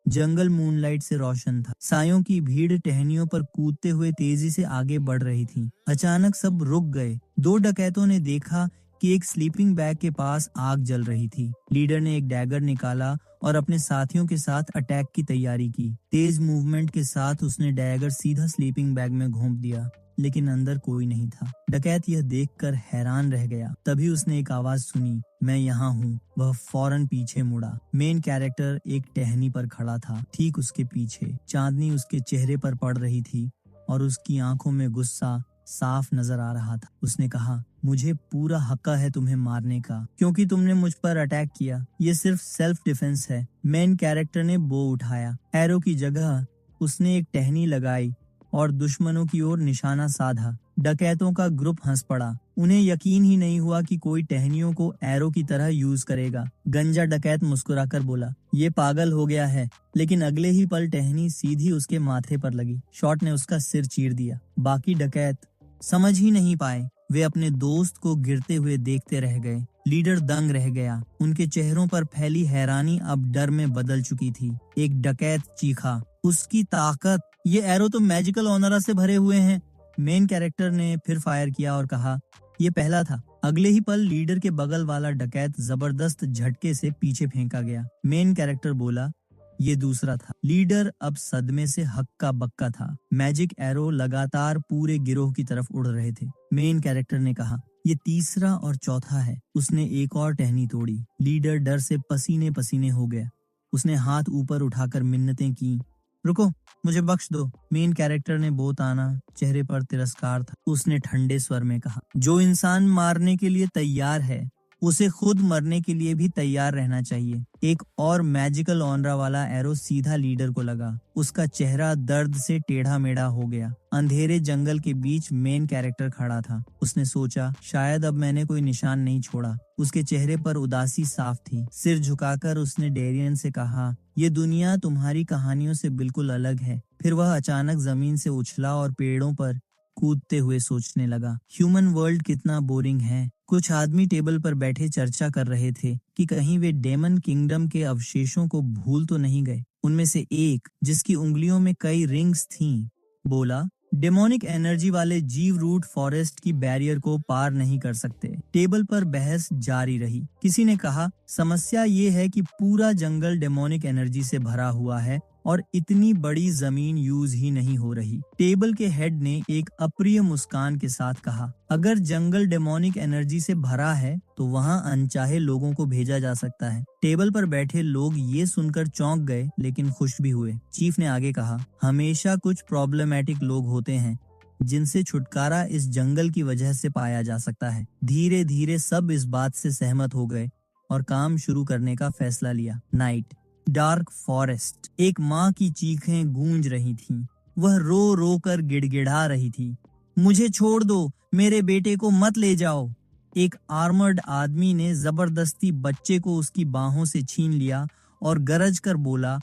जंगल moonlight से रोशन था। सायों की भीड़ टहनियों पर कूदते हुए तेजी से आगे बढ़ रही थी। अचानक सब रुक गए। दो डकैतों ने देखा कि एक स्लीपिंग बैग के पास आग जल रही थी। लीडर ने एक डैगर निकाला और अपने साथियों के साथ अटैक की तैयारी की। तेज मूवमेंट के साथ उसने डैगर सीधा स्लीपिंग बैग में घोंप दिया, लेकिन अंदर कोई नहीं था। डकैत यह देखकर हैरान रह गया। तभी उसने एक आवाज सुनी, मैं यहाँ हूँ। वह फौरन पीछे मुड़ा। मेन कैरेक्टर एक टहनी पर खड़ा था, ठीक उसके पीछे। चांदनी उसके चेहरे पर पड़ रही थी और उसकी आंखों में गुस्सा साफ नजर आ रहा था। उसने कहा, मुझे पूरा हक है तुम्हें मारने का, क्योंकि तुमने मुझ पर अटैक किया। ये सिर्फ सेल्फ डिफेंस है। मेन कैरेक्टर ने बो उठाया। एरो की जगह उसने एक टहनी लगाई और दुश्मनों की ओर निशाना साधा। डकैतों का ग्रुप हंस पड़ा। उन्हें यकीन ही नहीं हुआ कि कोई टहनियों को एरो की तरह यूज करेगा। गंजा डकैत मुस्कुराकर बोला, ये पागल हो गया है। लेकिन अगले ही पल टहनी सीधी उसके माथे पर लगी। शॉट ने उसका सिर चीर दिया। बाकी डकैत समझ ही नहीं पाए। वे अपने दोस्त को गिरते हुए देखते रह गए। लीडर दंग रह गया। उनके चेहरों पर फैली हैरानी अब डर में बदल चुकी थी। एक डकैत चीखा, उसकी ताकत! ये एरो तो मैजिकल ऑनरा से भरे हुए हैं। मेन कैरेक्टर ने फिर फायर किया और कहा, ये पहला था। अगले ही पल लीडर के बगल वाला डकैत जबरदस्त झटके से पीछे फेंका गया। मेन कैरेक्टर बोला, ये दूसरा था। लीडर अब सदमे से हक्का बक्का था। मैजिक एरो लगातार पूरे गिरोह की तरफ उड़ रहे थे। मेन कैरेक्टर ने कहा, ये तीसरा और चौथा है। उसने एक और टहनी तोड़ी। लीडर डर से पसीने पसीने हो गया। उसने हाथ ऊपर उठाकर मिन्नतें की, रुको, मुझे बख्श दो। मेन कैरेक्टर ने बो ताना। चेहरे पर तिरस्कार था। उसने ठंडे स्वर में कहा, जो इंसान मारने के लिए तैयार है, उसे खुद मरने के लिए भी तैयार रहना चाहिए। एक और मैजिकल ऑनरा वाला एरो सीधा लीडर को लगा। उसका चेहरा दर्द से टेढ़ा मेढ़ा हो गया। अंधेरे जंगल के बीच मेन कैरेक्टर खड़ा था। उसने सोचा, शायद अब मैंने कोई निशान नहीं छोड़ा। उसके चेहरे पर उदासी साफ थी। सिर झुकाकर उसने डेरियन से कहा, ये दुनिया तुम्हारी कहानियों से बिल्कुल अलग है। फिर वह अचानक जमीन से उछला और पेड़ों पर कूदते हुए सोचने लगा, ह्यूमन वर्ल्ड कितना बोरिंग है। कुछ आदमी टेबल पर बैठे चर्चा कर रहे थे कि कहीं वे डेमन किंगडम के अवशेषों को भूल तो नहीं गए। उनमें से एक, जिसकी उंगलियों में कई रिंग्स थीं, बोला, डेमोनिक एनर्जी वाले जीव रूट फॉरेस्ट की बैरियर को पार नहीं कर सकते। टेबल पर बहस जारी रही। किसी ने कहा, समस्या ये है कि पूरा जंगल डेमोनिक एनर्जी से भरा हुआ है और इतनी बड़ी जमीन यूज ही नहीं हो रही। टेबल के हेड ने एक अप्रिय मुस्कान के साथ कहा, अगर जंगल डेमोनिक एनर्जी से भरा है तो वहाँ अनचाहे लोगों को भेजा जा सकता है। टेबल पर बैठे लोग ये सुनकर चौंक गए, लेकिन खुश भी हुए। चीफ ने आगे कहा, हमेशा कुछ प्रॉब्लमैटिक लोग होते हैं जिनसे छुटकारा इस जंगल की वजह से पाया जा सकता है। धीरे धीरे सब इस बात से सहमत हो गए और काम शुरू करने का फैसला लिया। Night, dark forest. एक माँ की चीखें गूंज रही थीं। वह रो रो कर गिड़गिड़ा रही थी, मुझे छोड़ दो, मेरे बेटे को मत ले जाओ। एक आर्मर्ड आदमी ने जबरदस्ती बच्चे को उसकी बाहों से छीन लिया और गरज कर बोला,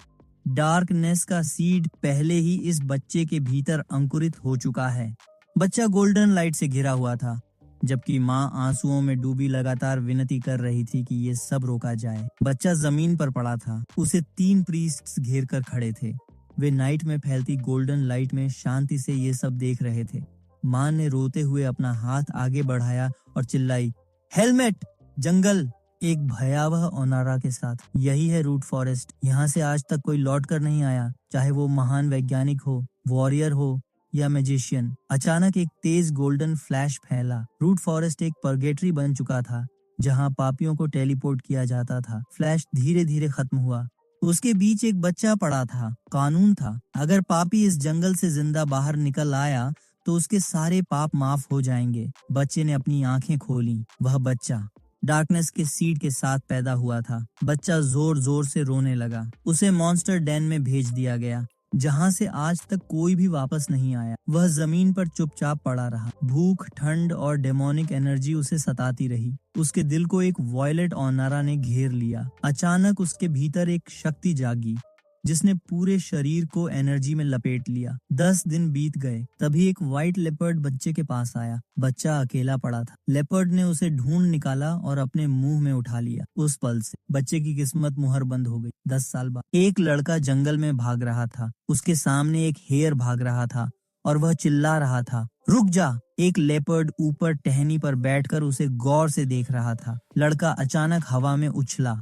डार्कनेस का सीड पहले ही इस बच्चे के भीतर अंकुरित हो चुका है। बच्चा गोल्डन लाइट से घिरा हुआ था, जबकि माँ आंसुओं में डूबी लगातार विनती कर रही थी कि ये सब रोका जाए। बच्चा जमीन पर पड़ा था। उसे 3 प्रीस्ट्स घेर कर खड़े थे। वे नाइट में फैलती गोल्डन लाइट में शांति से ये सब देख रहे थे। माँ ने रोते हुए अपना हाथ आगे बढ़ाया और चिल्लाई, हेलमेट! जंगल एक भयावह ओनारा के साथ। यही है रूट फॉरेस्ट। यहाँ से आज तक कोई लौट कर नहीं आया, चाहे वो महान वैज्ञानिक हो, वॉरियर हो या मैजिशियन। अचानक एक तेज गोल्डन फ्लैश फैला। रूट फॉरेस्ट एक पर्गेटरी बन चुका था, जहाँ पापियों को टेलीपोर्ट किया जाता था। फ्लैश धीरे धीरे खत्म हुआ। उसके बीच एक बच्चा पड़ा था। कानून था, अगर पापी इस जंगल से जिंदा बाहर निकल आया तो उसके सारे पाप माफ हो जाएंगे। बच्चे ने अपनी आंखें खोली। वह बच्चा डार्कनेस के सीड के साथ पैदा हुआ था। बच्चा जोर जोर से रोने लगा। उसे मॉन्स्टर डेन में भेज दिया गया, जहाँ से आज तक कोई भी वापस नहीं आया। वह जमीन पर चुपचाप पड़ा रहा। भूख, ठंड और डेमोनिक एनर्जी उसे सताती रही। उसके दिल को एक वॉयलेट ऑनरा ने घेर लिया। अचानक उसके भीतर एक शक्ति जागी। जिसने पूरे शरीर को एनर्जी में लपेट लिया। 10 दिन बीत गए, तभी एक व्हाइट लेपर्ड बच्चे के पास आया। बच्चा अकेला पड़ा था। लेपर्ड ने उसे ढूंढ निकाला और अपने मुंह में उठा लिया। उस पल से बच्चे की किस्मत मुहर बंद हो गई। 10 साल बाद एक लड़का जंगल में भाग रहा था। उसके सामने एक हेयर भाग रहा था और वह चिल्ला रहा था, रुक जा। एक लेपर्ड ऊपर टहनी पर बैठकर उसे गौर से देख रहा था। लड़का अचानक हवा में उछला।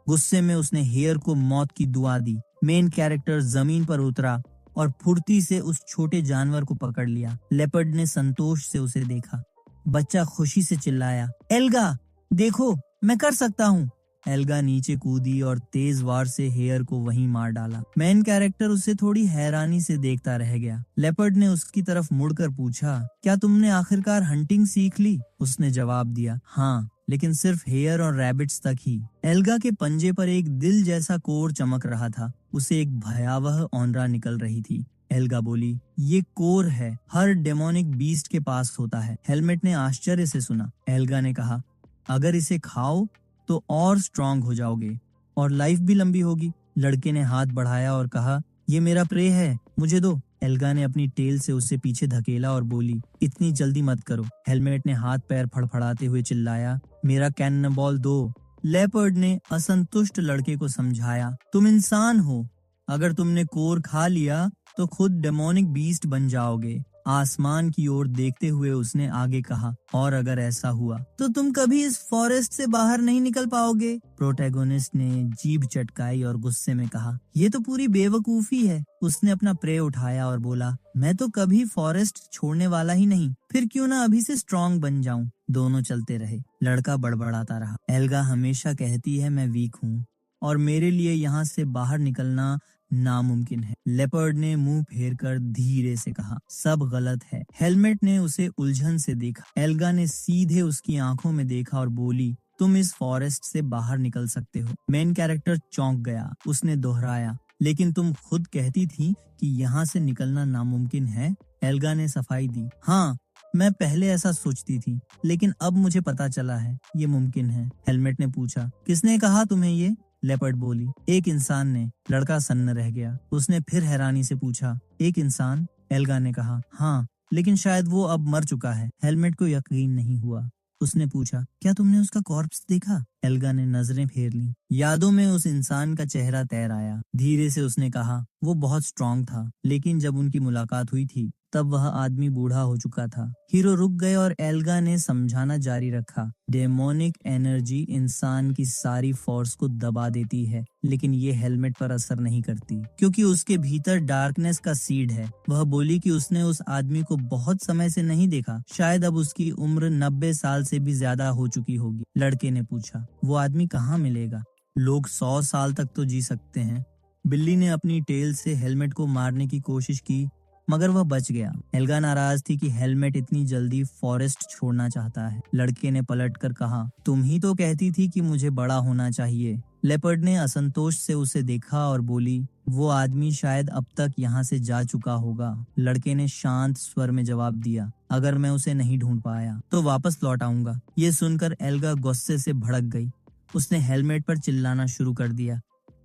गुस्से में उसने हेयर को मौत की दुआ दी। मेन कैरेक्टर जमीन पर उतरा और फुर्ती से उस छोटे जानवर को पकड़ लिया। लेपर्ड ने संतोष से उसे देखा। बच्चा खुशी से चिल्लाया, एल्गा देखो, मैं कर सकता हूँ। एल्गा नीचे कूदी और तेज वार से हेयर को वहीं मार डाला। मेन कैरेक्टर उसे थोड़ी हैरानी से देखता रह गया। लेपर्ड ने उसकी तरफ मुड़कर पूछा, क्या तुमने आखिरकार हंटिंग सीख ली? उसने जवाब दिया, हाँ, लेकिन सिर्फ हेयर और रैबिट्स तक ही। एल्गा के पंजे पर एक दिल जैसा कोर चमक रहा था। उसे एक भयावह औंदरा निकल रही थी। एल्गा बोली, ये कोर है, हर डेमोनिक बीस्ट के पास होता है। हेलमेट ने आश्चर्य से सुना। एल्गा ने कहा, अगर इसे खाओ तो और स्ट्रांग हो जाओगे और लाइफ भी लंबी होगी। लड़के ने हाथ बढ़ाया और कहा, ये मेरा प्रे है, मुझे दो। एल्गा ने अपनी टेल से उसे पीछे धकेला और बोली, इतनी जल्दी मत करो। हेलमेट ने हाथ पैर फड़फड़ाते हुए चिल्लाया, मेरा कैननबॉल दो। लेपर्ड ने असंतुष्ट लड़के को समझाया, तुम इंसान हो, अगर तुमने कोर खा लिया तो खुद डेमोनिक बीस्ट बन जाओगे। आसमान की ओर देखते हुए उसने आगे कहा, और अगर ऐसा हुआ तो तुम कभी इस फॉरेस्ट से बाहर नहीं निकल पाओगे। प्रोटैगोनिस्ट ने जीभ चटकाई और गुस्से में कहा, ये तो पूरी बेवकूफी है। उसने अपना प्रे उठाया और बोला, मैं तो कभी फॉरेस्ट छोड़ने वाला ही नहीं, फिर क्यों ना अभी से स्ट्रांग बन जाऊं। दोनों चलते रहे। लड़का बड़बड़ाता रहा, एल्गा हमेशा कहती है मैं वीक हूँ और मेरे लिए यहाँ से बाहर निकलना नामुमकिन है। लेपर्ड ने मुंह फेरकर धीरे से कहा, सब गलत है। हेलमेट ने उसे उलझन से देखा। एल्गा ने सीधे उसकी आंखों में देखा और बोली, तुम इस फॉरेस्ट से बाहर निकल सकते हो। मेन कैरेक्टर चौंक गया। उसने दोहराया, लेकिन तुम खुद कहती थी कि यहाँ से निकलना नामुमकिन है। एल्गा ने सफाई दी, हाँ, मैं पहले ऐसा सोचती थी, लेकिन अब मुझे पता चला है ये मुमकिन है। हेलमेट ने पूछा, किसने कहा तुम्हें ये? लेपर्ड बोली, एक इंसान ने। लड़का सन्न रह गया। उसने फिर हैरानी से पूछा, एक इंसान? एल्गा ने कहा, हाँ, लेकिन शायद वो अब मर चुका है। हेलमेट को यकीन नहीं हुआ। उसने पूछा, क्या तुमने उसका कॉर्प्स देखा? एल्गा ने नजरें फेर ली। यादों में उस इंसान का चेहरा तैर आया। धीरे से उसने कहा, वो बहुत स्ट्रांग था, लेकिन जब उनकी मुलाकात हुई थी तब वह आदमी बूढ़ा हो चुका था। हीरो रुक गए और एल्गा ने समझाना जारी रखा, डेमोनिक एनर्जी इंसान की सारी फोर्स को दबा देती है, लेकिन ये हेलमेट पर असर नहीं करती क्योंकि उसके भीतर डार्कनेस का सीड है। वह बोली कि उसने उस आदमी को बहुत समय से नहीं देखा, शायद अब उसकी उम्र 90 साल से भी ज्यादा हो चुकी होगी। लड़के ने पूछा, वो आदमी कहाँ मिलेगा? लोग 100 साल तक तो जी सकते हैं। बिल्ली ने अपनी टेल से हेलमेट को मारने की कोशिश की, मगर वह बच गया। एल्गा नाराज थी कि हेलमेट इतनी जल्दी फॉरेस्ट छोड़ना चाहता है। लड़के ने पलटकर कहा, तुम ही तो कहती थी कि मुझे बड़ा होना चाहिए। लेपर्ड ने असंतोष से उसे देखा और बोली, वो आदमी शायद अब तक यहाँ से जा चुका होगा। लड़के ने शांत स्वर में जवाब दिया, अगर मैं उसे नहीं ढूंढ पाया तो वापस लौट आऊंगा। ये सुनकर एल्गा गुस्से से भड़क गई। उसने हेलमेट पर चिल्लाना शुरू कर दिया,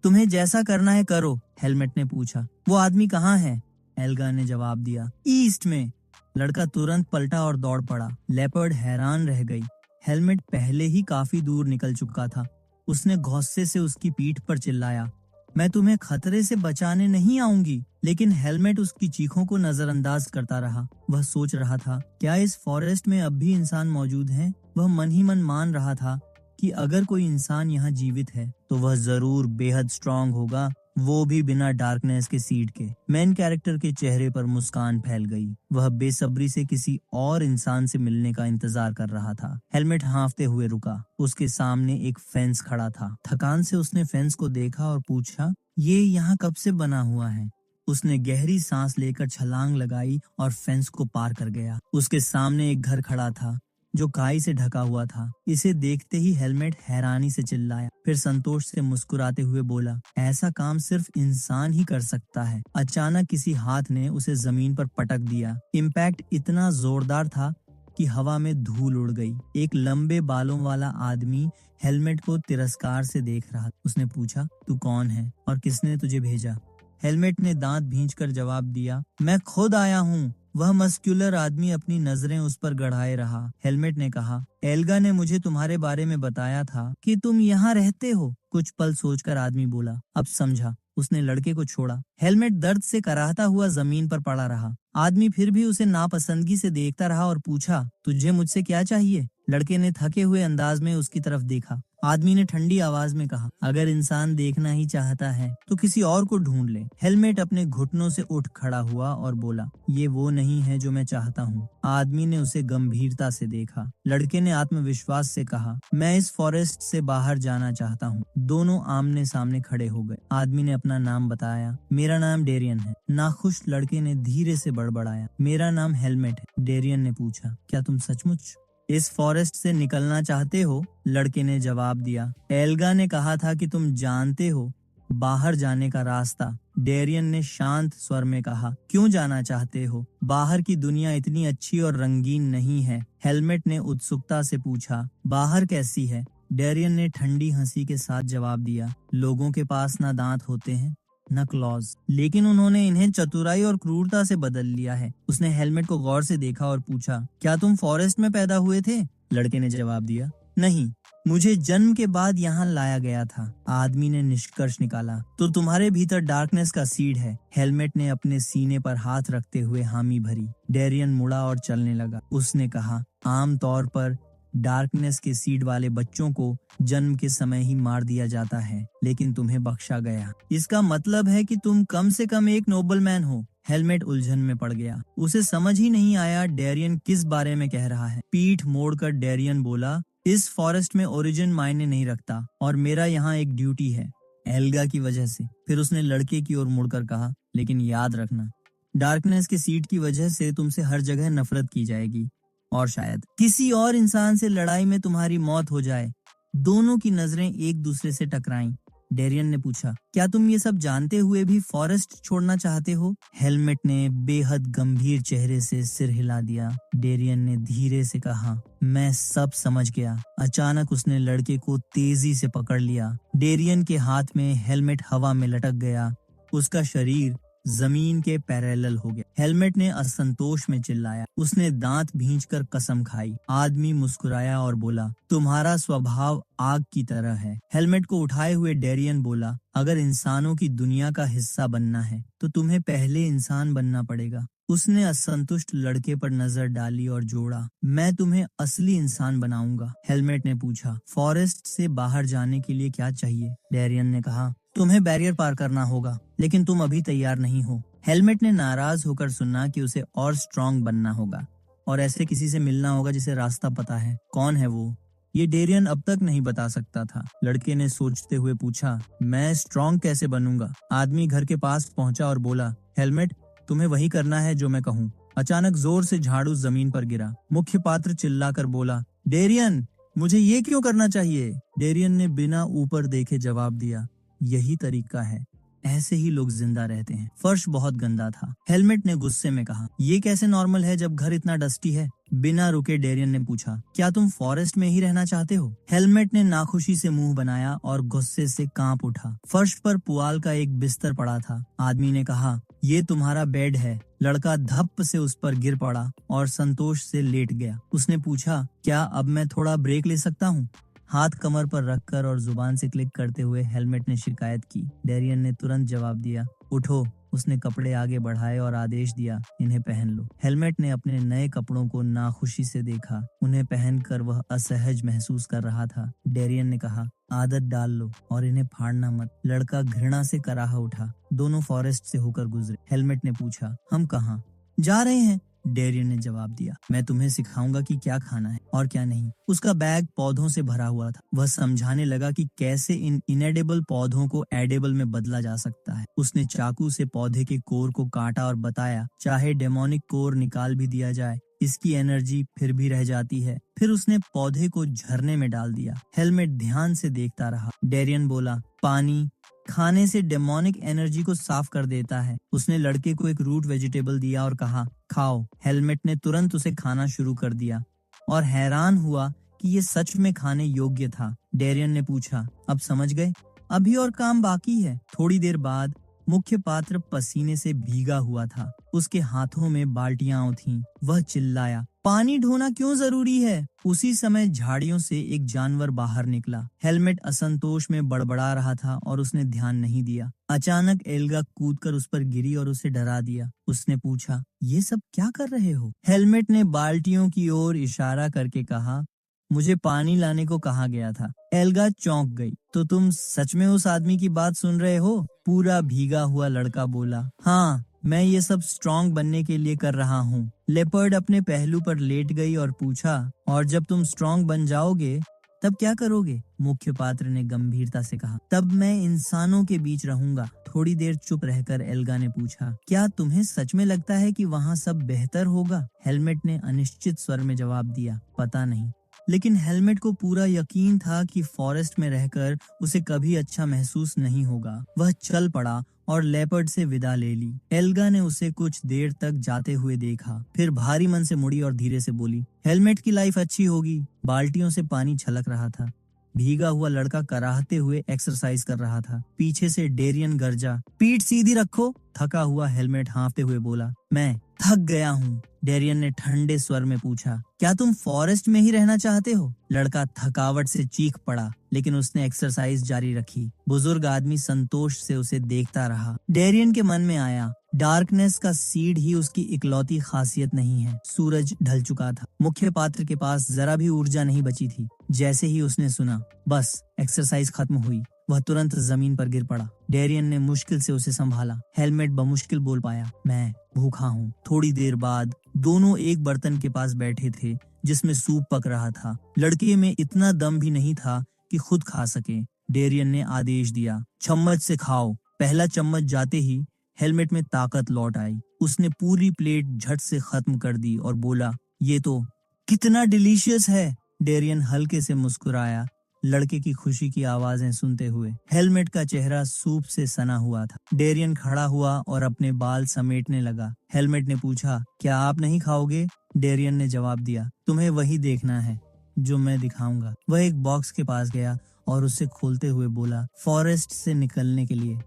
तुम्हें जैसा करना है करो। हेलमेट ने पूछा, वो आदमी कहाँ है? एल्गा ने जवाब दिया, ईस्ट में। लड़का तुरंत पलटा और दौड़ पड़ा। लेपर्ड हैरान रह गई। हेलमेट पहले ही काफी दूर निकल चुका था। उसने गुस्से से उसकी पीठ पर चिल्लाया, मैं तुम्हें खतरे से बचाने नहीं आऊंगी। लेकिन हेलमेट उसकी चीखों को नजरअंदाज करता रहा। वह सोच रहा था, क्या इस फॉरेस्ट में अब भी इंसान मौजूद हैं? वह मन ही मन मान रहा था कि अगर कोई इंसान यहाँ जीवित है तो वह जरूर बेहद स्ट्रांग होगा, वो भी बिना डार्कनेस के सीड के। मेन कैरेक्टर के चेहरे पर मुस्कान फैल गई। वह बेसब्री से किसी और इंसान से मिलने का इंतजार कर रहा था। हेलमेट हाँफते हुए रुका। उसके सामने एक फेंस खड़ा था। थकान से उसने फेंस को देखा और पूछा, ये यहाँ कब से बना हुआ है? उसने गहरी सांस लेकर छलांग लगाई और फेंस को पार कर गया। उसके सामने एक घर खड़ा था जो काई से ढका हुआ था। इसे देखते ही हेलमेट हैरानी से चिल्लाया, फिर संतोष से मुस्कुराते हुए बोला, ऐसा काम सिर्फ इंसान ही कर सकता है। अचानक किसी हाथ ने उसे जमीन पर पटक दिया। इम्पैक्ट इतना जोरदार था कि हवा में धूल उड़ गई। एक लंबे बालों वाला आदमी हेलमेट को तिरस्कार से देख रहा। उसने पूछा, तू कौन है और किसने तुझे भेजा? हेलमेट ने दांत भींचकर जवाब दिया, मैं खुद आया हूँ। वह मस्कुलर आदमी अपनी नजरें उस पर गड़ाए रहा। हेलमेट ने कहा, एल्गा ने मुझे तुम्हारे बारे में बताया था कि तुम यहाँ रहते हो। कुछ पल सोचकर आदमी बोला, अब समझा। उसने लड़के को छोड़ा। हेलमेट दर्द से कराहता हुआ जमीन पर पड़ा रहा। आदमी फिर भी उसे नापसंदगी से देखता रहा और पूछा, तुझे मुझसे क्या चाहिए? लड़के ने थके हुए अंदाज में उसकी तरफ देखा। आदमी ने ठंडी आवाज में कहा, अगर इंसान देखना ही चाहता है तो किसी और को ढूंढ ले। हेलमेट अपने घुटनों से उठ खड़ा हुआ और बोला, ये वो नहीं है जो मैं चाहता हूँ। आदमी ने उसे गंभीरता से देखा। लड़के ने आत्मविश्वास से कहा, मैं इस फॉरेस्ट से बाहर जाना चाहता हूँ। दोनों आमने सामने खड़े हो गए। आदमी ने अपना नाम बताया, मेरा नाम डेरियन है। नाखुश लड़के ने धीरे से बड़बड़ाया, मेरा नाम हेलमेट है। डेरियन ने पूछा, क्या तुम सचमुच इस फॉरेस्ट से निकलना चाहते हो? लड़के ने जवाब दिया, एल्गा ने कहा था कि तुम जानते हो बाहर जाने का रास्ता। डेरियन ने शांत स्वर में कहा, क्यों जाना चाहते हो? बाहर की दुनिया इतनी अच्छी और रंगीन नहीं है। हेलमेट ने उत्सुकता से पूछा, बाहर कैसी है? डेरियन ने ठंडी हंसी के साथ जवाब दिया, लोगों के पास ना दांत होते हैं न क्लॉज, लेकिन उन्होंने इन्हें चतुराई और क्रूरता से बदल लिया है। उसने हेलमेट को गौर से देखा और पूछा, क्या तुम फॉरेस्ट में पैदा हुए थे? लड़के ने जवाब दिया, नहीं, मुझे जन्म के बाद यहाँ लाया गया था। आदमी ने निष्कर्ष निकाला, तो तुम्हारे भीतर डार्कनेस का सीड है। हेलमेट ने अपने सीने पर हाथ रखते हुए हामी भरी। डेरियन मुड़ा और चलने लगा। उसने कहा, आमतौर पर डार्कनेस के सीड वाले बच्चों को जन्म के समय ही मार दिया जाता है, लेकिन तुम्हें बख्शा गया। इसका मतलब है कि तुम कम से कम एक नोबल मैन हो। हेलमेट उलझन में पड़ गया। उसे समझ ही नहीं आया डेरियन किस बारे में कह रहा है। पीठ मोड़कर डेरियन बोला, इस फॉरेस्ट में ओरिजिन मायने नहीं रखता और मेरा यहाँ एक ड्यूटी है, एल्गा की वजह से। फिर उसने लड़के की ओर मुड़कर कहा, लेकिन याद रखना, डार्कनेस के सीड की वजह से तुमसे हर जगह नफरत की जाएगी और शायद किसी और इंसान से लड़ाई में तुम्हारी मौत हो जाए। दोनों की नजरें एक दूसरे से टकराईं। डेरियन ने पूछा, क्या तुम ये सब जानते हुए भी फॉरेस्ट छोड़ना चाहते हो? हेलमेट ने बेहद गंभीर चेहरे से सिर हिला दिया। डेरियन ने धीरे से कहा, मैं सब समझ गया। अचानक उसने लड़के को तेजी से पकड़ लिया। डेरियन के हाथ में हेलमेट हवा में लटक गया। उसका शरीर जमीन के पैरेलल हो गया। हेलमेट ने असंतोष में चिल्लाया। उसने दांत भींचकर कसम खाई। आदमी मुस्कुराया और बोला, तुम्हारा स्वभाव आग की तरह है। हेलमेट को उठाए हुए डेरियन बोला, अगर इंसानों की दुनिया का हिस्सा बनना है तो तुम्हें पहले इंसान बनना पड़ेगा। उसने असंतुष्ट लड़के पर नजर डाली और जोड़ा, मैं तुम्हें असली इंसान बनाऊंगा। हेलमेट ने पूछा, फॉरेस्ट से बाहर जाने के लिए क्या चाहिए? डेरियन ने कहा, तुम्हें बैरियर पार करना होगा, लेकिन तुम अभी तैयार नहीं हो। हेलमेट ने नाराज होकर सुना कि उसे और स्ट्रांग बनना होगा और ऐसे किसी से मिलना होगा जिसे रास्ता पता है। कौन है वो? ये डेरियन अब तक नहीं बता सकता था। लड़के ने सोचते हुए पूछा, मैं स्ट्रांग कैसे बनूंगा? आदमी घर के पास पहुंचा और बोला, हेलमेट, तुम्हें वही करना है जो मैं कहूँ। अचानक जोर से झाड़ू जमीन पर गिरा। मुख्य पात्र चिल्लाकर बोला, डेरियन, मुझे ये क्यों करना चाहिए? डेरियन ने बिना ऊपर देखे जवाब दिया, यही तरीका है, ऐसे ही लोग जिंदा रहते हैं। फर्श बहुत गंदा था। हेलमेट ने गुस्से में कहा, ये कैसे नॉर्मल है जब घर इतना डस्टी है? बिना रुके डेरियन ने पूछा, क्या तुम फॉरेस्ट में ही रहना चाहते हो? हेलमेट ने नाखुशी से मुंह बनाया और गुस्से से कांप उठा। फर्श पर पुआल का एक बिस्तर पड़ा था। आदमी ने कहा, ये तुम्हारा बेड है। लड़का धप्प से उस पर गिर पड़ा और संतोष से लेट गया। उसने पूछा, क्या अब मैं थोड़ा ब्रेक ले सकता हूँ? हाथ कमर पर रखकर और जुबान से क्लिक करते हुए हेलमेट ने शिकायत की। डेरियन ने तुरंत जवाब दिया, उठो। उसने कपड़े आगे बढ़ाए और आदेश दिया, इन्हें पहन लो। हेलमेट ने अपने नए कपड़ों को नाखुशी से देखा। उन्हें पहनकर वह असहज महसूस कर रहा था। डेरियन ने कहा, आदत डाल लो और इन्हें फाड़ना मत। लड़का घृणा से कराह उठा। दोनों फॉरेस्ट से होकर गुजरे। हेलमेट ने पूछा, हम कहाँ जा रहे हैं? डेरियन ने जवाब दिया, मैं तुम्हें सिखाऊंगा कि क्या खाना है और क्या नहीं। उसका बैग पौधों से भरा हुआ था। वह समझाने लगा कि कैसे इन इनएडिबल पौधों को एडिबल में बदला जा सकता है। उसने चाकू से पौधे के कोर को काटा और बताया, चाहे डेमोनिक कोर निकाल भी दिया जाए, इसकी एनर्जी फिर भी रह जाती है। फिर उसने पौधे को झरने में डाल दिया। हेलमेट ध्यान से देखता रहा। डेरियन बोला, पानी खाने से डेमोनिक एनर्जी को साफ कर देता है। उसने लड़के को एक रूट वेजिटेबल दिया और कहा, खाओ। हेलमेट ने तुरंत उसे खाना शुरू कर दिया और हैरान हुआ कि ये सच में खाने योग्य था। डेरियन ने पूछा, अब समझ गए? अभी और काम बाकी है। थोड़ी देर बाद मुख्य पात्र पसीने से भीगा हुआ था। उसके हाथों में बाल्टियां थीं। वह चिल्लाया, पानी ढोना क्यों जरूरी है? उसी समय झाड़ियों से एक जानवर बाहर निकला। हेलमेट असंतोष में बड़बड़ा रहा था और उसने ध्यान नहीं दिया। अचानक एल्गा कूदकर उस पर गिरी और उसे डरा दिया। उसने पूछा, ये सब क्या कर रहे हो? हेलमेट ने बाल्टियों की ओर इशारा करके कहा, मुझे पानी लाने को कहा गया था। एल्गा चौंक गई। तो तुम सच में उस आदमी की बात सुन रहे हो? पूरा भीगा हुआ लड़का बोला, हाँ, मैं ये सब स्ट्रॉन्ग बनने के लिए कर रहा हूँ। लेपर्ड अपने पहलू पर लेट गई और पूछा, और जब तुम स्ट्रॉन्ग बन जाओगे तब क्या करोगे? मुख्य पात्र ने गंभीरता से कहा, तब मैं इंसानों के बीच रहूंगा। थोड़ी देर चुप रहकर एल्गा ने पूछा, क्या तुम्हें सच में लगता है कि वहाँ सब बेहतर होगा? हेलमेट ने अनिश्चित स्वर में जवाब दिया, पता नहीं। लेकिन हेलमेट को पूरा यकीन था कि फॉरेस्ट में रहकर उसे कभी अच्छा महसूस नहीं होगा। वह चल पड़ा और लेपर्ड से विदा ले ली। एल्गा ने उसे कुछ देर तक जाते हुए देखा, फिर भारी मन से मुड़ी और धीरे से बोली, हेलमेट की लाइफ अच्छी होगी। बाल्टियों से पानी छलक रहा था। भीगा हुआ लड़का कराहते हुए एक्सरसाइज कर रहा था। पीछे से डेरियन गरजा, पीठ सीधी रखो। थका हुआ हेलमेट हाँफते हुए बोला, मैं थक गया हूँ। डेरियन ने ठंडे स्वर में पूछा, क्या तुम फॉरेस्ट में ही रहना चाहते हो? लड़का थकावट से चीख पड़ा, लेकिन उसने एक्सरसाइज जारी रखी। बुजुर्ग आदमी संतोष से उसे देखता रहा। डेरियन के मन में आया, डार्कनेस का सीड ही उसकी इकलौती खासियत नहीं है। सूरज ढल चुका था। मुख्य पात्र के पास जरा भी ऊर्जा नहीं बची थी। जैसे ही उसने सुना, बस एक्सरसाइज खत्म हुई, वह तुरंत जमीन पर गिर पड़ा। डेरियन ने मुश्किल से उसे संभाला। हेलमेट बमुश्किल बोल पाया, मैं भूखा हूँ। थोड़ी देर बाद दोनों एक बर्तन के पास बैठे थे जिसमें सूप पक रहा था। लड़के में इतना दम भी नहीं था कि खुद खा सके। डेरियन ने आदेश दिया, चम्मच से खाओ। पहला चम्मच जाते ही हेलमेट में ताकत लौट आई। उसने पूरी प्लेट झट से खत्म कर दी और बोला, ये तो कितना डिलीशियस है। डेरियन हल्के से मुस्कुराया, लड़के की खुशी की आवाजें सुनते हुए। हेलमेट का चेहरा सूप से सना हुआ था। डेरियन खड़ा हुआ और अपने बाल समेटने लगा। हेलमेट ने पूछा, क्या आप नहीं खाओगे? डेरियन ने जवाब दिया, तुम्हें वही देखना है जो मैं दिखाऊंगा। वह एक बॉक्स के पास गया और उसे खोलते हुए बोला, फॉरेस्ट से निकलने के लिए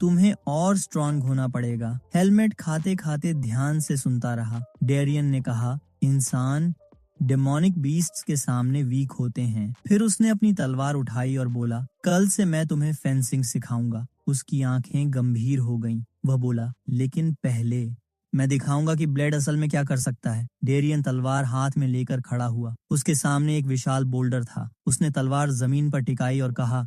तुम्हें और स्ट्रॉन्ग होना पड़ेगा। हेलमेट खाते खाते ध्यान से सुनता रहा। डेरियन ने कहा, इंसान डेमोनिक बीस्ट्स के सामने वीक होते हैं। फिर उसने अपनी तलवार उठाई और बोला, कल से मैं तुम्हें फेंसिंग सिखाऊंगा। उसकी आंखें गंभीर हो गईं। वह बोला, लेकिन पहले मैं दिखाऊंगा कि ब्लेड असल में क्या कर सकता है। डेरियन तलवार हाथ में लेकर खड़ा हुआ। उसके सामने एक विशाल बोल्डर था। उसने तलवार जमीन पर टिकाई और कहा,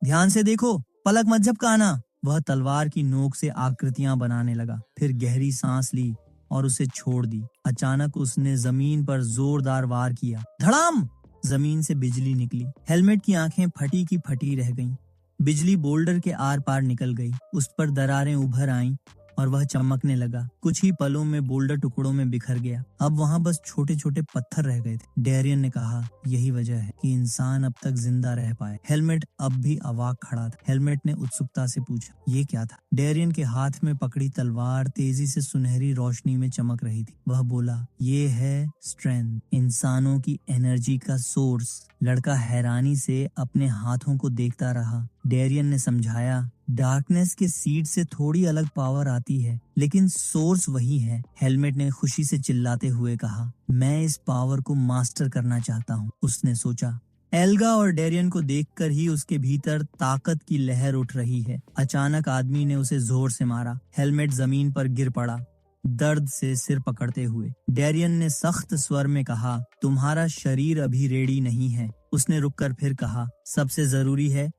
ध्यान से देखो, पलक मत झपकाना। वह तलवार की नोक से आकृतियां बनाने लगा, फिर गहरी सांस ली और उसे छोड़ दी। अचानक उसने जमीन पर जोरदार वार किया। धड़ाम! जमीन से बिजली निकली। हेलमेट की आंखें फटी की फटी रह गईं। बिजली बोल्डर के आर पार निकल गई। उस पर दरारें उभर आईं और वह चमकने लगा। कुछ ही पलों में बोल्डर टुकड़ों में बिखर गया। अब वहां बस छोटे छोटे पत्थर रह गए थे। डेरियन ने कहा, यही वजह है कि इंसान अब तक जिंदा रह पाए। हेलमेट अब भी अवाक खड़ा था। हेलमेट ने उत्सुकता से पूछा, ये क्या था? डेरियन के हाथ में पकड़ी तलवार तेजी से सुनहरी रोशनी में चमक रही थी। वह बोला, ये है स्ट्रेंथ, इंसानों की एनर्जी का सोर्स। लड़का हैरानी से अपने हाथों को देखता रहा। डेरियन ने समझाया, डार्कनेस के सीड से थोड़ी अलग पावर आती है, लेकिन सोर्स वही है। हेलमेट ने खुशी से चिल्लाते हुए कहा, मैं इस पावर को मास्टर करना चाहता हूँ। उसने सोचा, एल्गा और डेरियन को देखकर ही उसके भीतर ताकत की लहर उठ रही है। अचानक आदमी ने उसे जोर से मारा। हेलमेट जमीन पर गिर पड़ा, दर्द से सिर पकड़ते हुए। डेरियन ने सख्त स्वर में कहा, तुम्हारा शरीर अभी रेडी नहीं है। उसने रुककर फिर कहा, सबसे जरूरी है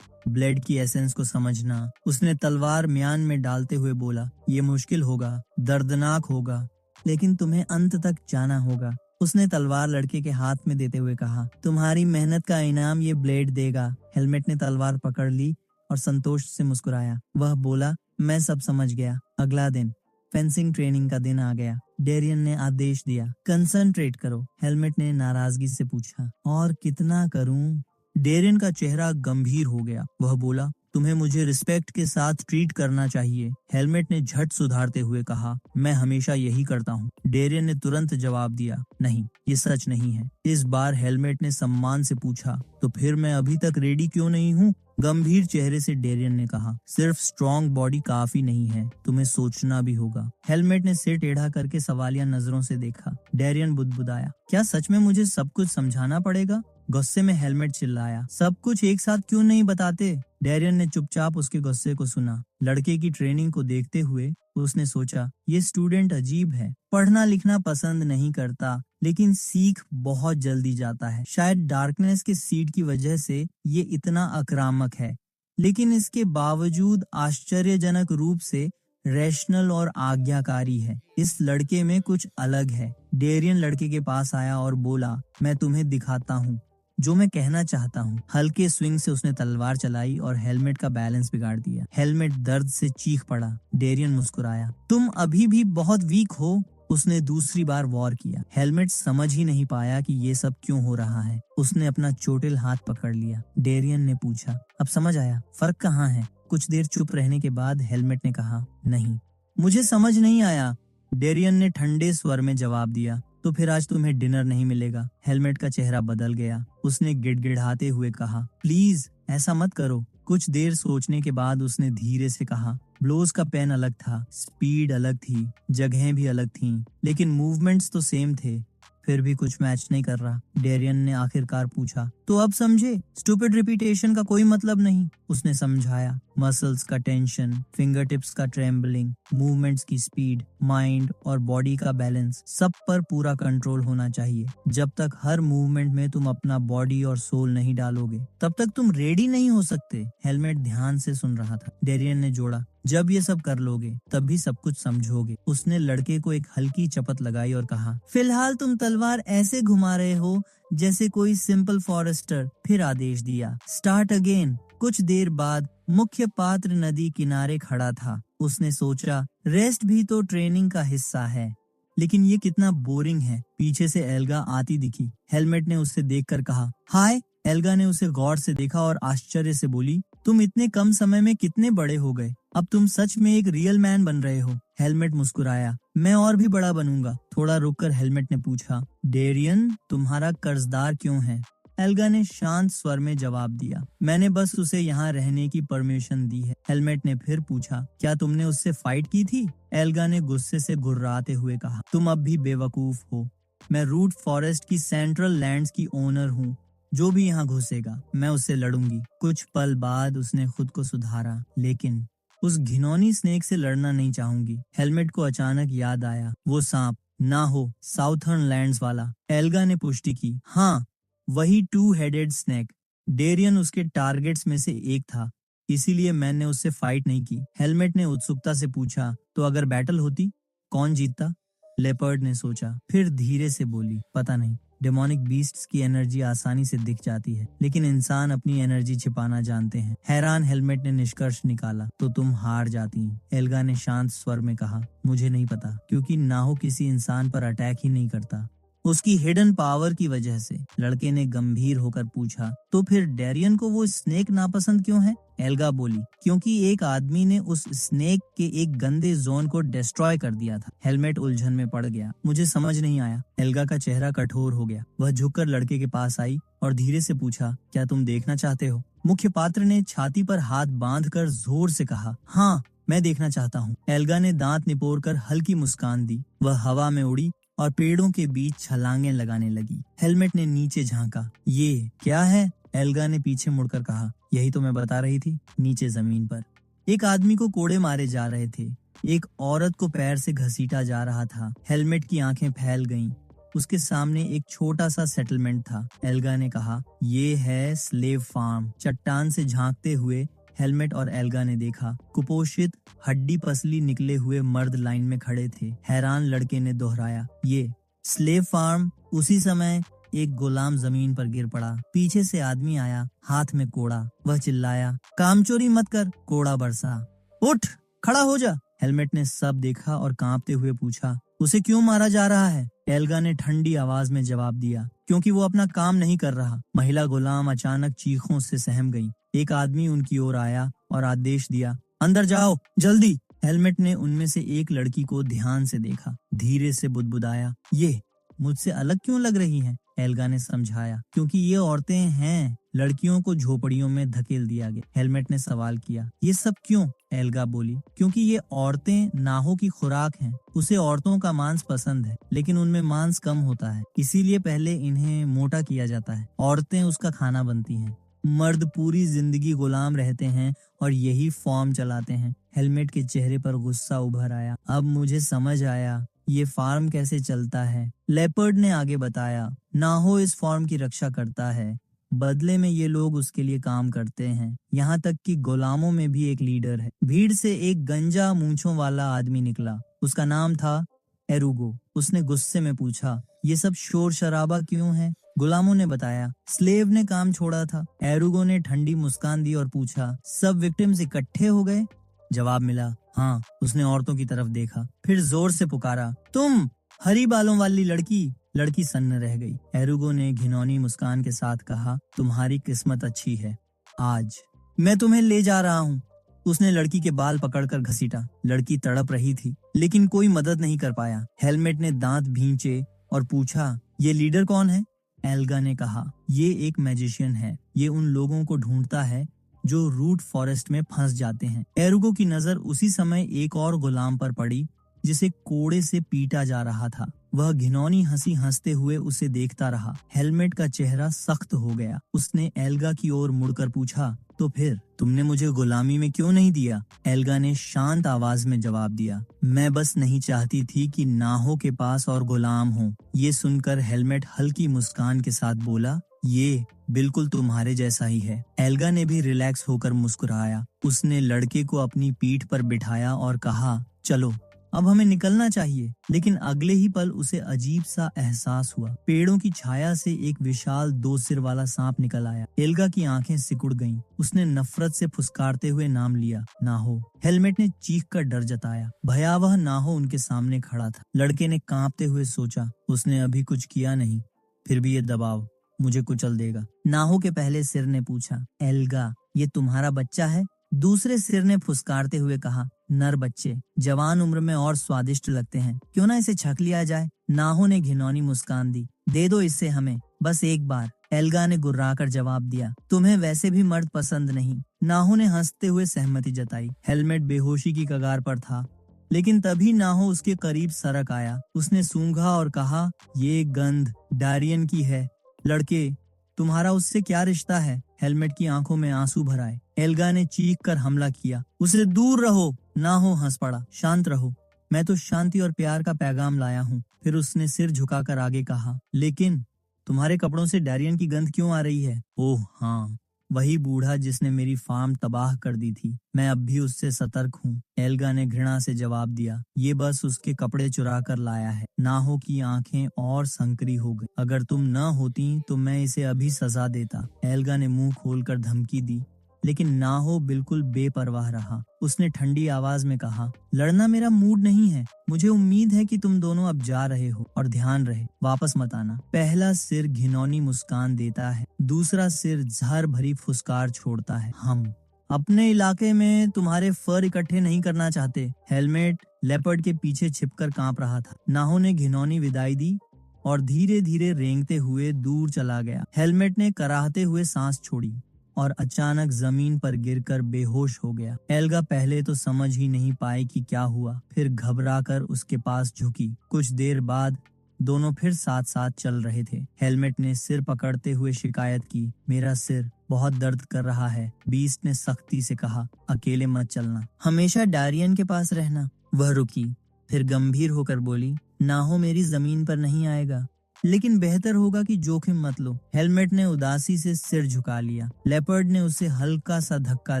ब्लेड की एसेंस को समझना। उसने तलवार म्यान में डालते हुए बोला, ये मुश्किल होगा, दर्दनाक होगा, लेकिन तुम्हें अंत तक जाना होगा। उसने तलवार लड़के के हाथ में देते हुए कहा, तुम्हारी मेहनत का इनाम ये ब्लेड देगा। हेलमेट ने तलवार पकड़ ली और संतोष से मुस्कुराया। वह बोला, मैं सब समझ गया। अगला दिन फेंसिंग ट्रेनिंग का दिन आ गया। डेरियन ने आदेश दिया, कंसंट्रेट करो। हेलमेट ने नाराजगी से पूछा, और कितना करूं? डेरियन का चेहरा गंभीर हो गया। वह बोला, तुम्हें मुझे रिस्पेक्ट के साथ ट्रीट करना चाहिए। हेलमेट ने झट सुधारते हुए कहा, मैं हमेशा यही करता हूँ। डेरियन ने तुरंत जवाब दिया, नहीं, ये सच नहीं है। इस बार हेलमेट ने सम्मान से पूछा, तो फिर मैं अभी तक रेडी क्यों नहीं हूँ? गंभीर चेहरे से डेरियन ने कहा, सिर्फ स्ट्रॉन्ग बॉडी काफी नहीं है, तुम्हें सोचना भी होगा। हेलमेट ने सिर टेढ़ा करके सवालिया नजरों से देखा। डेरियन बुदबुदाया, क्या सच में मुझे सब कुछ समझाना पड़ेगा? गुस्से में हेलमेट चिल्लाया, सब कुछ एक साथ क्यों नहीं बताते? डेरियन ने चुपचाप उसके गुस्से को सुना। लड़के की ट्रेनिंग को देखते हुए उसने सोचा, ये स्टूडेंट अजीब है, पढ़ना लिखना पसंद नहीं करता, लेकिन सीख बहुत जल्दी जाता है। शायद डार्कनेस के सीड की वजह से ये इतना आक्रामक है, लेकिन इसके बावजूद आश्चर्यजनक रूप से रैशनल और आज्ञाकारी है। इस लड़के में कुछ अलग है। डेरियन लड़के के पास आया और बोला, मैं तुम्हें दिखाता हूँ जो मैं कहना चाहता हूँ। हल्के स्विंग से उसने तलवार चलाई और हेलमेट का बैलेंस बिगाड़ दिया। हेलमेट दर्द से चीख पड़ा। डेरियन मुस्कुराया, तुम अभी भी बहुत वीक हो। उसने दूसरी बार वॉर किया। हेलमेट समझ ही नहीं पाया कि ये सब क्यों हो रहा है। उसने अपना चोटिल हाथ पकड़ लिया। डेरियन ने पूछा, अब समझ आया फर्क कहाँ है? कुछ देर चुप रहने के बाद हेलमेट ने कहा, नहीं, मुझे समझ नहीं आया। डेरियन ने ठंडे स्वर में जवाब दिया, तो फिर आज तुम्हें डिनर नहीं मिलेगा। हेलमेट का चेहरा बदल गया। उसने गिड़गिड़ाते हुए कहा, प्लीज ऐसा मत करो। कुछ देर सोचने के बाद उसने धीरे से कहा, ब्लोज का पेन अलग था, स्पीड अलग थी, जगहें भी अलग थीं, लेकिन मूवमेंट्स तो सेम थे। फिर भी कुछ मैच नहीं कर रहा। डेरियन ने आखिरकार पूछा, तो अब समझे? स्टूपिड रिपीटेशन का कोई मतलब नहीं। उसने समझाया, मसल्स का टेंशन, फिंगर टिप्स का ट्रेम्बलिंग, मूवमेंट्स की स्पीड, माइंड और बॉडी का बैलेंस, सब पर पूरा कंट्रोल होना चाहिए। जब तक हर मूवमेंट में तुम अपना बॉडी और सोल नहीं डालोगे, तब तक तुम रेडी नहीं हो सकते। हेलमेट ध्यान से सुन रहा था। डेरियन ने जोड़ा, जब ये सब कर लोगे तब भी सब कुछ समझोगे। उसने लड़के को एक हल्की चपत लगाई और कहा, फिलहाल तुम तलवार ऐसे घुमा रहे हो जैसे कोई सिंपल फॉरेस्टर। फिर आदेश दिया, स्टार्ट अगेन। कुछ देर बाद मुख्य पात्र नदी किनारे खड़ा था। उसने सोचा, रेस्ट भी तो ट्रेनिंग का हिस्सा है, लेकिन ये कितना बोरिंग है। पीछे से एल्गा आती दिखी। हेलमेट ने उससे देखकर कहा, हाय। एल्गा ने उसे गौर से देखा और आश्चर्य से बोली, तुम इतने कम समय में कितने बड़े हो गए? अब तुम सच में एक रियल मैन बन रहे हो। हेलमेट मुस्कुराया, मैं और भी बड़ा बनूंगा। थोड़ा रुककर हेलमेट ने पूछा, डेरियन तुम्हारा कर्जदार क्यों है? एल्गा ने शांत स्वर में जवाब दिया, मैंने बस उसे यहाँ रहने की परमिशन दी है। हेलमेट ने फिर पूछा, क्या तुमने उससे फाइट की थी? एल्गा ने गुस्से से गुर्राते हुए कहा, तुम अब भी बेवकूफ हो। मैं रूट फॉरेस्ट की सेंट्रल लैंड्स की ओनर हूँ। जो भी यहाँ घुसेगा मैं उससे लड़ूंगी। कुछ पल बाद उसने खुद को सुधारा, लेकिन उस घिनौनी स्नेक से लड़ना नहीं चाहूंगी। हेलमेट को अचानक याद आया, वो सांप ना हो, साउथर्न लैंड्स वाला। एल्गा ने पुष्टि की, हाँ वही 2 हेडेड स्नेक। डेरियन उसके टारगेट्स में से एक था, इसीलिए मैंने उससे फाइट नहीं की। हेलमेट ने उत्सुकता से पूछा, तो अगर बैटल होती कौन जीतता? लेपर्ड ने सोचा, फिर धीरे से बोली, पता नहीं। डेमोनिक बीस्ट्स की एनर्जी आसानी से दिख जाती है, लेकिन इंसान अपनी एनर्जी छिपाना जानते हैं। हैरान हेलमेट ने निष्कर्ष निकाला, तो तुम हार जाती। एल्गा ने शांत स्वर में कहा, मुझे नहीं पता, क्योंकि नाहो किसी इंसान पर अटैक ही नहीं करता, उसकी हिडन पावर की वजह से। लड़के ने गंभीर होकर पूछा, तो फिर डेरियन को वो स्नेक नापसंद क्यों है? एल्गा बोली, क्योंकि एक आदमी ने उस स्नेक के एक गंदे जोन को डिस्ट्रॉय कर दिया था। हेलमेट उलझन में पड़ गया, मुझे समझ नहीं आया। एल्गा का चेहरा कठोर हो गया। वह झुककर लड़के के पास आई और धीरे से पूछा, क्या तुम देखना चाहते हो? मुख्य पात्र ने छाती पर हाथ बांधकर जोर से कहा, हाँ मैं देखना चाहता हूँ। एल्गा ने दांत निपोरकर हल्की मुस्कान दी। वह हवा में उड़ी और पेड़ों के बीच छलांगें लगाने लगी। हेलमेट ने नीचे झांका, ये क्या है? एल्गा ने पीछे मुड़कर कहा, यही तो मैं बता रही थी। नीचे जमीन पर एक आदमी को कोड़े मारे जा रहे थे। एक औरत को पैर से घसीटा जा रहा था। हेलमेट की आंखें फैल गईं। उसके सामने एक छोटा सा सेटलमेंट था। एल्गा ने कहा, ये है स्लेव फार्म। चट्टान से झांकते हुए हेलमेट और एल्गा ने देखा, कुपोषित हड्डी पसली निकले हुए मर्द लाइन में खड़े थे। हैरान लड़के ने दोहराया, ये स्लेव फार्म। उसी समय एक गुलाम जमीन पर गिर पड़ा। पीछे से आदमी आया, हाथ में कोड़ा। वह चिल्लाया, कामचोरी मत कर। कोड़ा बरसा, उठ खड़ा हो जा। हेलमेट ने सब देखा और कांपते हुए पूछा, उसे क्यों मारा जा रहा है? एल्गा ने ठंडी आवाज में जवाब दिया, क्योंकि वो अपना काम नहीं कर रहा। महिला गुलाम अचानक चीखों से सहम गई। एक आदमी उनकी ओर आया और आदेश दिया, अंदर जाओ जल्दी। हेलमेट ने उनमें से एक लड़की को ध्यान से देखा, धीरे से बुदबुदाया, ये मुझसे अलग क्यों लग रही हैं? एल्गा ने समझाया, क्योंकि ये औरतें हैं, लड़कियों को झोपड़ियों में धकेल दिया गया। हेलमेट ने सवाल किया, ये सब क्यों? एल्गा बोली, क्योंकि ये औरतें नाहो की खुराक हैं। उसे औरतों का मांस पसंद है, लेकिन उनमें मांस कम होता है, इसीलिए पहले इन्हें मोटा किया जाता है, औरतें उसका खाना बनती हैं। मर्द पूरी जिंदगी गुलाम रहते हैं और यही फॉर्म चलाते हैं। हेलमेट के चेहरे पर गुस्सा उभर आया। अब मुझे समझ आया ये फार्म कैसे चलता है। लेपर्ड ने आगे बताया, नाहो इस फॉर्म की रक्षा करता है, बदले में ये लोग उसके लिए काम करते हैं, यहाँ तक कि गुलामों में भी एक लीडर है। भीड़ से एक गंजा मूंछों वाला आदमी निकला, उसका नाम था एरुगो। उसने गुस्से में पूछा, ये सब शोर शराबा क्यों है? गुलामों ने बताया, स्लेव ने काम छोड़ा था। एरुगो ने ठंडी मुस्कान दी और पूछा, सब विक्टिम्स इकट्ठे हो गए? जवाब मिला, हाँ। उसने औरतों की तरफ देखा, फिर जोर से पुकारा, तुम हरी बालों वाली लड़की। लड़की सन्न रह गई। एरुगो ने घिनौनी मुस्कान के साथ कहा, तुम्हारी किस्मत अच्छी है, आज मैं तुम्हें ले जा रहा हूँ। उसने लड़की के बाल पकड़कर घसीटा। लड़की तड़प रही थी, लेकिन कोई मदद नहीं कर पाया। हेलमेट ने दांत भींचे और पूछा, ये लीडर कौन है? एल्गा ने कहा, ये एक मैजिशियन है, ये उन लोगों को ढूंढता है जो रूट फॉरेस्ट में फंस जाते हैं। एरुगो की नजर उसी समय एक और गुलाम पर पड़ी जिसे कोड़े से पीटा जा रहा था। वह घिनौनी हंसी हंसते हुए उसे देखता रहा। हेलमेट का चेहरा सख्त हो गया। उसने एल्गा की ओर मुड़कर पूछा, तो फिर तुमने मुझे गुलामी में क्यों नहीं दिया? एल्गा ने शांत आवाज में जवाब दिया, मैं बस नहीं चाहती थी कि नाहो के पास और गुलाम हो। ये सुनकर हेलमेट हल्की मुस्कान के साथ बोला, ये बिल्कुल तुम्हारे जैसा ही है। एल्गा ने भी रिलैक्स होकर मुस्कुराया। उसने लड़के को अपनी पीठ पर बिठाया और कहा, चलो अब हमें निकलना चाहिए। लेकिन अगले ही पल उसे अजीब सा एहसास हुआ। पेड़ों की छाया से एक विशाल 2 सिर वाला सांप निकल आया। एल्गा की आंखें सिकुड़ गईं। उसने नफरत से फुसकारते हुए नाम लिया, नाहो। हेलमेट ने चीख कर डर जताया। भयावह नाहो उनके सामने खड़ा था। लड़के ने कांपते हुए सोचा, उसने अभी कुछ किया नहीं, फिर भी ये दबाव मुझे कुचल देगा। नाहो के पहले सिर ने पूछा, एल्गा ये तुम्हारा बच्चा है? दूसरे सिर ने फुसकारते हुए कहा, नर बच्चे जवान उम्र में और स्वादिष्ट लगते हैं, क्यों ना इसे छक लिया जाए। नाहो ने घिनौनी मुस्कान दी, दे दो इसे हमें, बस एक बार। एल्गा ने गुर्राकर जवाब दिया, तुम्हें वैसे भी मर्द पसंद नहीं। नाहो ने हंसते हुए सहमति जताई। हेलमेट बेहोशी की कगार पर था, लेकिन तभी नाहो उसके करीब सरक आया। उसने सूंघा और कहा, ये गंध डारियन की है। लड़के, तुम्हारा उससे क्या रिश्ता है? हेलमेट की आंखों में आंसू भर आए। एल्गा ने चीख कर हमला किया, उससे दूर रहो। नाहो हंस पड़ा, शांत रहो, मैं तो शांति और प्यार का पैगाम लाया हूँ। फिर उसने सिर झुकाकर आगे कहा, लेकिन तुम्हारे कपड़ों से डारियन की गंध क्यों आ रही है? ओह हाँ, वही बूढ़ा जिसने मेरी फार्म तबाह कर दी थी, मैं अब भी उससे सतर्क हूँ। एल्गा ने घृणा से जवाब दिया, ये बस उसके कपड़े चुरा कर लाया है। नाहो की आंखें और संकरी हो गई। अगर तुम न होती तो मैं इसे अभी सजा देता। एल्गा ने मुंह खोलकर धमकी दी, लेकिन नाहो बिल्कुल बेपरवाह रहा। उसने ठंडी आवाज में कहा, लड़ना मेरा मूड नहीं है, मुझे उम्मीद है कि तुम दोनों अब जा रहे हो, और ध्यान रहे वापस मत आना। पहला सिर घिनौनी मुस्कान देता है, दूसरा सिर जहर भरी फुसकार छोड़ता है। हम अपने इलाके में तुम्हारे फर इकट्ठे नहीं करना चाहते। हेलमेट लेपर्ड के पीछे छिपकर कांप रहा था। नाहो ने घिनौनी विदाई दी और धीरे धीरे रेंगते हुए दूर चला गया। हेलमेट ने कराहते हुए सांस छोड़ी और अचानक जमीन पर गिरकर बेहोश हो गया। एल्गा पहले तो समझ ही नहीं पाई कि क्या हुआ, फिर घबराकर उसके पास झुकी। कुछ देर बाद दोनों फिर साथ साथ चल रहे थे। हेलमेट ने सिर पकड़ते हुए शिकायत की, मेरा सिर बहुत दर्द कर रहा है। बीस्ट ने सख्ती से कहा, अकेले मत चलना, हमेशा डारियन के पास रहना। वह रुकी, फिर गंभीर होकर बोली, नाहो मेरी जमीन पर नहीं आएगा, लेकिन बेहतर होगा कि जोखिम मत लो। हेलमेट ने उदासी से सिर झुका लिया। लेपर्ड ने उसे हल्का सा धक्का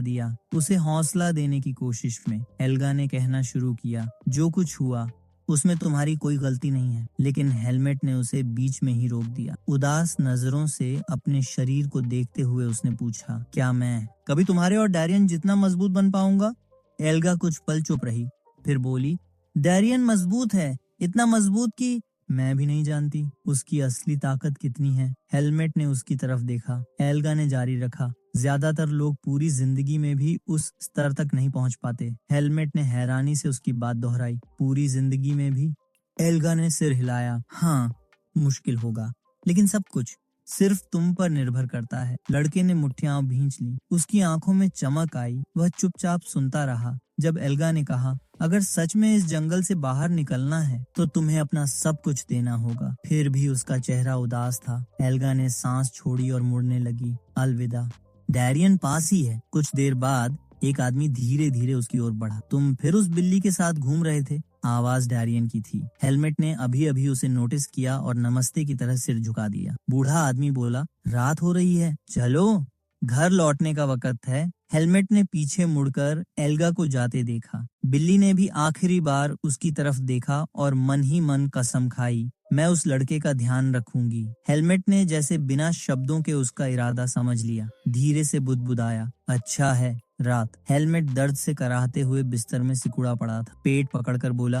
दिया, उसे हौसला देने की कोशिश में। एल्गा ने कहना शुरू किया, जो कुछ हुआ उसमें तुम्हारी कोई गलती नहीं है। लेकिन हेलमेट ने उसे बीच में ही रोक दिया। उदास नजरों से अपने शरीर को देखते हुए उसने पूछा, क्या मैं कभी तुम्हारे और डारियन जितना मजबूत बन पाऊंगा? एल्गा कुछ पल चुप रही, फिर बोली, डारियन मजबूत है, इतना मजबूत कि मैं भी नहीं जानती उसकी असली ताकत कितनी है। हेलमेट ने उसकी तरफ देखा। एल्गा ने जारी रखा, ज्यादातर लोग पूरी जिंदगी में भी उस स्तर तक नहीं पहुंच पाते। हेलमेट ने हैरानी से उसकी बात दोहराई, पूरी जिंदगी में भी? एल्गा ने सिर हिलाया। हाँ, मुश्किल होगा, लेकिन सब कुछ सिर्फ तुम पर निर्भर करता है। लड़के ने मुट्ठियां भींच ली। उसकी आंखों में चमक आई। वह चुपचाप सुनता रहा। जब एल्गा ने कहा, अगर सच में इस जंगल से बाहर निकलना है तो तुम्हें अपना सब कुछ देना होगा। फिर भी उसका चेहरा उदास था। एल्गा ने सांस छोड़ी और मुड़ने लगी। अलविदा। डैरियन पास ही है। कुछ देर बाद एक आदमी धीरे धीरे उसकी ओर बढ़ा। तुम फिर उस बिल्ली के साथ घूम रहे थे? आवाज डैरियन की थी। हेलमेट ने अभी अभी उसे नोटिस किया और नमस्ते की तरह सिर झुका दिया। बूढ़ा आदमी बोला, रात हो रही है, चलो घर लौटने का वक्त है। हेलमेट ने पीछे मुड़कर एल्गा को जाते देखा। बिल्ली ने भी आखिरी बार उसकी तरफ देखा और मन ही मन कसम खाई, मैं उस लड़के का ध्यान रखूंगी। हेलमेट ने जैसे बिना शब्दों के उसका इरादा समझ लिया। धीरे से बुदबुदाया, अच्छा है रात। हेलमेट दर्द से कराहते हुए बिस्तर में सिकुड़ा पड़ा था। पेट पकड़कर बोला,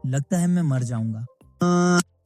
लगता है मैं मर जाऊंगा।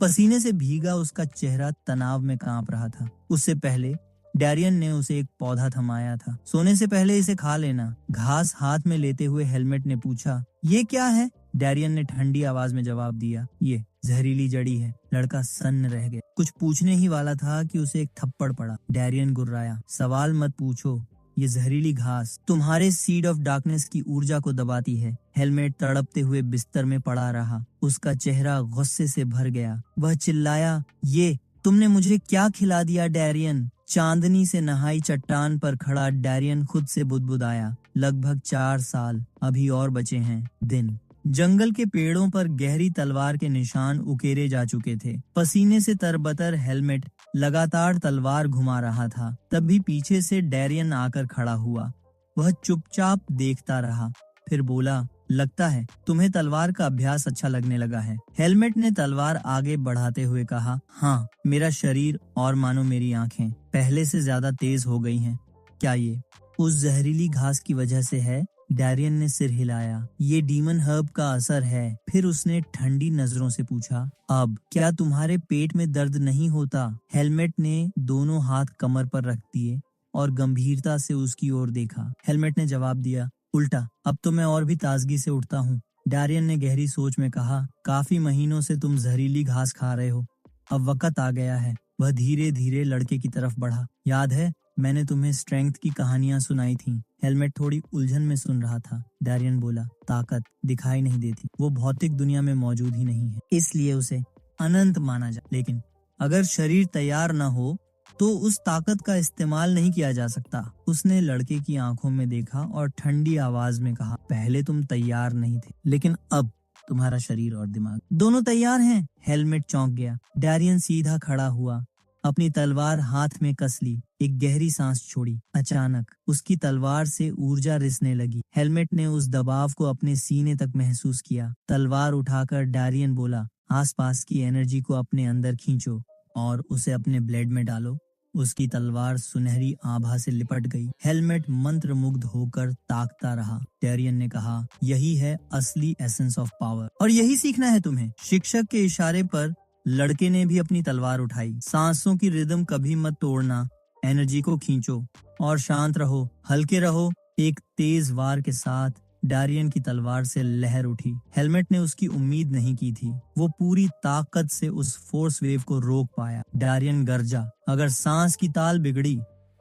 पसीने से भीगा उसका चेहरा तनाव में कांप रहा था। उससे पहले डैरियन ने उसे एक पौधा थमाया था। सोने से पहले इसे खा लेना। घास हाथ में लेते हुए हेलमेट ने पूछा, ये क्या है? डैरियन ने ठंडी आवाज में जवाब दिया, ये जहरीली जड़ी है। लड़का सन्न रह गया। कुछ पूछने ही वाला था कि उसे एक थप्पड़ पड़ा। डैरियन गुर्राया, सवाल मत पूछो। ये जहरीली घास तुम्हारे सीड ऑफ डार्कनेस की ऊर्जा को दबाती है। हेलमेट तड़पते हुए बिस्तर में पड़ा रहा। उसका चेहरा गुस्से से भर गया। वह चिल्लाया, ये तुमने मुझे क्या खिला दिया डैरियन? चांदनी से नहाई चट्टान पर खड़ा डैरियन खुद से बुदबुदाया, लगभग 4 साल अभी और बचे हैं दिन। जंगल के पेड़ों पर गहरी तलवार के निशान उकेरे जा चुके थे। पसीने से तरबतर हेलमेट लगातार तलवार घुमा रहा था। तभी पीछे से डैरियन आकर खड़ा हुआ। वह चुपचाप देखता रहा, फिर बोला, लगता है तुम्हें तलवार का अभ्यास अच्छा लगने लगा है। हेलमेट ने तलवार आगे बढ़ाते हुए कहा, हाँ, मेरा शरीर और मानो मेरी आंखें पहले से ज्यादा तेज हो गई हैं। क्या ये उस जहरीली घास की वजह से है? डैरियन ने सिर हिलाया। ये डीमन हर्ब का असर है। फिर उसने ठंडी नजरों से पूछा, अब क्या तुम्हारे पेट में दर्द नहीं होता? हेलमेट ने दोनों हाथ कमर पर रख दिए और गंभीरता से उसकी ओर देखा। हेलमेट ने जवाब दिया, उल्टा, अब तो मैं और भी ताजगी से उठता हूँ। डैरियन ने गहरी सोच में कहा, काफी महीनों से तुम जहरीली घास खा रहे हो, अब वक्त आ गया है। वह धीरे धीरे लड़के की तरफ बढ़ा। याद है मैंने तुम्हें स्ट्रेंथ की कहानियां सुनाई थी? हेलमेट थोड़ी उलझन में सुन रहा था। डैरियन बोला, ताकत दिखाई नहीं देती, वो भौतिक दुनिया में मौजूद ही नहीं है, इसलिए उसे अनंत माना जाए। लेकिन अगर शरीर तैयार न हो तो उस ताकत का इस्तेमाल नहीं किया जा सकता। उसने लड़के की आंखों में देखा और ठंडी आवाज में कहा, पहले तुम तैयार नहीं थे, लेकिन अब तुम्हारा शरीर और दिमाग दोनों तैयार हैं। हेलमेट चौंक गया। डैरियन सीधा खड़ा हुआ, अपनी तलवार हाथ में कस ली, एक गहरी सांस छोड़ी। अचानक उसकी तलवार से ऊर्जा रिसने लगी। हेलमेट ने उस दबाव को अपने सीने तक महसूस किया। तलवार उठाकर डैरियन बोला, आसपास की एनर्जी को अपने अंदर खींचो और उसे अपने ब्लेड में डालो। उसकी तलवार सुनहरी आभा से लिपट गई। हेलमेट मंत्रमुग्ध होकर ताकता रहा। डैरियन ने कहा, यही है असली एसेंस ऑफ पावर और यही सीखना है तुम्हें। शिक्षक के इशारे पर लड़के ने भी अपनी तलवार उठाई। सांसों की रिदम कभी मत तोड़ना, एनर्जी को खींचो और शांत रहो, हल्के रहो। एक तेज वार के साथ डैरियन की तलवार से लहर उठी। हेलमेट ने उसकी उम्मीद नहीं की थी। वो पूरी ताकत से उस फोर्स वेव को रोक पाया। डैरियन गरजा, अगर सांस की ताल बिगड़ी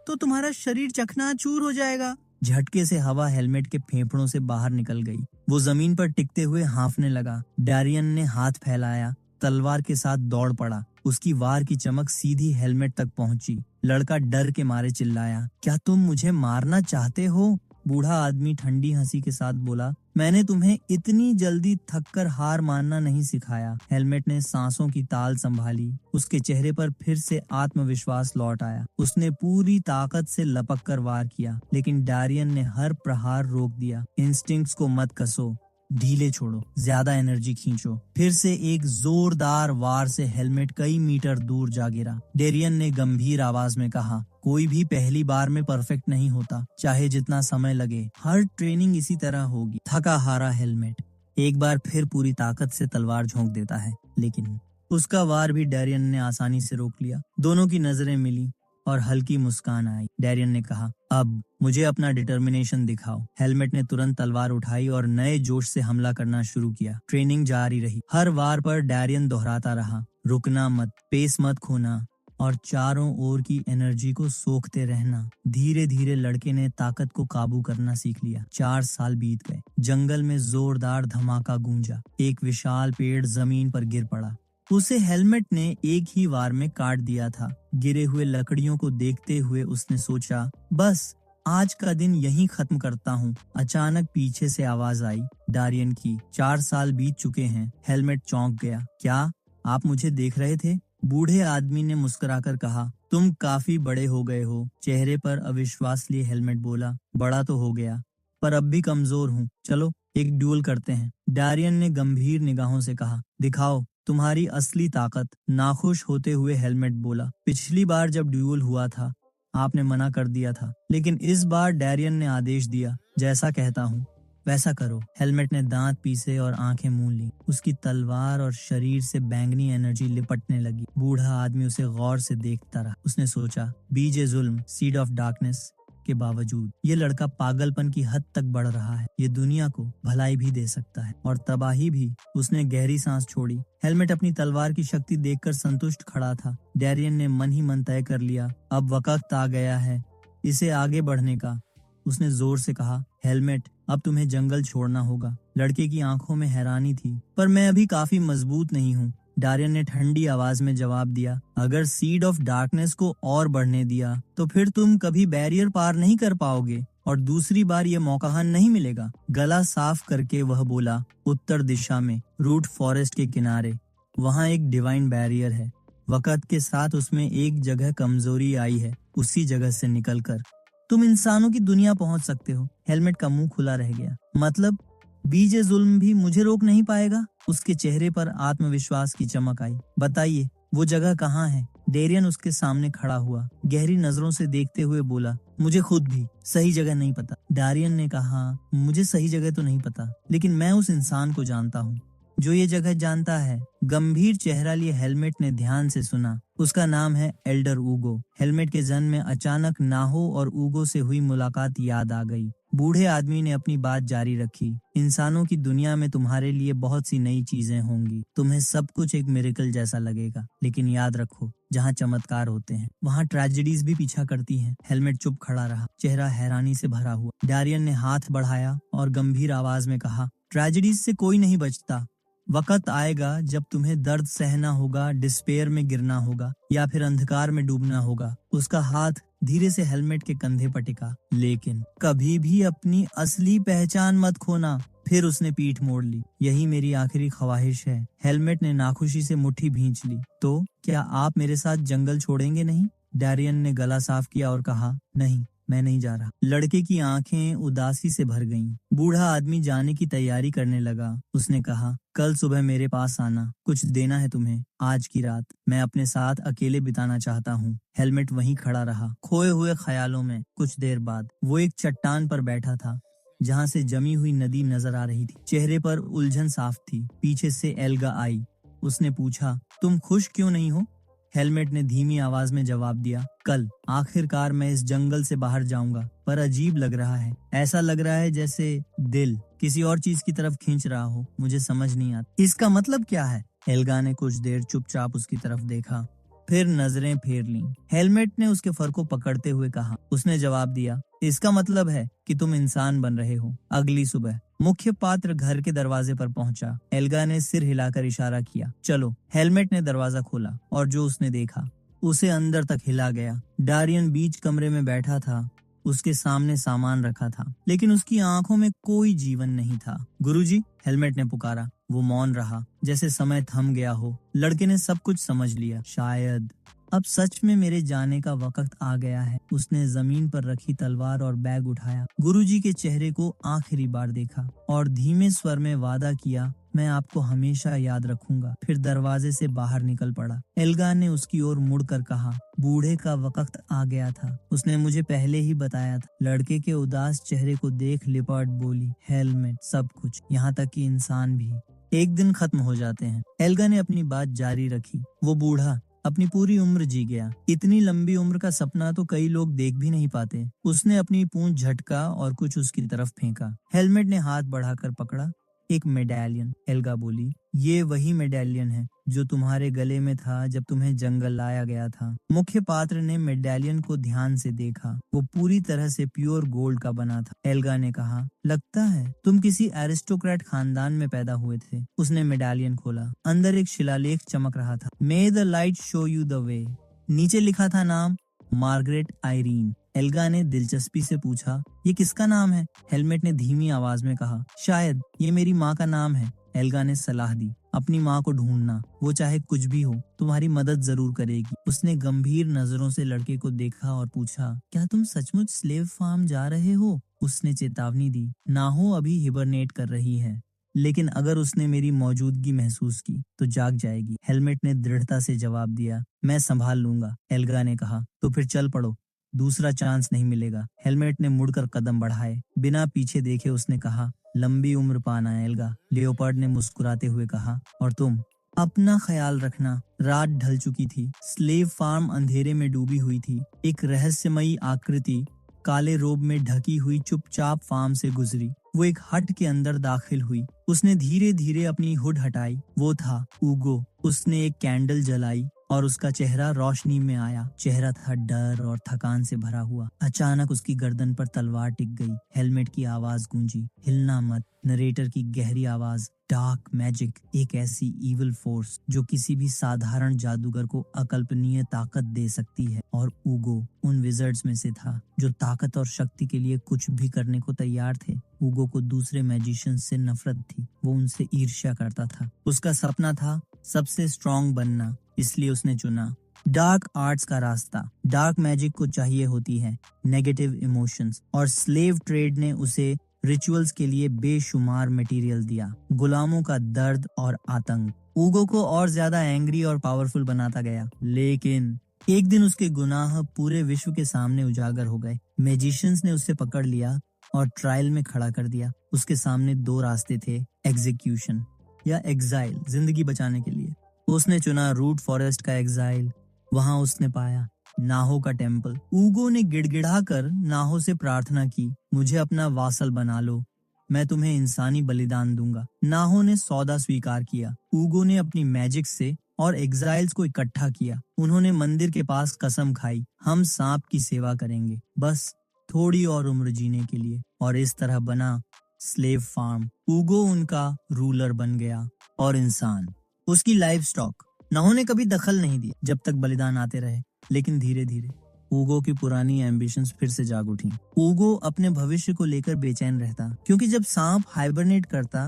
तो तुम्हारा शरीर चकनाचूर हो जाएगा। झटके से हवा हेलमेट के फेफड़ों से बाहर निकल गई। वो जमीन पर टिकते हुए हांफने लगा। डैरियन ने हाथ फैलाया, तलवार के साथ दौड़ पड़ा। उसकी वार की चमक सीधी हेलमेट तक पहुंची। लड़का डर के मारे चिल्लाया, क्या तुम मुझे मारना चाहते हो? बूढ़ा आदमी ठंडी हंसी के साथ बोला, मैंने तुम्हें इतनी जल्दी थककर हार मानना नहीं सिखाया। हेलमेट ने सांसों की ताल संभाली। उसके चेहरे पर फिर से आत्मविश्वास लौट आया। उसने पूरी ताकत से लपक कर वार किया, लेकिन डैरियन ने हर प्रहार रोक दिया। इंस्टिंक्ट्स को मत कसो, ढीले छोड़ो, ज्यादा एनर्जी खींचो। फिर से एक जोरदार वार से हेलमेट कई मीटर दूर जा गिरा। डैरियन ने गंभीर आवाज में कहा, कोई भी पहली बार में परफेक्ट नहीं होता, चाहे जितना समय लगे। हर ट्रेनिंग इसी तरह होगी। थका हारा हेलमेट एक बार फिर पूरी ताकत से तलवार झोंक देता है, लेकिन उसका वार भी डैरियन ने आसानी से रोक लिया। दोनों की नजरें मिली और हल्की मुस्कान आई। डैरियन ने कहा, अब मुझे अपना डिटर्मिनेशन दिखाओ। हेलमेट ने तुरंत तलवार उठाई और नए जोश से हमला करना शुरू किया। ट्रेनिंग जारी रही। हर वार पर डैरियन दोहराता रहा, रुकना मत, पेस मत खोना और चारों ओर की एनर्जी को सोखते रहना। धीरे धीरे लड़के ने ताकत को काबू करना सीख लिया। 4 साल बीत गए। जंगल में जोरदार धमाका गूंजा। एक विशाल पेड़ जमीन पर गिर पड़ा। उसे हेलमेट ने एक ही वार में काट दिया था। गिरे हुए लकड़ियों को देखते हुए उसने सोचा, बस आज का दिन यहीं खत्म करता हूँ। अचानक पीछे से आवाज आई, डारियन की। 4 साल बीत चुके हैं। हेलमेट चौंक गया। क्या आप मुझे देख रहे थे? बूढ़े आदमी ने मुस्कुराकर कहा, तुम काफी बड़े हो गए हो। चेहरे पर अविश्वास लिए हेलमेट बोला, बड़ा तो हो गया, पर अब भी कमजोर हूँ। चलो एक ड्यूल करते हैं। डारियन ने गंभीर निगाहों से कहा, दिखाओ तुम्हारी असली ताकत। नाखुश होते हुए हेलमेट बोला, पिछली बार जब ड्यूल हुआ था आपने मना कर दिया था, लेकिन इस बार डैरियन ने आदेश दिया, जैसा कहता हूँ वैसा करो। हेलमेट ने दांत पीसे और आंखें मूंद ली। उसकी तलवार और शरीर से बैंगनी एनर्जी लिपटने लगी। बूढ़ा आदमी उसे गौर से देखता रहा। उसने सोचा, बीजे जुल्म, सीड ऑफ डार्कनेस के बावजूद ये लड़का पागलपन की हद तक बढ़ रहा है। ये दुनिया को भलाई भी दे सकता है और तबाही भी। उसने गहरी सांस छोड़ी। हेलमेट अपनी तलवार की शक्ति देखकर संतुष्ट खड़ा था। डैरियन ने मन ही मन तय कर लिया, अब वक्त आ गया है इसे आगे बढ़ने का। उसने जोर से कहा, हेलमेट अब तुम्हें जंगल छोड़ना होगा। लड़के की आंखों में हैरानी थी, पर मैं अभी काफी मजबूत नहीं हूँ। डारियन ने ठंडी आवाज में जवाब दिया, अगर सीड ऑफ डार्कनेस को और बढ़ने दिया तो फिर तुम कभी बैरियर पार नहीं कर पाओगे और दूसरी बार ये मौका नहीं मिलेगा। गला साफ करके वह बोला, उत्तर दिशा में रूट फॉरेस्ट के किनारे वहाँ एक डिवाइन बैरियर है। वक्त के साथ उसमें एक जगह कमजोरी आई है, उसी जगह से निकलकर तुम इंसानों की दुनिया पहुंच सकते हो। हेलमेट का मुंह खुला रह गया। मतलब बीजे जुल्म भी मुझे रोक नहीं पाएगा? उसके चेहरे पर आत्मविश्वास की चमक आई। बताइए वो जगह कहाँ है? डेरियन उसके सामने खड़ा हुआ, गहरी नजरों से देखते हुए बोला, मुझे खुद भी सही जगह नहीं पता। डारियन ने कहा, मुझे सही जगह तो नहीं पता, लेकिन मैं उस इंसान को जानता हूँ जो ये जगह जानता है। गंभीर चेहरा लिए हेलमेट ने ध्यान से सुना। उसका नाम है एल्डर ऊगो। हेलमेट के जन्म में अचानक नाहो और ऊगो से हुई मुलाकात याद आ गई। बूढ़े आदमी ने अपनी बात जारी रखी, इंसानों की दुनिया में तुम्हारे लिए बहुत सी नई चीजें होंगी। तुम्हें सब कुछ एक मिरेकल जैसा लगेगा, लेकिन याद रखो, जहाँ चमत्कार होते हैं वहाँ ट्रेजेडीज भी पीछा करती हैं। हेलमेट चुप खड़ा रहा, चेहरा हैरानी से भरा हुआ। डारियन ने हाथ बढ़ाया और गंभीर आवाज में कहा, ट्रेजेडीज से कोई नहीं बचता। वक्त आएगा जब तुम्हें दर्द सहना होगा, डिस्पेयर में गिरना होगा या फिर अंधकार में डूबना होगा। उसका हाथ धीरे से हेलमेट के कंधे पर टिका। लेकिन कभी भी अपनी असली पहचान मत खोना। फिर उसने पीठ मोड़ ली। यही मेरी आखिरी ख्वाहिश है। हेलमेट ने नाखुशी से मुट्ठी भींच ली। तो क्या आप मेरे साथ जंगल छोड़ेंगे नहीं? डैरियन ने गला साफ किया और कहा, नहीं, मैं नहीं जा रहा। लड़के की आंखें उदासी से भर गईं। बूढ़ा आदमी जाने की तैयारी करने लगा। उसने कहा, कल सुबह मेरे पास आना, कुछ देना है तुम्हें। आज की रात मैं अपने साथ अकेले बिताना चाहता हूँ। हेलमेट वहीं खड़ा रहा, खोए हुए ख्यालों में। कुछ देर बाद वो एक चट्टान पर बैठा था, जहाँ से जमी हुई नदी नजर आ रही थी। चेहरे पर उलझन साफ थी। पीछे से एल्गा आई। उसने पूछा, तुम खुश क्यों नहीं हो? हेलमेट ने धीमी आवाज में जवाब दिया, कल आखिरकार मैं इस जंगल से बाहर जाऊंगा, पर अजीब लग रहा है। ऐसा लग रहा है जैसे दिल किसी और चीज की तरफ खींच रहा हो। मुझे समझ नहीं आता इसका मतलब क्या है। एल्गा ने कुछ देर चुपचाप उसकी तरफ देखा, फिर नजरें फेर लीं। हेलमेट ने उसके फर को पकड़ते हुए कहा। उसने जवाब दिया, इसका मतलब है कि तुम इंसान बन रहे हो। अगली सुबह मुख्य पात्र घर के दरवाजे पर पहुंचा। एल्गा ने सिर हिलाकर इशारा किया, चलो। हेलमेट ने दरवाजा खोला और जो उसने देखा उसे अंदर तक हिला गया। डारियन बीच कमरे में बैठा था। उसके सामने सामान रखा था, लेकिन उसकी आंखों में कोई जीवन नहीं था। गुरुजी, हेलमेट ने पुकारा। वो मौन रहा, जैसे समय थम गया हो। लड़के ने सब कुछ समझ लिया। शायद अब सच में मेरे जाने का वक्त आ गया है। उसने जमीन पर रखी तलवार और बैग उठाया। गुरुजी के चेहरे को आखिरी बार देखा और धीमे स्वर में वादा किया, मैं आपको हमेशा याद रखूंगा। फिर दरवाजे से बाहर निकल पड़ा। एल्गा ने उसकी ओर मुड़कर कहा, बूढ़े का वक्त आ गया था। उसने मुझे पहले ही बताया था। लड़के के उदास चेहरे को देख लिपर्ड बोली, हेलमेट सब कुछ, यहाँ तक कि इंसान भी एक दिन खत्म हो जाते हैं। एल्गा ने अपनी बात जारी रखी। वो बूढ़ा अपनी पूरी उम्र जी गया। इतनी लंबी उम्र का सपना तो कई लोग देख भी नहीं पाते। उसने अपनी पूंछ झटका और कुछ उसकी तरफ फेंका। हेलमेट ने हाथ बढ़ाकर पकड़ा। एक मेडालियन। एल्गा बोली, ये वही मेडालियन है जो तुम्हारे गले में था जब तुम्हें जंगल लाया गया था। मुख्य पात्र ने मेडालियन को ध्यान से देखा। वो पूरी तरह से प्योर गोल्ड का बना था। एल्गा ने कहा, लगता है तुम किसी एरिस्टोक्रेट खानदान में पैदा हुए थे। उसने मेडालियन खोला। अंदर एक शिलालेख चमक रहा था। मे the light show you the way. नीचे लिखा था नाम, मार्गरेट आयरीन। एल्गा ने दिलचस्पी से पूछा, ये किसका नाम है? हेलमेट ने धीमी आवाज में कहा, शायद ये मेरी माँ का नाम है। एल्गा ने सलाह दी, अपनी माँ को ढूंढना, वो चाहे कुछ भी हो तुम्हारी मदद जरूर करेगी। उसने गंभीर नजरों से लड़के को देखा और पूछा, क्या तुम सचमुच स्लेव फार्म जा रहे हो? उसने चेतावनी दी, नाहो अभी हिबरनेट कर रही है, लेकिन अगर उसने मेरी मौजूदगी महसूस की तो जाग जाएगी। हेलमेट ने दृढ़ता से जवाब दिया, मैं संभाल लूंगा। एल्गा ने कहा, तो फिर चल पड़ो, दूसरा चांस नहीं मिलेगा। हेलमेट ने मुड़कर कदम बढ़ाए। बिना पीछे देखे उसने कहा, लंबी उम्र पाना एल्गा। लियोपार्ड ने मुस्कुराते हुए कहा, और तुम अपना ख्याल रखना। रात ढल चुकी थी। स्लेव फार्म अंधेरे में डूबी हुई थी। एक रहस्यमयी आकृति काले रोब में ढकी हुई चुपचाप फार्म से गुजरी। वो एक हट के अंदर दाखिल हुई। उसने धीरे धीरे अपनी हुड हटाई। वो था ऊगो। उसने एक कैंडल जलाई और उसका चेहरा रोशनी में आया। चेहरा था डर और थकान से भरा हुआ। अचानक उसकी गर्दन पर तलवार टिक गई। हेलमेट की आवाज गूंजी, हिलना मत। नरेटर की गहरी आवाज, डार्क मैजिक, एक ऐसी इविल फोर्स जो किसी भी साधारण जादूगर को अकल्पनीय ताकत दे सकती है। और ऊगो उन विजर्ड्स में से था जो ताकत और शक्ति के लिए कुछ भी करने को तैयार थे। ऊगो को दूसरे मैजिशियन से नफरत थी। वो उनसे ईर्ष्या करता था। उसका सपना था सबसे स्ट्रॉन्ग बनना, इसलिए उसने चुना डार्क आर्ट्स का रास्ता। डार्क मैजिक को चाहिए होती है नेगेटिव इमोशंस, और स्लेव ट्रेड ने उसे रिचुअल्स के लिए बेशुमार मटेरियल दिया। गुलामों का दर्द और आतंक ऊगो को और ज्यादा एंग्री और पावरफुल बनाता गया। लेकिन एक दिन उसके गुनाह पूरे विश्व के सामने उजागर हो गए। मैजिशियंस ने उसे पकड़ लिया और ट्रायल में खड़ा कर दिया। उसके सामने दो रास्ते थे, एग्जीक्यूशन या एग्जाइल, जिंदगी बचाने के लिए। उसने चुना रूट फॉरेस्ट का एग्जाइल। वहां उसने पाया नाहो का टेम्पल। ऊगो ने गिड़गिड़ाकर नाहो से प्रार्थना की, मुझे अपना वासल बना लो, मैं तुम्हें इंसानी बलिदान दूंगा। नाहो ने सौदा स्वीकार किया। ऊगो ने अपनी मैजिक से और एग्जाइल्स को इकट्ठा किया। उन्होंने मंदिर के पास कसम खाई, हम सांप की सेवा करेंगे, बस थोड़ी और उम्र जीने के लिए। और इस तरह बना स्लेव फार्म। ऊगो उनका रूलर बन गया और इंसान उसकी लाइफ स्टॉक। नाहो ने कभी दखल नहीं दिया जब तक बलिदान आते रहे। लेकिन धीरे धीरे ऊगो की पुरानी एम्बिशंस फिर से जाग उठी। ऊगो अपने भविष्य को लेकर बेचैन रहता, क्योंकि जब सांप हाइबरनेट करता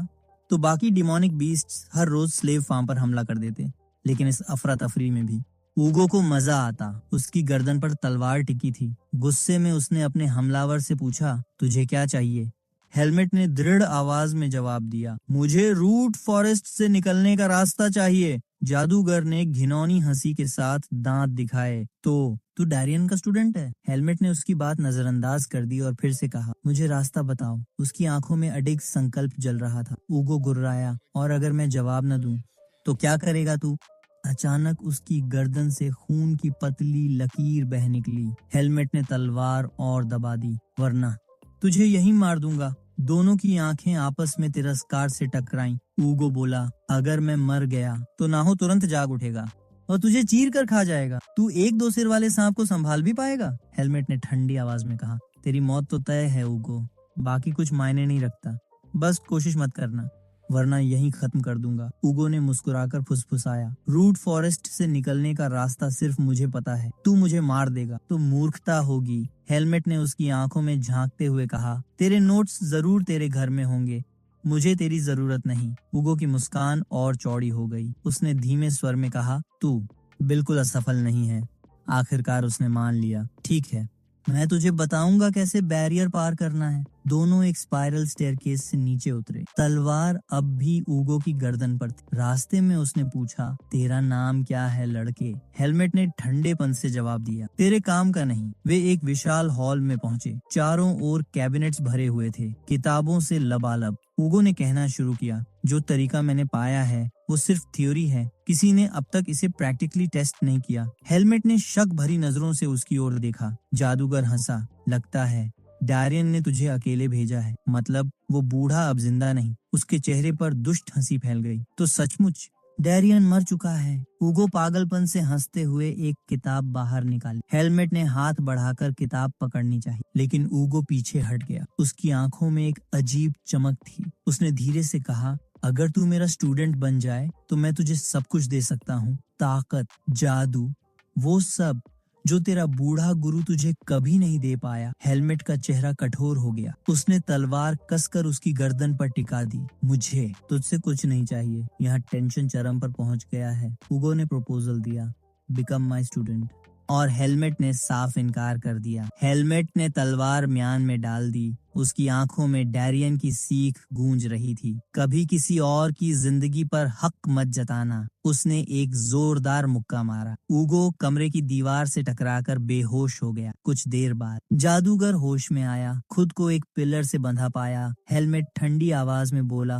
तो बाकी डिमोनिक बीस्ट्स हर रोज स्लेव फार्म पर हमला कर देते। लेकिन इस अफरा तफरी में भी ऊगो को मजा आता। उसकी गर्दन पर तलवार टिकी थी। गुस्से में उसने अपने हमलावर से पूछा, तुझे क्या चाहिए? हेलमेट ने दृढ़ आवाज में जवाब दिया, मुझे रूट फॉरेस्ट से निकलने का रास्ता चाहिए। जादूगर ने घिनौनी हंसी के साथ दांत दिखाए। तो तू डारियन का स्टूडेंट है? हेलमेट ने उसकी बात नजरअंदाज कर दी और फिर से कहा, मुझे रास्ता बताओ। उसकी आंखों में अडिग संकल्प जल रहा था। ऊगो गुर्राया, और अगर मैं जवाब न दूं तो क्या करेगा तू? अचानक उसकी गर्दन से खून की पतली लकीर बह निकली। हेलमेट ने तलवार और दबा दी, वरना तुझे यहीं मार दूंगा। दोनों की आंखें आपस में तिरस्कार से टकराईं। ऊगो बोला, अगर मैं मर गया तो नाहो तुरंत जाग उठेगा और तुझे चीर कर खा जाएगा। तू एक दो सिर वाले सांप को संभाल भी पाएगा? हेलमेट ने ठंडी आवाज में कहा, तेरी मौत तो तय है ऊगो, बाकी कुछ मायने नहीं रखता। बस कोशिश मत करना, वरना यहीं खत्म कर दूंगा। ऊगो ने मुस्कुराकर फुसफुसाया, रूट फॉरेस्ट से निकलने का रास्ता सिर्फ मुझे पता है। तू मुझे मार देगा तो मूर्खता होगी। हेलमेट ने उसकी आंखों में झांकते हुए कहा, तेरे नोट्स जरूर तेरे घर में होंगे, मुझे तेरी जरूरत नहीं। ऊगो की मुस्कान और चौड़ी हो गई। उसने धीमे स्वर में कहा, तू बिल्कुल असफल नहीं है। आखिरकार उसने मान लिया, ठीक है, मैं तुझे बताऊंगा कैसे बैरियर पार करना है। दोनों एक स्पाइरल स्टेयरकेस से नीचे उतरे। तलवार अब भी ऊगो की गर्दन पर थी। रास्ते में उसने पूछा, तेरा नाम क्या है लड़के? हेलमेट ने ठंडेपन से जवाब दिया, तेरे काम का नहीं। वे एक विशाल हॉल में पहुंचे। चारों ओर कैबिनेट्स भरे हुए थे, किताबों से लबालब। ऊगो ने कहना शुरू किया, जो तरीका मैंने पाया है वो सिर्फ थ्योरी है, किसी ने अब तक इसे प्रैक्टिकली टेस्ट नहीं किया। हेलमेट ने शक भरी नजरों से उसकी ओर देखा। जादूगर हंसा। लगता है डारियन ने तुझे अकेले भेजा है, मतलब वो बूढ़ा अब जिंदा नहीं। उसके चेहरे पर दुष्ट हंसी फैल गई। तो सचमुच डैरियन मर चुका है। ऊगो पागलपन से हंसते हुए एक किताब बाहर निकाली। हेलमेट ने हाथ बढ़ाकर किताब पकड़नी चाहिए, लेकिन ऊगो पीछे हट गया। उसकी आंखों में एक अजीब चमक थी। उसने धीरे से कहा, अगर तू मेरा स्टूडेंट बन जाए तो मैं तुझे सब कुछ दे सकता हूँ, ताकत, जादू, वो सब जो तेरा बूढ़ा गुरु तुझे कभी नहीं दे पाया। हेलमेट का चेहरा कठोर हो गया। उसने तलवार कसकर उसकी गर्दन पर टिका दी। मुझे तुझसे कुछ नहीं चाहिए। यहाँ टेंशन चरम पर पहुंच गया है। ऊगो ने प्रपोजल दिया, बिकम माई स्टूडेंट, और हेलमेट ने साफ इनकार कर दिया। हेलमेट ने तलवार म्यान में डाल दी। उसकी आंखों में डैरियन की सीख गूंज रही थी, कभी किसी और की जिंदगी पर हक मत जताना। उसने एक जोरदार मुक्का मारा। ऊगो कमरे की दीवार से टकराकर बेहोश हो गया। कुछ देर बाद जादूगर होश में आया, खुद को एक पिलर से बंधा पाया। हेलमेट ठंडी आवाज में बोला,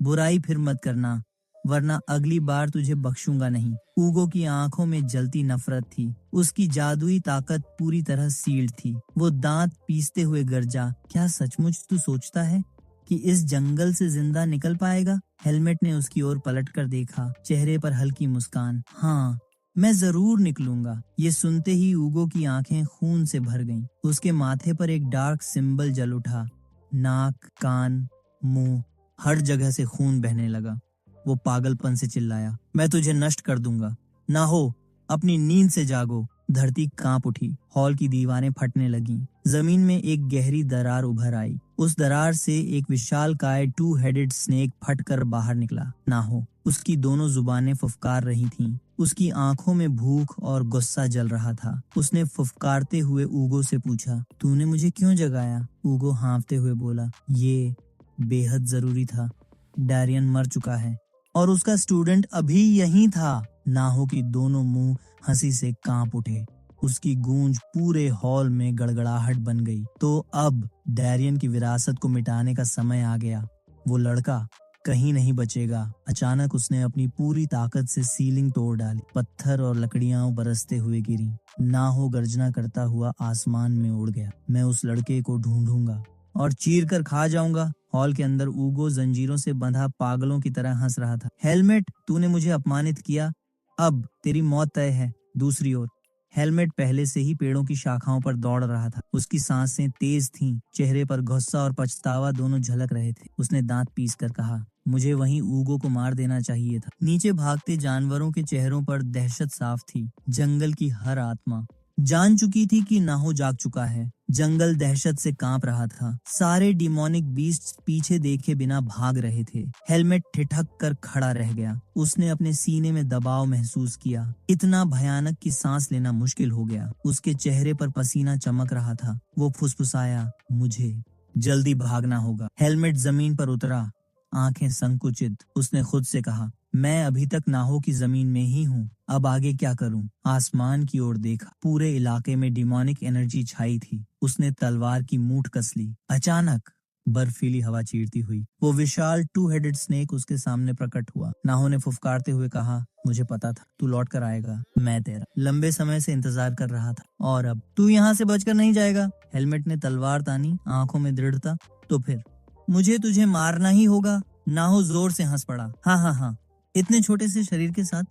बुराई फिर मत करना, वरना अगली बार तुझे बख्शूंगा नहीं। ऊगो की आंखों में जलती नफरत थी। उसकी जादुई ताकत पूरी तरह सील्ड थी। वो दांत पीसते हुए गरजा, क्या सचमुच तू सोचता है कि इस जंगल से जिंदा निकल पाएगा? हेलमेट ने उसकी ओर पलटकर देखा, चेहरे पर हल्की मुस्कान। हाँ, मैं जरूर निकलूंगा। ये सुनते ही ऊगो की आंखें खून से भर गईं। उसके माथे पर एक डार्क सिंबल जल उठा। नाक, कान, मुंह, हर जगह से खून बहने लगा। वो पागलपन से चिल्लाया, मैं तुझे नष्ट कर दूंगा। ना हो, अपनी नींद से जागो। धरती कांप उठी। हॉल की दीवारें फटने लगीं। जमीन में एक गहरी दरार उभर आई। उस दरार से एक विशालकाय 2 हेडेड स्नेक फटकर बाहर निकला। ना हो, उसकी दोनों जुबानें फुफकार रही थीं। उसकी आंखों में भूख और गुस्सा जल रहा था। उसने फुफकारते हुए ऊगो से पूछा, तूने मुझे क्यों जगाया? ऊगो हाँफते हुए बोला, ये बेहद जरूरी था। डैरियन मर चुका है और उसका स्टूडेंट अभी यहीं था। नाहो की दोनों मुंह हंसी से कांप उठे। उसकी गूंज पूरे हॉल में गड़गड़ाहट बन गई। तो अब डैरियन की विरासत को मिटाने का समय आ गया। वो लड़का कहीं नहीं बचेगा। अचानक उसने अपनी पूरी ताकत से सीलिंग तोड़ डाली। पत्थर और लकड़ियां बरसते हुए गिरी। नाहो गर्जना करता हुआ आसमान में उड़ गया। मैं उस लड़के को ढूंढूंगा और चीर कर खा जाऊंगा। हॉल के अंदर ऊगो जंजीरों से बंधा पागलों की तरह हंस रहा था। हेलमेट, तूने मुझे अपमानित किया, अब तेरी मौत तय है। दूसरी ओर हेलमेट पहले से ही पेड़ों की शाखाओं पर दौड़ रहा था। उसकी सांसें तेज थीं, चेहरे पर गुस्सा और पछतावा दोनों झलक रहे थे। उसने दांत पीसकर कहा, मुझे वहीं ऊगो को मार देना चाहिए था। नीचे भागते जानवरों के चेहरों पर दहशत साफ थी। जंगल की हर आत्मा जान चुकी थी कि नाहो जाग चुका है। जंगल दहशत से कांप रहा था। सारे डिमोनिक बीस्ट पीछे देखे बिना भाग रहे थे। हेलमेट ठिठक कर खड़ा रह गया। उसने अपने सीने में दबाव महसूस किया, इतना भयानक कि सांस लेना मुश्किल हो गया। उसके चेहरे पर पसीना चमक रहा था। वो फुसफुसाया, मुझे जल्दी भागना होगा। हेलमेट जमीन पर उतरा, आंखें संकुचित। उसने खुद से कहा, मैं अभी तक नाहो की जमीन में ही हूँ, अब आगे क्या करूँ? आसमान की ओर देखा। पूरे इलाके में डिमोनिक एनर्जी छाई थी। उसने तलवार की मूठ कस ली। अचानक बर्फीली हवा चीरती हुई वो विशाल 2 हेडेड स्नेक उसके सामने प्रकट हुआ। नाहो ने फुफकारते हुए कहा, मुझे पता था तू लौट कर आएगा। मैं तेरा लंबे समय से इंतजार कर रहा था और अब तू यहाँ से बचकर नहीं जाएगा। हेलमेट ने तलवार तानी, आंखों में दृढ़ता। तो फिर मुझे तुझे मारना ही होगा। नाहो जोर से हंस पड़ा। हाँ हाँ हाँ, इतने छोटे से शरीर के साथ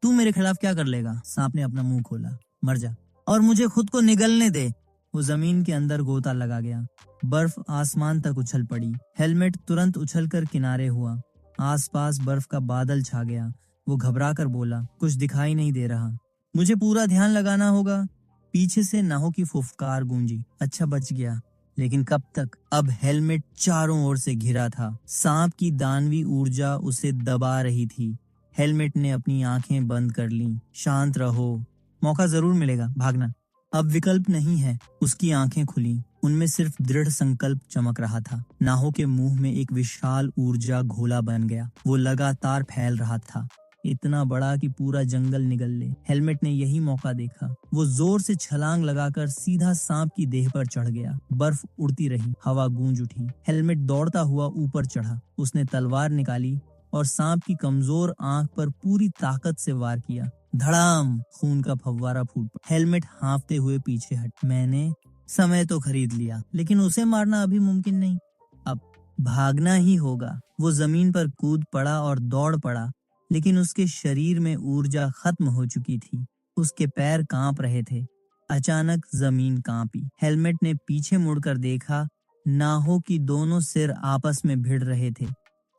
तू मेरे खिलाफ क्या कर लेगा? सांप ने अपना मुंह खोला, मर जा और मुझे खुद को निगलने दे। वो जमीन के अंदर गोता लगा गया। बर्फ आसमान तक उछल पड़ी। हेलमेट तुरंत उछलकर किनारे हुआ। आसपास बर्फ का बादल छा गया। वो घबरा कर बोला, कुछ दिखाई नहीं दे रहा, मुझे पूरा ध्यान लगाना होगा। पीछे से नाहो की फुफकार गूंजी, अच्छा बच गया, लेकिन कब तक? अब हेलमेट चारों ओर से घिरा था। सांप की दानवी ऊर्जा उसे दबा रही थी। हेलमेट ने अपनी आंखें बंद कर लीं। शांत रहो, मौका जरूर मिलेगा, भागना अब विकल्प नहीं है। उसकी आंखें खुली, उनमें सिर्फ दृढ़ संकल्प चमक रहा था। नाहो के मुंह में एक विशाल ऊर्जा घोला बन गया। वो लगातार फैल रहा था। इतना बड़ा कि पूरा जंगल निगल ले। हेलमेट ने यही मौका देखा। वो जोर से छलांग लगाकर सीधा सांप की देह पर चढ़ गया। बर्फ उड़ती रही, हवा गूंज उठी। हेलमेट दौड़ता हुआ ऊपर चढ़ा। उसने तलवार निकाली और सांप की कमजोर आंख पर पूरी ताकत से वार किया। धड़ाम, खून का फव्वारा फूट पड़ा। हेलमेट हाँफते हुए पीछे हट। मैंने समय तो खरीद लिया, लेकिन उसे मारना अभी मुमकिन नहीं। अब भागना ही होगा। वो जमीन पर कूद पड़ा और दौड़ पड़ा, लेकिन उसके शरीर में ऊर्जा खत्म हो चुकी थी। उसके पैर कांप रहे थे। अचानक जमीन कांपी। हेलमेट ने पीछे मुड़कर देखा। नाहो की दोनों सिर आपस में भिड़ रहे थे।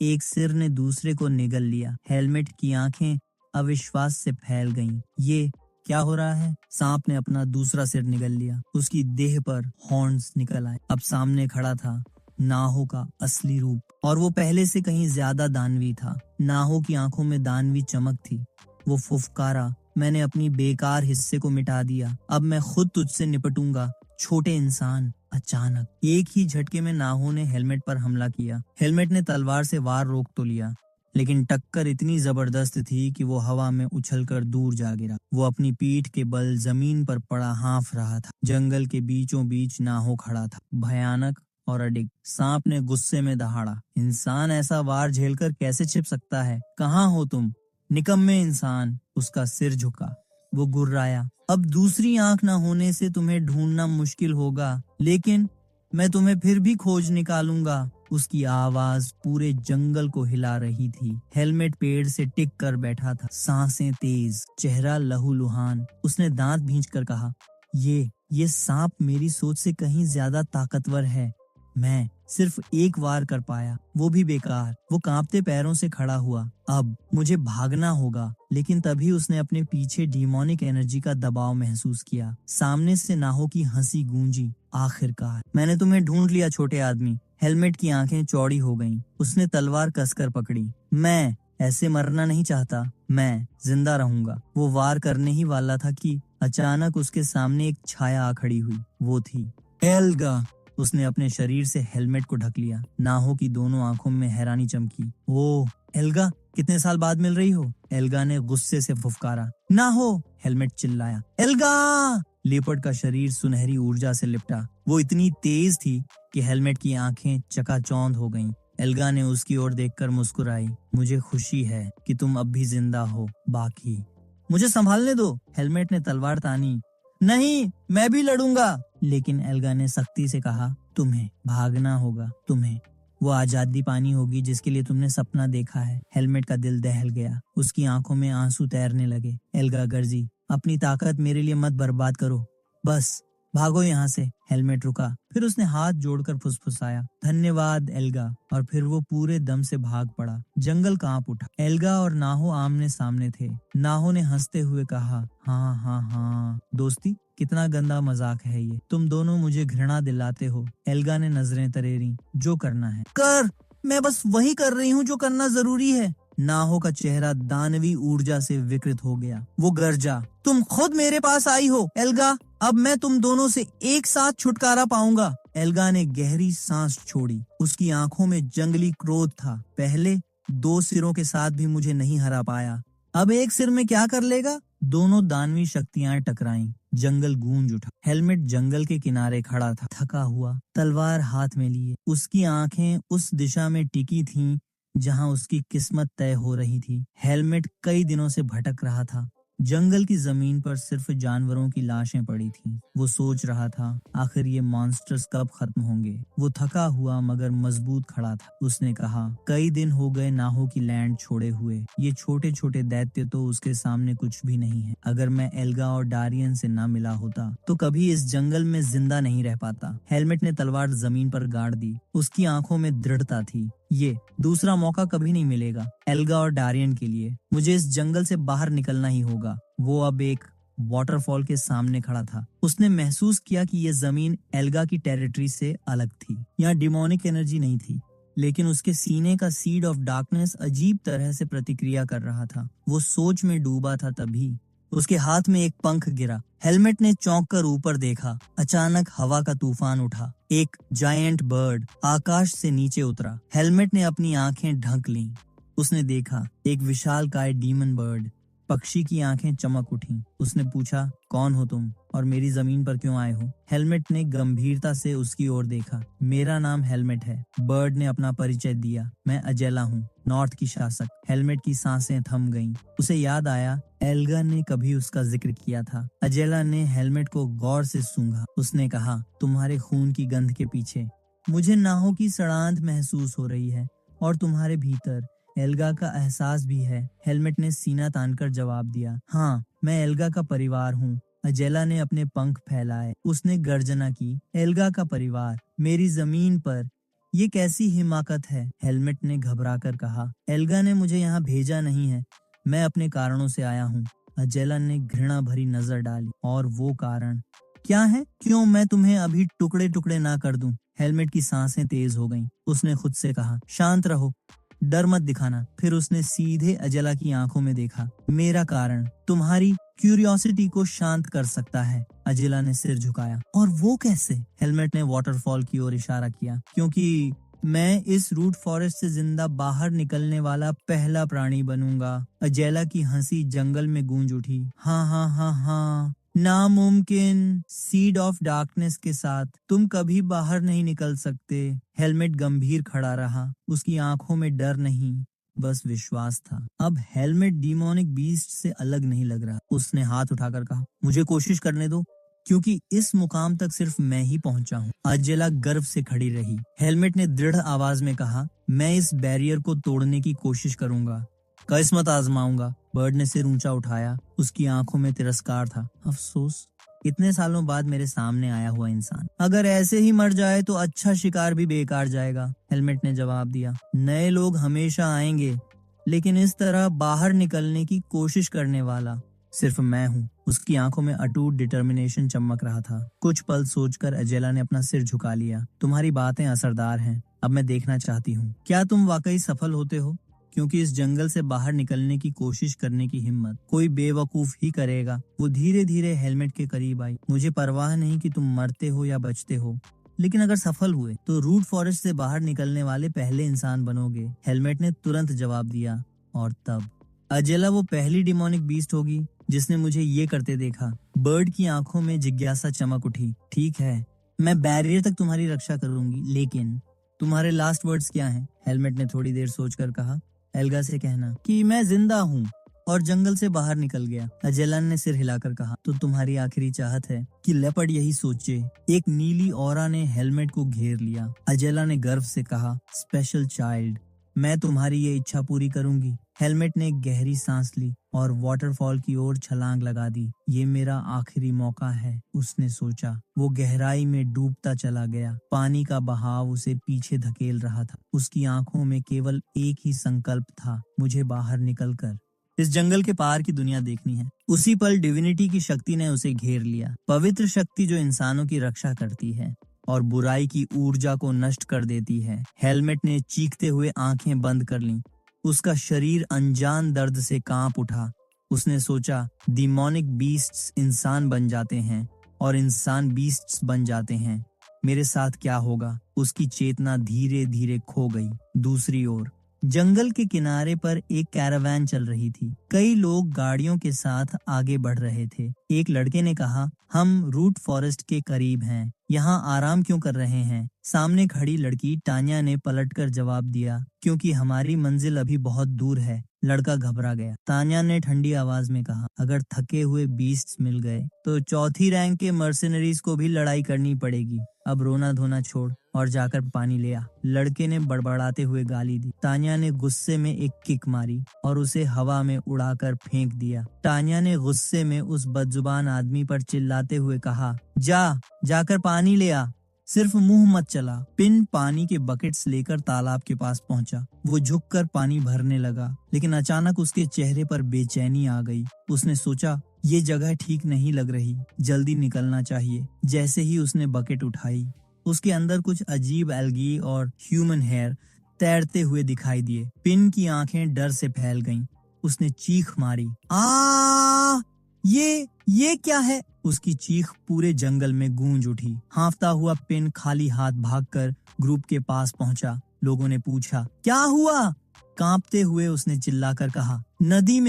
एक सिर ने दूसरे को निगल लिया। हेलमेट की आंखें अविश्वास से फैल गईं। ये क्या हो रहा है? सांप ने अपना दूसरा सिर निगल लिया। उसकी देह पर हॉर्न्स निकल आए। अब सामने खड़ा था नाहो का असली रूप, और वो पहले से कहीं ज्यादा दानवी था। नाहो की आंखों में दानवी चमक थी। वो फुफकारा, मैंने अपनी बेकार हिस्से को मिटा दिया। अब मैं खुद तुझसे निपटूंगा, छोटे इंसान। अचानक एक ही झटके में नाहो ने हेलमेट पर हमला किया। हेलमेट ने तलवार से वार रोक तो लिया, लेकिन टक्कर इतनी जबरदस्त थी कि वो हवा में उछलकर दूर जा गिरा। वो अपनी पीठ के बल जमीन पर पड़ा हाँफ रहा था। जंगल के बीचों बीच नाहो खड़ा था, भयानक और अडिग। सांप ने गुस्से में दहाड़ा। इंसान ऐसा वार झेलकर कैसे छिप सकता है? कहाँ हो तुम, निकम्मे इंसान? उसका सिर झुका। वो गुर्राया, अब दूसरी आंख न होने से तुम्हें ढूंढना मुश्किल होगा, लेकिन मैं तुम्हें फिर भी खोज निकालूंगा। उसकी आवाज पूरे जंगल को हिला रही थी। हेलमेट पेड़ से टिक कर बैठा था, सांसें तेज, चेहरा लहूलुहान। उसने दांत भींचकर कहा, ये सांप मेरी सोच से कहीं ज्यादा ताकतवर है। मैं सिर्फ एक वार कर पाया, वो भी बेकार। वो कांपते पैरों से खड़ा हुआ। अब मुझे भागना होगा। लेकिन तभी उसने अपने पीछे डीमोनिक एनर्जी का दबाव महसूस किया। सामने से नाहो की हंसी गूंजी। आखिरकार मैंने तुम्हें ढूंढ लिया, छोटे आदमी। हेलमेट की आंखें चौड़ी हो गईं। उसने तलवार कसकर पकड़ी। मैं ऐसे मरना नहीं चाहता, मैं जिंदा रहूंगा। वो वार करने ही वाला था कि अचानक उसके सामने एक छाया आ खड़ी हुई। वो थी एल्गा। उसने अपने शरीर से हेलमेट को ढक लिया। नाहो की दोनों आंखों में हैरानी चमकी। ओह एल्गा, कितने साल बाद मिल रही हो? एल्गा ने गुस्से से फुफकारा। नाहो, हेलमेट चिल्लाया। एल्गा! लेपर्ड का शरीर सुनहरी ऊर्जा से लिपटा। वो इतनी तेज थी कि हेलमेट की आंखें चकाचौंध हो गईं। एल्गा ने उसकी ओर देखकर मुस्कुराई। मुझे खुशी है कि तुम अब भी जिंदा हो, बाकी मुझे संभालने दो। हेलमेट ने तलवार तानी। नहीं, मैं भी लड़ूंगा। लेकिन एल्गा ने सख्ती से कहा, तुम्हें भागना होगा, तुम्हें वो आजादी पानी होगी जिसके लिए तुमने सपना देखा है। हेलमेट का दिल दहल गया। उसकी आंखों में आंसू तैरने लगे। एल्गा गर्जी, अपनी ताकत मेरे लिए मत बर्बाद करो, बस भागो यहाँ से। हेलमेट रुका, फिर उसने हाथ जोड़कर फुसफुसाया, धन्यवाद एल्गा, और फिर वो पूरे दम से भाग पड़ा। जंगल कांप उठा। एल्गा और नाहो आमने सामने थे। नाहो ने हंसते हुए कहा, हाँ हाँ हाँ दोस्ती, कितना गंदा मजाक है ये, तुम दोनों मुझे घृणा दिलाते हो। एल्गा ने नजरें तरेरी। जो करना है कर, मैं बस वही कर रही हूँ जो करना जरूरी है। नाहो का चेहरा दानवी ऊर्जा से विकृत हो गया। वो गरजा, तुम खुद मेरे पास आई हो एल्गा, अब मैं तुम दोनों से एक साथ छुटकारा पाऊंगा। एल्गा ने गहरी सांस छोड़ी। उसकी आंखों में जंगली क्रोध था। पहले 2 सिरों के साथ भी मुझे नहीं हरा पाया, अब एक सिर में क्या कर लेगा? दोनों दानवी शक्तियां टकराईं। जंगल गूंज उठा। हेलमेट जंगल के किनारे खड़ा था, थका हुआ, तलवार हाथ में लिए। उसकी आंखें उस दिशा में टिकी थीं जहां उसकी किस्मत तय हो रही थी। हेलमेट कई दिनों से भटक रहा था। जंगल की जमीन पर सिर्फ जानवरों की लाशें पड़ी थीं। वो सोच रहा था, आखिर ये मॉन्स्टर्स कब खत्म होंगे? वो थका हुआ मगर मजबूत खड़ा था। उसने कहा, कई दिन हो गए नाहो की लैंड छोड़े हुए। ये छोटे छोटे दैत्य तो उसके सामने कुछ भी नहीं है। अगर मैं एल्गा और डारियन से ना मिला होता तो कभी इस जंगल में जिंदा नहीं रह पाता। हेलमेट ने तलवार जमीन पर गाड़ दी। उसकी आंखों में दृढ़ता थी। ये दूसरा मौका कभी नहीं मिलेगा एल्गा और डारियन के लिए। मुझे इस जंगल से बाहर निकलना ही होगा। वो अब एक वाटरफॉल के सामने खड़ा था। उसने महसूस किया कि यह जमीन एल्गा की टेरिटरी से अलग थी। यहाँ डिमोनिक एनर्जी नहीं थी, लेकिन उसके सीने का सीड ऑफ डार्कनेस अजीब तरह से प्रतिक्रिया कर रहा था। वो सोच में डूबा था, तभी उसके हाथ में एक पंख गिरा। हेलमेट ने चौंक कर ऊपर देखा। अचानक हवा का तूफान उठा। एक जायंट बर्ड आकाश से नीचे उतरा। हेलमेट ने अपनी आंखें ढक लीं। उसने देखा एक विशालकाय डीमन बर्ड। पक्षी की आंखें चमक उठी। उसने पूछा, कौन हो तुम और मेरी जमीन पर क्यों आए हो? हेलमेट ने गंभीरता से उसकी ओर देखा। मेरा नाम हेलमेट है, बर्ड ने अपना परिचय दिया। मैं अजेला हूँ, नॉर्थ की शासक। हेलमेट की सांसें थम गईं। उसे याद आया एल्गा ने कभी उसका जिक्र किया था। अजेला ने हेलमेट को गौर से सूंघा। उसने कहा, तुम्हारे खून की गंध के पीछे मुझे नाहों की सड़ांध महसूस हो रही है और तुम्हारे भीतर एल्गा का एहसास भी है। हेलमेट ने सीना तानकर जवाब दिया, हाँ, मैं एल्गा का परिवार हूँ। अजेला ने अपने पंख फैलाए। उसने गर्जना की, एल्गा का परिवार मेरी जमीन पर, ये कैसी हिमाकत है? हेलमेट ने घबराकर कहा, एल्गा ने मुझे यहाँ भेजा नहीं है, मैं अपने कारणों से आया हूँ। अजेला ने घृणा भरी नजर डाली। और वो कारण क्या है? क्यों मैं तुम्हें अभी टुकड़े टुकड़े ना कर दूं? हेलमेट की सांसें तेज हो गईं। उसने खुद से कहा, शांत रहो, डर मत दिखाना। फिर उसने सीधे अजेला की आंखों में देखा। मेरा कारण तुम्हारी क्यूरियोसिटी को शांत कर सकता है। अजेला ने सिर झुकाया। और वो कैसे? हेलमेट ने वाटरफॉल की ओर इशारा किया। क्योंकि मैं इस रूट फॉरेस्ट से जिंदा बाहर निकलने वाला पहला प्राणी बनूंगा। अजेला की हंसी जंगल में गूंज उठी। हाँ हाँ हाँ हाँ, नामुमकिन। सीड ऑफ डार्कनेस के साथ तुम कभी बाहर नहीं निकल सकते। हेलमेट गंभीर खड़ा रहा। उसकी आंखों में डर नहीं, बस विश्वास था। अब हेलमेट डिमोनिक बीस्ट से अलग नहीं लग रहा। उसने हाथ उठाकर कहा, मुझे कोशिश करने दो, क्योंकि इस मुकाम तक सिर्फ मैं ही पहुंचा हूँ। अजेला गर्व से खड़ी रही। हेलमेट ने दृढ़ आवाज में कहा, मैं इस बैरियर को तोड़ने की कोशिश करूंगा, किस्मत आजमाऊंगा। बर्ड ने सिर ऊंचा उठाया। उसकी आंखों में तिरस्कार था। अफसोस, इतने सालों बाद मेरे सामने आया हुआ इंसान अगर ऐसे ही मर जाए तो अच्छा शिकार भी बेकार जाएगा। हेलमेट ने जवाब दिया, नए लोग हमेशा आएंगे, लेकिन इस तरह बाहर निकलने की कोशिश करने वाला सिर्फ मैं हूँ। उसकी आंखों में अटूट डिटर्मिनेशन चमक रहा था। कुछ पल सोचकर अजेला ने अपना सिर झुका लिया। तुम्हारी बातें असरदार हैं। अब मैं देखना चाहती हूँ, क्या तुम वाकई सफल होते हो? क्योंकि इस जंगल से बाहर निकलने की कोशिश करने की हिम्मत कोई बेवकूफ ही करेगा। वो धीरे धीरे हेलमेट के करीब आई। मुझे परवाह नहीं कि तुम मरते हो या बचते हो, लेकिन अगर सफल हुए तो रूट फॉरेस्ट से बाहर निकलने वाले पहले इंसान बनोगे। हेलमेट ने तुरंत जवाब दिया, और तब अजेला वो पहली डिमोनिक बीस्ट होगी जिसने मुझे ये करते देखा। बर्ड की आंखों में जिज्ञासा चमक उठी। ठीक है, मैं बैरियर तक तुम्हारी रक्षा करूंगी, लेकिन तुम्हारे लास्ट वर्ड्स क्या हैं? हेलमेट ने थोड़ी देर सोचकर कहा, एल्गा से कहना कि मैं जिंदा हूँ और जंगल से बाहर निकल गया। अजेला ने सिर हिलाकर कहा, तो तुम्हारी आखिरी चाहत है कि लेपर्ड यही सोचे? एक नीली ऑरा ने हेलमेट को घेर लिया। अजेला ने गर्व से कहा, स्पेशल चाइल्ड, मैं तुम्हारी ये इच्छा पूरी करूंगी। हेलमेट ने गहरी सांस ली और वाटरफॉल की ओर छलांग लगा दी। ये मेरा आखिरी मौका है, उसने सोचा। वो गहराई में डूबता चला गया। पानी का बहाव उसे पीछे धकेल रहा था। उसकी आंखों में केवल एक ही संकल्प था, मुझे बाहर निकलकर इस जंगल के पार की दुनिया देखनी है। उसी पल डिविनिटी की शक्ति ने उसे घेर लिया। पवित्र शक्ति जो इंसानों की रक्षा करती है और बुराई की ऊर्जा को नष्ट कर देती है। हेलमेट ने चीखते हुए आंखें बंद कर लीं। उसका शरीर अनजान दर्द से कांप उठा। उसने सोचा, डिमोनिक बीस्ट्स इंसान बन जाते हैं और इंसान बीस्ट्स बन जाते हैं। मेरे साथ क्या होगा? उसकी चेतना धीरे धीरे खो गई। दूसरी ओर जंगल के किनारे पर एक कैरावान चल रही थी। कई लोग गाड़ियों के साथ आगे बढ़ रहे थे। एक लड़के ने कहा, हम रूट फॉरेस्ट के करीब हैं, यहाँ आराम क्यों कर रहे हैं? सामने खड़ी लड़की टान्या ने पलटकर जवाब दिया, क्योंकि हमारी मंजिल अभी बहुत दूर है। लड़का घबरा गया। तान्या ने ठंडी आवाज में कहा, अगर थके हुए बीस्ट्स मिल गए तो चौथी रैंक के मर्सिनरीज को भी लड़ाई करनी पड़ेगी। अब रोना धोना छोड़ और जाकर पानी ले आ। लड़के ने बड़बड़ाते हुए गाली दी। तान्या ने गुस्से में एक किक मारी और उसे हवा में उड़ाकर फेंक दिया। तान्या ने गुस्से में उस बदजुबान आदमी पर चिल्लाते हुए कहा, जाकर पानी ले आ, सिर्फ मुंह मत चला। पिन पानी के बकेट्स लेकर तालाब के पास पहुंचा। वो झुककर पानी भरने लगा, लेकिन अचानक उसके चेहरे पर बेचैनी आ गई। उसने सोचा, ये जगह ठीक नहीं लग रही, जल्दी निकलना चाहिए। जैसे ही उसने बकेट उठाई, उसके अंदर कुछ अजीब एल्गी और ह्यूमन हेयर तैरते हुए दिखाई दिए। पिन की आंखें डर से फैल गईं। उसने चीख मारी, आ ये क्या है? उसकी चीख पूरे जंगल में गूंज उठी। हांफता हुआ पिन खाली हाथ भागकर ग्रुप के पास पहुंचा। लोगों ने पूछा, क्या हुआ? कांपते हुए उसने चिल्लाकर कहा, नदी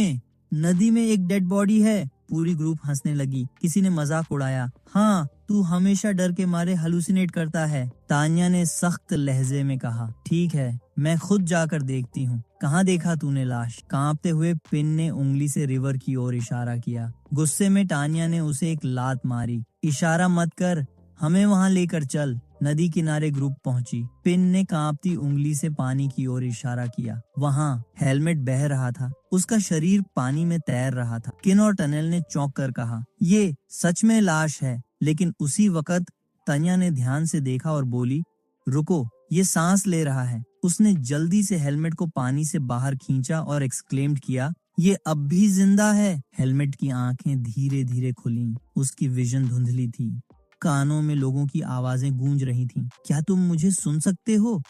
में एक डेड बॉडी है। पूरी ग्रुप हंसने लगी। किसी ने मजाक उड़ाया, हाँ, तू हमेशा डर के मारे हेलुसिनेट करता है। तान्या ने सख्त लहजे में कहा, ठीक है, मैं खुद जाकर देखती हूँ। कहाँ देखा तूने लाश? कांपते हुए पिन ने उंगली से रिवर की ओर इशारा किया। गुस्से में तान्या ने उसे एक लात मारी। इशारा मत कर, हमें वहाँ लेकर चल। नदी किनारे ग्रुप पहुंची। पिन ने कांपती उंगली से पानी की ओर इशारा किया। वहाँ हेलमेट बह रहा था, उसका शरीर पानी में तैर रहा था। किन और टनल ने चौंक कर कहा, ये सच में लाश है। लेकिन उसी वक्त तान्या ने ध्यान से देखा और बोली, रुको, ये सांस ले रहा है। उसने जल्दी से हेलमेट को पानी से बाहर खींचा और एक्सक्लेम्ड किया, ये अब भी जिंदा है। हेलमेट की आंखें धीरे धीरे खुलीं। उसकी विजन धुंधली थी। कानों में लोगों की आवाजें गूंज रही थीं। क्या तुम मुझे सुन सकते हो?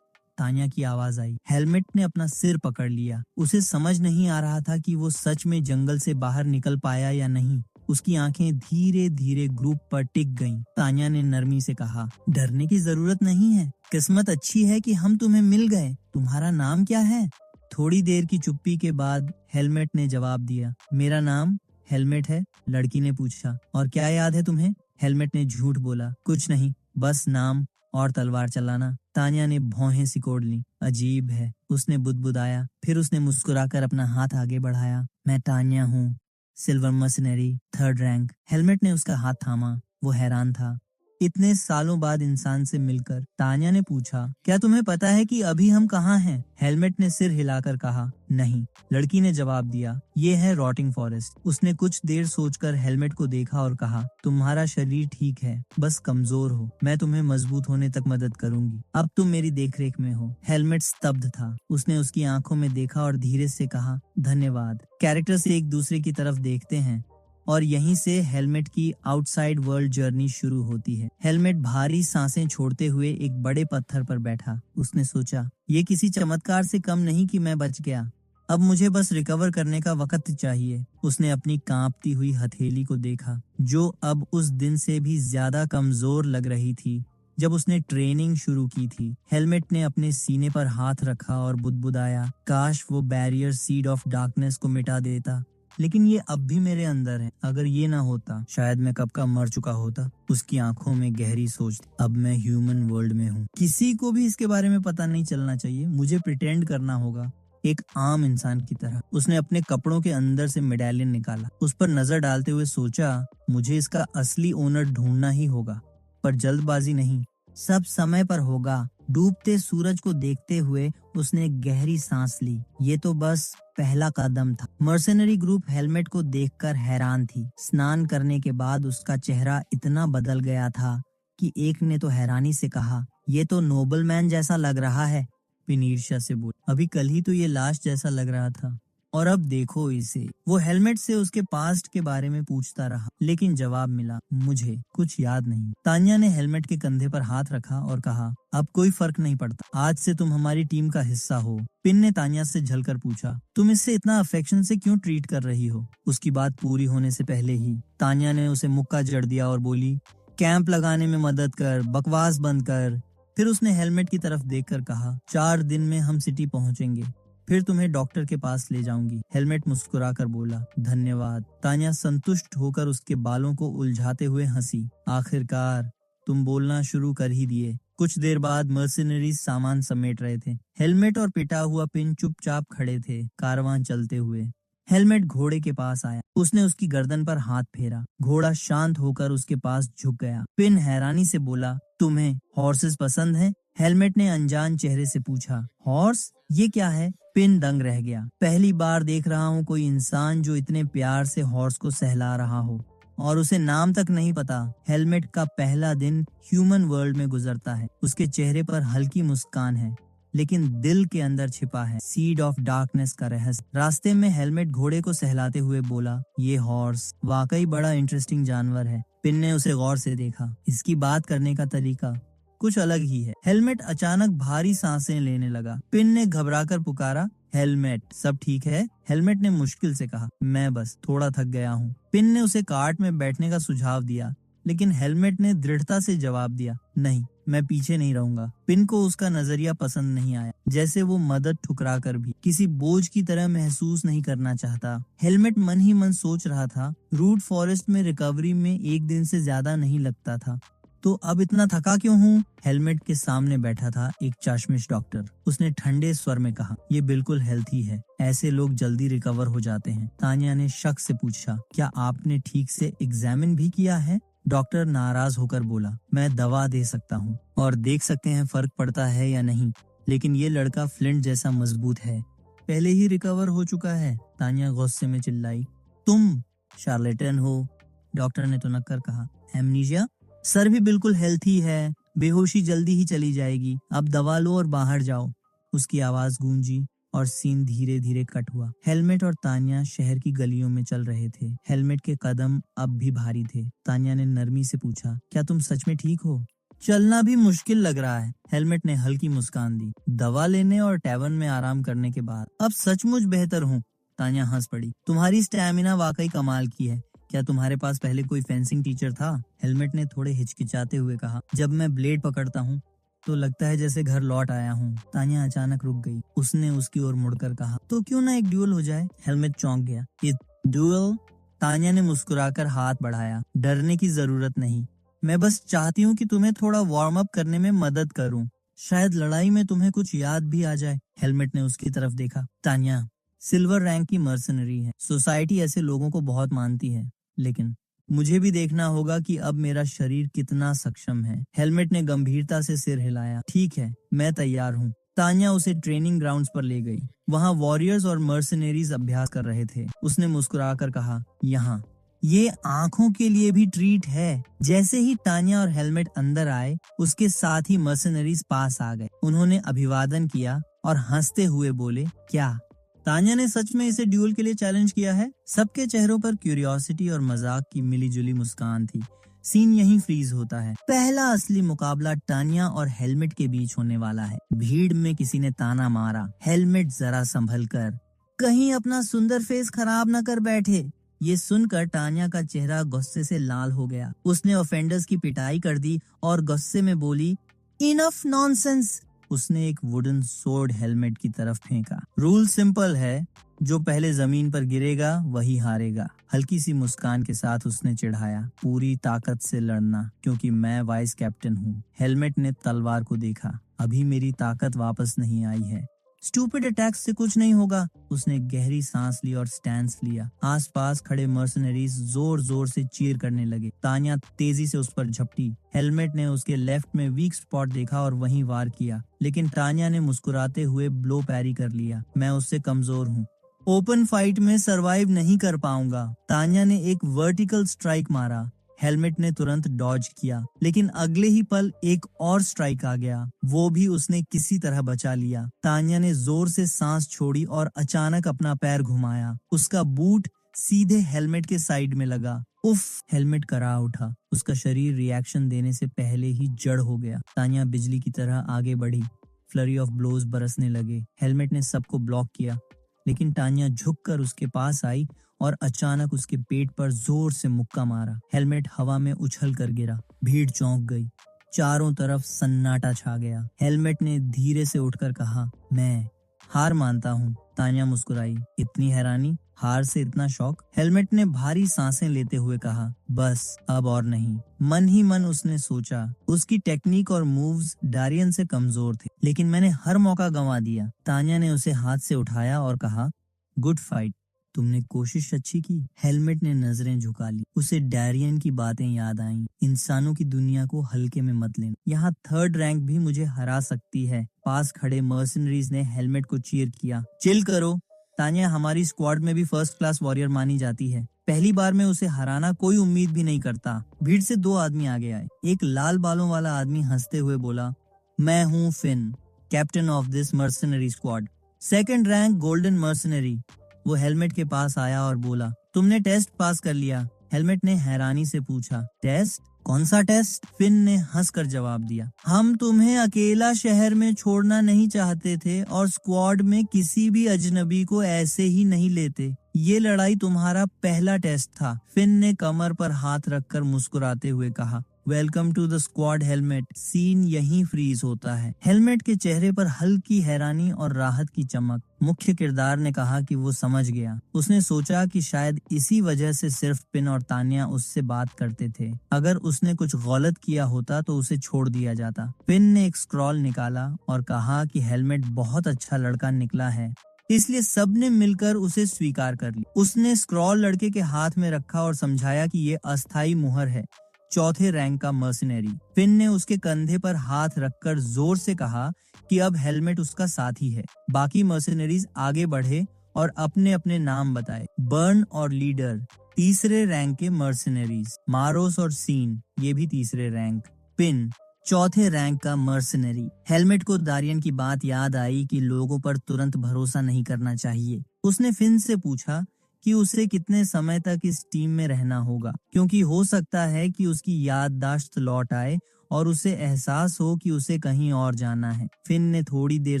तान्या की आवाज आई। हेलमेट ने अपना सिर पकड़ लिया। उसे समझ नहीं आ रहा था कि वो सच में जंगल से बाहर निकल पाया या नहीं। उसकी आंखें धीरे धीरे ग्रुप पर टिक गईं। तान्या ने नरमी से कहा, डरने की जरूरत नहीं है। किस्मत अच्छी है कि हम तुम्हें मिल गए। तुम्हारा नाम क्या है? थोड़ी देर की चुप्पी के बाद हेलमेट ने जवाब दिया, मेरा नाम हेलमेट है। लड़की ने पूछा, और क्या याद है तुम्हें? हेलमेट ने झूठ बोला, कुछ नहीं, बस नाम और तलवार चलाना। तान्या ने भौहें सिकोड़ ली। अजीब है, उसने बुदबुदाया। फिर उसने मुस्कुराकर अपना हाथ आगे बढ़ाया। मैं तान्या हूँ, silver mercenary, 3rd rank. Helmet ने उसका हाथ थामा। वो हैरान था, इतने सालों बाद इंसान से मिलकर। तान्या ने पूछा, क्या तुम्हें पता है कि अभी हम कहाँ हैं? हेलमेट ने सिर हिलाकर कहा, नहीं। लड़की ने जवाब दिया, ये है रॉटिंग फॉरेस्ट। उसने कुछ देर सोचकर हेलमेट को देखा और कहा, तुम्हारा शरीर ठीक है, बस कमजोर हो। मैं तुम्हें मजबूत होने तक मदद करूंगी। अब तुम मेरी देखरेख में हो। हेलमेट स्तब्ध था। उसने उसकी आंखों में देखा और धीरे से कहा, धन्यवाद। कैरेक्टर्स एक दूसरे की तरफ देखते हैं और यहीं से हेलमेट की आउटसाइड वर्ल्ड जर्नी शुरू होती है। हेलमेट भारी सांसें छोड़ते हुए एक बड़े पत्थर पर बैठा। उसने सोचा, ये किसी चमत्कार से कम नहीं कि मैं बच गया। अब मुझे बस रिकवर करने का वक्त चाहिए। उसने अपनी कांपती हुई हथेली को देखा, जो अब उस दिन से भी ज्यादा कमजोर लग रही थी जब उसने ट्रेनिंग शुरू की थी। हेलमेट ने अपने सीने पर हाथ रखा और बुदबुदाया, काश वो बैरियर सीड ऑफ डार्कनेस को मिटा देता, लेकिन ये अब भी मेरे अंदर है। अगर ये ना होता, शायद मैं कब का मर चुका होता। उसकी आंखों में गहरी सोच थी। अब मैं ह्यूमन वर्ल्ड में हूँ। किसी को भी इसके बारे में पता नहीं चलना चाहिए। मुझे प्रिटेंड करना होगा, एक आम इंसान की तरह। उसने अपने कपड़ों के अंदर से मेडालियन निकाला। उस पर नजर डालते हुए सोचा, मुझे इसका असली ओनर ढूंढना ही होगा, पर जल्दबाजी नहीं, सब समय पर होगा। डूबते सूरज को देखते हुए उसने गहरी सांस ली। ये तो बस पहला कदम था। मर्सेनरी ग्रुप हेलमेट को देखकर हैरान थी। स्नान करने के बाद उसका चेहरा इतना बदल गया था कि एक ने तो हैरानी से कहा, ये तो नोबलमैन जैसा लग रहा है। पिन ईर्ष्या से बोली, अभी कल ही तो ये लाश जैसा लग रहा था और अब देखो इसे। वो हेलमेट से उसके पास्ट के बारे में पूछता रहा, लेकिन जवाब मिला, मुझे कुछ याद नहीं। तान्या ने हेलमेट के कंधे पर हाथ रखा और कहा, अब कोई फर्क नहीं पड़ता, आज से तुम हमारी टीम का हिस्सा हो। पिन ने तान्या से झलकर पूछा, तुम इससे इतना अफेक्शन से क्यों ट्रीट कर रही हो? उसकी बात पूरी होने से पहले ही तान्या ने उसे मुक्का जड़ दिया और बोली, कैंप लगाने में मदद कर, बकवास बंद कर। फिर उसने हेलमेट की तरफ देखकर कहा, 4 दिन में हम सिटी पहुंचेंगे, फिर तुम्हें डॉक्टर के पास ले जाऊंगी। हेलमेट मुस्कुराकर बोला, धन्यवाद। तान्या संतुष्ट होकर उसके बालों को उलझाते हुए हंसी। आखिरकार तुम बोलना शुरू कर ही दिए। कुछ देर बाद मर्सिनरीज सामान समेट रहे थे। हेलमेट और पिटा हुआ पिन चुपचाप खड़े थे, कारवां चलते हुए। हेलमेट घोड़े के पास आया। उसने उसकी गर्दन पर हाथ फेरा। घोड़ा शांत होकर उसके पास झुक गया। पिन हैरानी से बोला, तुम्हें हॉर्सेस पसंद हैं? हेलमेट ने अनजान चेहरे से पूछा, हॉर्स? ये क्या है? पिन दंग रह गया। पहली बार देख रहा हूँ कोई इंसान जो इतने प्यार से हॉर्स को सहला रहा हो और उसे नाम तक नहीं पता। हेलमेट का पहला दिन ह्यूमन वर्ल्ड में गुजरता है। उसके चेहरे पर हल्की मुस्कान है, लेकिन दिल के अंदर छिपा है सीड ऑफ डार्कनेस का रहस्य। रास्ते में हेलमेट घोड़े को सहलाते हुए बोला, ये हॉर्स वाकई बड़ा इंटरेस्टिंग जानवर है। पिन ने उसे गौर से देखा। इसकी बात करने का तरीका कुछ अलग ही है। हेलमेट अचानक भारी सांसें लेने लगा। पिन ने घबराकर पुकारा, हेलमेट, सब ठीक है? हेलमेट ने मुश्किल से कहा, मैं बस थोड़ा थक गया हूँ। पिन ने उसे कार्ट में बैठने का सुझाव दिया, लेकिन हेलमेट ने दृढ़ता से जवाब दिया, नहीं, मैं पीछे नहीं रहूंगा। पिन को उसका नजरिया पसंद नहीं आया, जैसे वो मदद ठुकरा कर भी किसी बोझ की तरह महसूस नहीं करना चाहता। हेलमेट मन ही मन सोच रहा था, रूट फॉरेस्ट में रिकवरी में 1 दिन से ज्यादा नहीं लगता था, तो अब इतना थका क्यों हूँ? हेलमेट के सामने बैठा था एक चश्मिश डॉक्टर। उसने ठंडे स्वर में कहा, ये बिल्कुल हेल्थी है, ऐसे लोग जल्दी रिकवर हो जाते हैं। तानिया ने शक से पूछा, क्या आपने ठीक से एग्जामिन भी किया है? डॉक्टर नाराज होकर बोला, मैं दवा दे सकता हूँ और देख सकते हैं फर्क पड़ता है या नहीं, लेकिन ये लड़का फ्लिंट जैसा मजबूत है, पहले ही रिकवर हो चुका है। तानिया गुस्से में चिल्लाई, तुम शार्लेटन हो। डॉक्टर ने तुनक कर कहा, एमनीशिया? सर भी बिल्कुल हेल्थी है, बेहोशी जल्दी ही चली जाएगी, अब दवा लो और बाहर जाओ। उसकी आवाज गूंजी और सीन धीरे धीरे कट हुआ। हेलमेट और तानिया शहर की गलियों में चल रहे थे। हेलमेट के कदम अब भी भारी थे। तानिया ने नरमी से पूछा, क्या तुम सच में ठीक हो? चलना भी मुश्किल लग रहा है। हेलमेट ने हल्की मुस्कान दी। दवा लेने और टैवर्न में आराम करने के बाद अब सचमुच बेहतर हूँ। तानिया हंस पड़ी, तुम्हारी स्टैमिना वाकई कमाल की है। क्या तुम्हारे पास पहले कोई फेंसिंग टीचर था? हेलमेट ने थोड़े हिचकिचाते हुए कहा, जब मैं ब्लेड पकड़ता हूँ तो लगता है जैसे घर लौट आया हूँ। तानिया अचानक रुक गई। उसने उसकी ओर मुड़कर कहा, तो क्यों ना एक ड्यूल हो जाए? हेलमेट चौंक गया। ये ड्यूल? तानिया ने मुस्कुराकर हाथ बढ़ाया, डरने की जरूरत नहीं, मैं बस चाहती हूँ कि तुम्हें थोड़ा वार्म अप करने में मदद करूँ, शायद लड़ाई में तुम्हें कुछ याद भी आ जाए। हेलमेट ने उसकी तरफ देखा। तानिया सिल्वर रैंक की मर्सनरी है, सोसाइटी ऐसे लोगों को बहुत मानती है, लेकिन मुझे भी देखना होगा कि अब मेरा शरीर कितना सक्षम है। हेलमेट ने गंभीरता से सिर हिलाया। ठीक है, मैं तैयार हूँ। तानिया उसे ट्रेनिंग ग्राउंड्स पर ले गई। वहाँ वॉरियर्स और मर्सनरीज अभ्यास कर रहे थे। उसने मुस्कुराकर कहा, यहाँ ये आंखों के लिए भी ट्रीट है। जैसे ही तानिया और हेलमेट अंदर आए, उसके साथ ही मर्सनरीज पास आ गए। उन्होंने अभिवादन किया और हंसते हुए बोले, क्या तानिया ने सच में इसे ड्यूल के लिए चैलेंज किया है? सबके चेहरों पर क्यूरियोसिटी और मजाक की मिलीजुली मुस्कान थी। सीन यहीं फ्रीज होता है। पहला असली मुकाबला तानिया और हेलमेट के बीच होने वाला है। भीड़ में किसी ने ताना मारा, हेलमेट जरा संभल कर, कहीं अपना सुंदर फेस खराब न कर बैठे। ये सुनकर तानिया का चेहरा गुस्से से लाल हो गया। उसने ऑफेंडर्स की पिटाई कर दी और गुस्से में बोली, इनफ नॉनसेंस। उसने एक वुडन सोर्ड हेलमेट की तरफ फेंका। रूल सिंपल है, जो पहले जमीन पर गिरेगा वही हारेगा। हल्की सी मुस्कान के साथ उसने चिढ़ाया, पूरी ताकत से लड़ना, क्योंकि मैं वाइस कैप्टन हूँ। हेलमेट ने तलवार को देखा। अभी मेरी ताकत वापस नहीं आई है। स्टूपिड अटैक्स से कुछ नहीं होगा। उसने गहरी सांस ली और स्टैंस लिया। आसपास खड़े मर्सनरीज जोर जोर से चीयर करने लगे। तानिया तेजी से उस पर झपटी। हेलमेट ने उसके लेफ्ट में वीक स्पॉट देखा और वहीं वार किया, लेकिन तानिया ने मुस्कुराते हुए ब्लो पैरी कर लिया। मैं उससे कमजोर हूँ, ओपन फाइट में सरवाइव नहीं कर पाऊंगा। तानिया ने एक वर्टिकल स्ट्राइक मारा। हेलमेट ने तुरंत डॉज किया, लेकिन अगले ही पल एक और स्ट्राइक आ गया। वो भी उसने किसी तरह बचा लिया। तानिया ने जोर से सांस छोड़ी और अचानक अपना पैर घुमाया। उसका बूट सीधे हेलमेट के साइड में लगा। उफ! हेलमेट करा उठा। उसका शरीर रिएक्शन देने से पहले ही जड़ हो गया। तानिया बिजली की तरह आगे बढ़ी। फ्लरी ऑफ ब्लोज बरसने लगे। हेलमेट ने सबको ब्लॉक किया, लेकिन तानिया झुककर उसके पास आई और अचानक उसके पेट पर जोर से मुक्का मारा। हेलमेट हवा में उछल कर गिरा। भीड़ चौंक गई। चारों तरफ सन्नाटा छा गया। हेलमेट ने धीरे से उठकर कहा, मैं हार मानता हूँ। तानिया मुस्कुराई। इतनी हैरानी? हार से इतना शौक? हेलमेट ने भारी सांसें लेते हुए कहा, बस अब और नहीं। मन ही मन उसने सोचा, उसकी टेक्निक और मूव्स डारियन से कमजोर थे, लेकिन मैंने हर मौका गंवा दिया। तानिया ने उसे हाथ से उठाया और कहा, गुड फाइट, तुमने कोशिश अच्छी की। हेलमेट ने नजरें झुका ली। उसे डारियन की बातें याद आईं। इंसानों की दुनिया को हल्के में मत लेना, यहाँ थर्ड रैंक भी मुझे हरा सकती है। पास खड़े मर्सनरीज ने हेलमेट को चीयर किया। चिल करो, तानिया हमारी स्क्वाड में भी फर्स्ट क्लास वॉरियर मानी जाती है। पहली बार में उसे हराना कोई उम्मीद भी नहीं करता। भीड़ से 2 आदमी आगे आए। एक लाल बालों वाला आदमी हंसते हुए बोला, मैं हूँ Fin, captain of this mercenary squad, second rank golden mercenary. वो हेलमेट के पास आया और बोला, तुमने टेस्ट पास कर लिया। हेलमेट ने हैरानी से पूछा, टेस्ट? कौन सा टेस्ट? फिन ने हंसकर जवाब दिया, हम तुम्हें अकेला शहर में छोड़ना नहीं चाहते थे और स्क्वाड में किसी भी अजनबी को ऐसे ही नहीं लेते। ये लड़ाई तुम्हारा पहला टेस्ट था। फिन ने कमर पर हाथ रखकर मुस्कुराते हुए कहा, welcome to the squad helmet. Scene यहीं फ्रीज होता है। हेलमेट के चेहरे पर हल्की हैरानी और राहत की चमक। मुख्य किरदार ने कहा कि वो समझ गया। उसने सोचा कि शायद इसी वजह से सिर्फ पिन और तान्या उससे बात करते थे। अगर उसने कुछ गलत किया होता तो उसे छोड़ दिया जाता। पिन ने एक स्क्रॉल निकाला और कहा कि हेलमेट बहुत अच्छा लड़का निकला है, इसलिए सबने मिलकर उसे स्वीकार कर ली। उसने स्क्रॉल लड़के के हाथ में रखा और समझाया कि ये अस्थाई मुहर है, चौथे रैंक का मर्सिनरी। पिन ने उसके कंधे पर हाथ रखकर जोर से कहा कि अब हेलमेट उसका साथी है। बाकी मर्सिनरीज आगे बढ़े और अपने अपने नाम बताए। बर्न और लीडर तीसरे रैंक के मर्सिनरीज, मारोस और सीन ये भी तीसरे रैंक, पिन चौथे रैंक का मर्सिनरी। हेलमेट को दारियन की बात याद आई कि लोगों पर तुरंत भरोसा नहीं करना चाहिए। उसने फिन से पूछा कि उसे कितने समय तक इस टीम में रहना होगा, क्योंकि हो सकता है कि उसकी याददाश्त लौट आए और उसे एहसास हो कि उसे कहीं और जाना है। फिन ने थोड़ी देर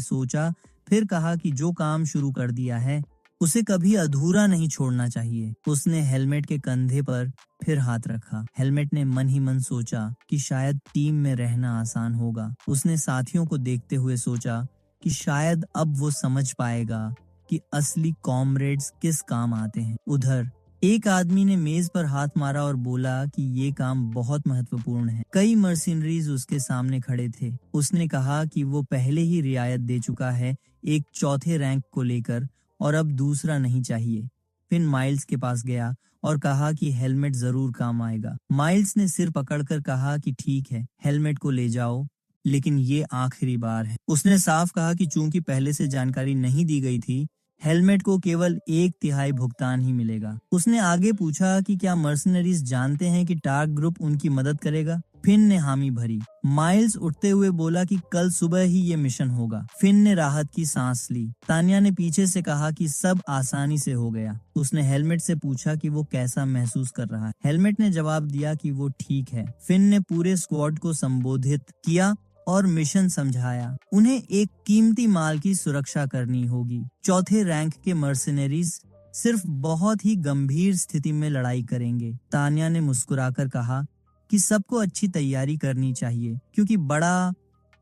सोचा, फिर कहा कि जो काम शुरू कर दिया है उसे कभी अधूरा नहीं छोड़ना चाहिए। उसने हेलमेट के कंधे पर फिर हाथ रखा। हेलमेट ने मन ही मन सोचा कि शायद टीम में रहना आसान होगा। उसने साथियों को देखते हुए सोचा कि शायद अब वो समझ पाएगा कि असली कॉमरेड्स किस काम आते हैं। उधर एक आदमी ने मेज पर हाथ मारा और बोला कि ये काम बहुत महत्वपूर्ण है। कई मर्सिनरीज उसके सामने खड़े थे। उसने कहा कि वो पहले ही रियायत दे चुका है एक चौथे रैंक को लेकर, और अब दूसरा नहीं चाहिए। फिन माइल्स के पास गया और कहा कि हेलमेट जरूर काम आएगा। माइल्स ने सिर पकड़कर कहा कि ठीक है, हेलमेट को ले जाओ, लेकिन ये आखिरी बार है। उसने साफ कहा कि चूंकि पहले से जानकारी नहीं दी गई थी, हेलमेट को केवल 1/3 भुगतान ही मिलेगा। उसने आगे पूछा कि क्या मर्सनरीज जानते हैं कि टार्क ग्रुप उनकी मदद करेगा। फिन ने हामी भरी। माइल्स उठते हुए बोला कि कल सुबह ही ये मिशन होगा। फिन ने राहत की सांस ली। तान्या ने पीछे से कहा कि सब आसानी से हो गया। उसने हेलमेट से पूछा कि वो कैसा महसूस कर रहा है। हेलमेट ने जवाब दिया कि वो ठीक है। फिन ने पूरे स्क्वाड को संबोधित किया और मिशन समझाया। उन्हें एक कीमती माल की सुरक्षा करनी होगी। चौथे रैंक के मर्सिनरीज सिर्फ बहुत ही गंभीर स्थिति में लड़ाई करेंगे। तान्या ने मुस्कुराकर कहा कि सबको अच्छी तैयारी करनी चाहिए, क्योंकि बड़ा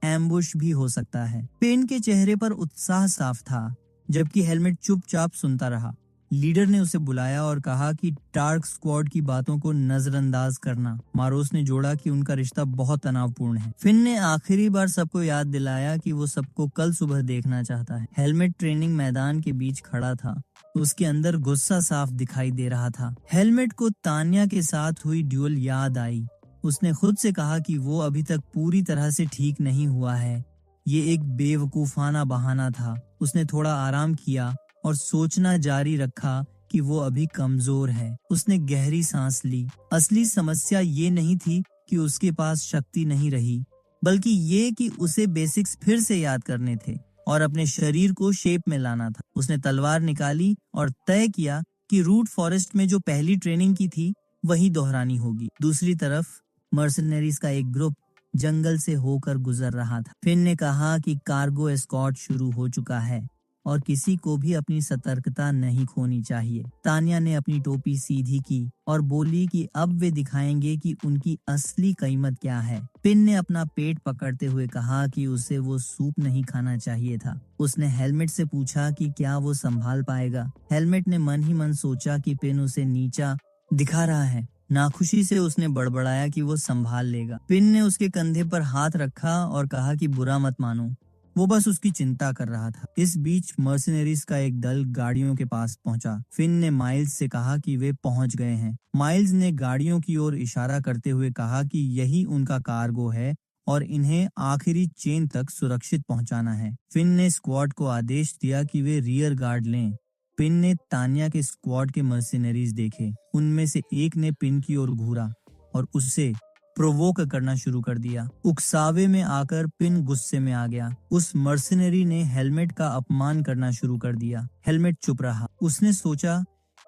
एम्बुश भी हो सकता है। पेन के चेहरे पर उत्साह साफ था, जबकि हेलमेट चुपचाप सुनता रहा। लीडर ने उसे बुलाया और कहा कि टार्क स्क्वाड की बातों को नजरअंदाज करना। मारोस ने जोड़ा कि उनका रिश्ता बहुत तनावपूर्ण है। फिन ने आखिरी बार सबको याद दिलाया कि वो सबको कल सुबह देखना चाहता है। हेलमेट ट्रेनिंग मैदान के बीच खड़ा था। उसके अंदर गुस्सा साफ दिखाई दे रहा था। हेलमेट को तान्या के साथ हुई ड्यूल याद आई। उसने खुद से कहा कि वो अभी तक पूरी तरह से ठीक नहीं हुआ है। ये एक बेवकूफाना बहाना था। उसने थोड़ा आराम किया और सोचना जारी रखा कि वो अभी कमजोर है। उसने गहरी सांस ली। असली समस्या ये नहीं थी कि उसके पास शक्ति नहीं रही, बल्कि ये कि उसे बेसिक्स फिर से याद करने थे और अपने शरीर को शेप में लाना था। उसने तलवार निकाली और तय किया कि रूट फॉरेस्ट में जो पहली ट्रेनिंग की थी वही दोहरानी होगी। दूसरी तरफ मर्सनरीज का एक ग्रुप जंगल से होकर गुजर रहा था। फिन ने कहा कि कार्गो एस्कॉर्ट शुरू हो चुका है और किसी को भी अपनी सतर्कता नहीं खोनी चाहिए। तान्या ने अपनी टोपी सीधी की और बोली कि अब वे दिखाएंगे कि उनकी असली कीमत क्या है। पिन ने अपना पेट पकड़ते हुए कहा कि उसे वो सूप नहीं खाना चाहिए था। उसने हेलमेट से पूछा कि क्या वो संभाल पाएगा। हेलमेट ने मन ही मन सोचा कि पिन उसे नीचा दिखा रहा है। नाखुशी से उसने बड़बड़ाया कि वो संभाल लेगा। पिन ने उसके कंधे पर हाथ रखा और कहा कि बुरा मत मानो, वो बस उसकी चिंता कर रहा था। इस बीच मर्सिनरीज का एक दल गाड़ियों के पास पहुंचा। फिन ने माइल्स से कहा कि वे पहुंच गए हैं। माइल्स ने गाड़ियों की ओर इशारा करते हुए कहा कि यही उनका कार्गो है और इन्हें आखिरी चेन तक सुरक्षित पहुंचाना है। फिन ने स्क्वाड को आदेश दिया कि वे रियर गार्ड लें। पिन ने तान्या के स्क्वाड के मर्सिनरीज देखे। उनमें से एक ने पिन की ओर घूरा और उससे प्रोवोक करना शुरू कर दिया। उकसावे में आकर पिन गुस्से में आ गया। उस मर्सिनरी ने हेलमेट का अपमान करना शुरू कर दिया। हेलमेट चुप रहा। उसने सोचा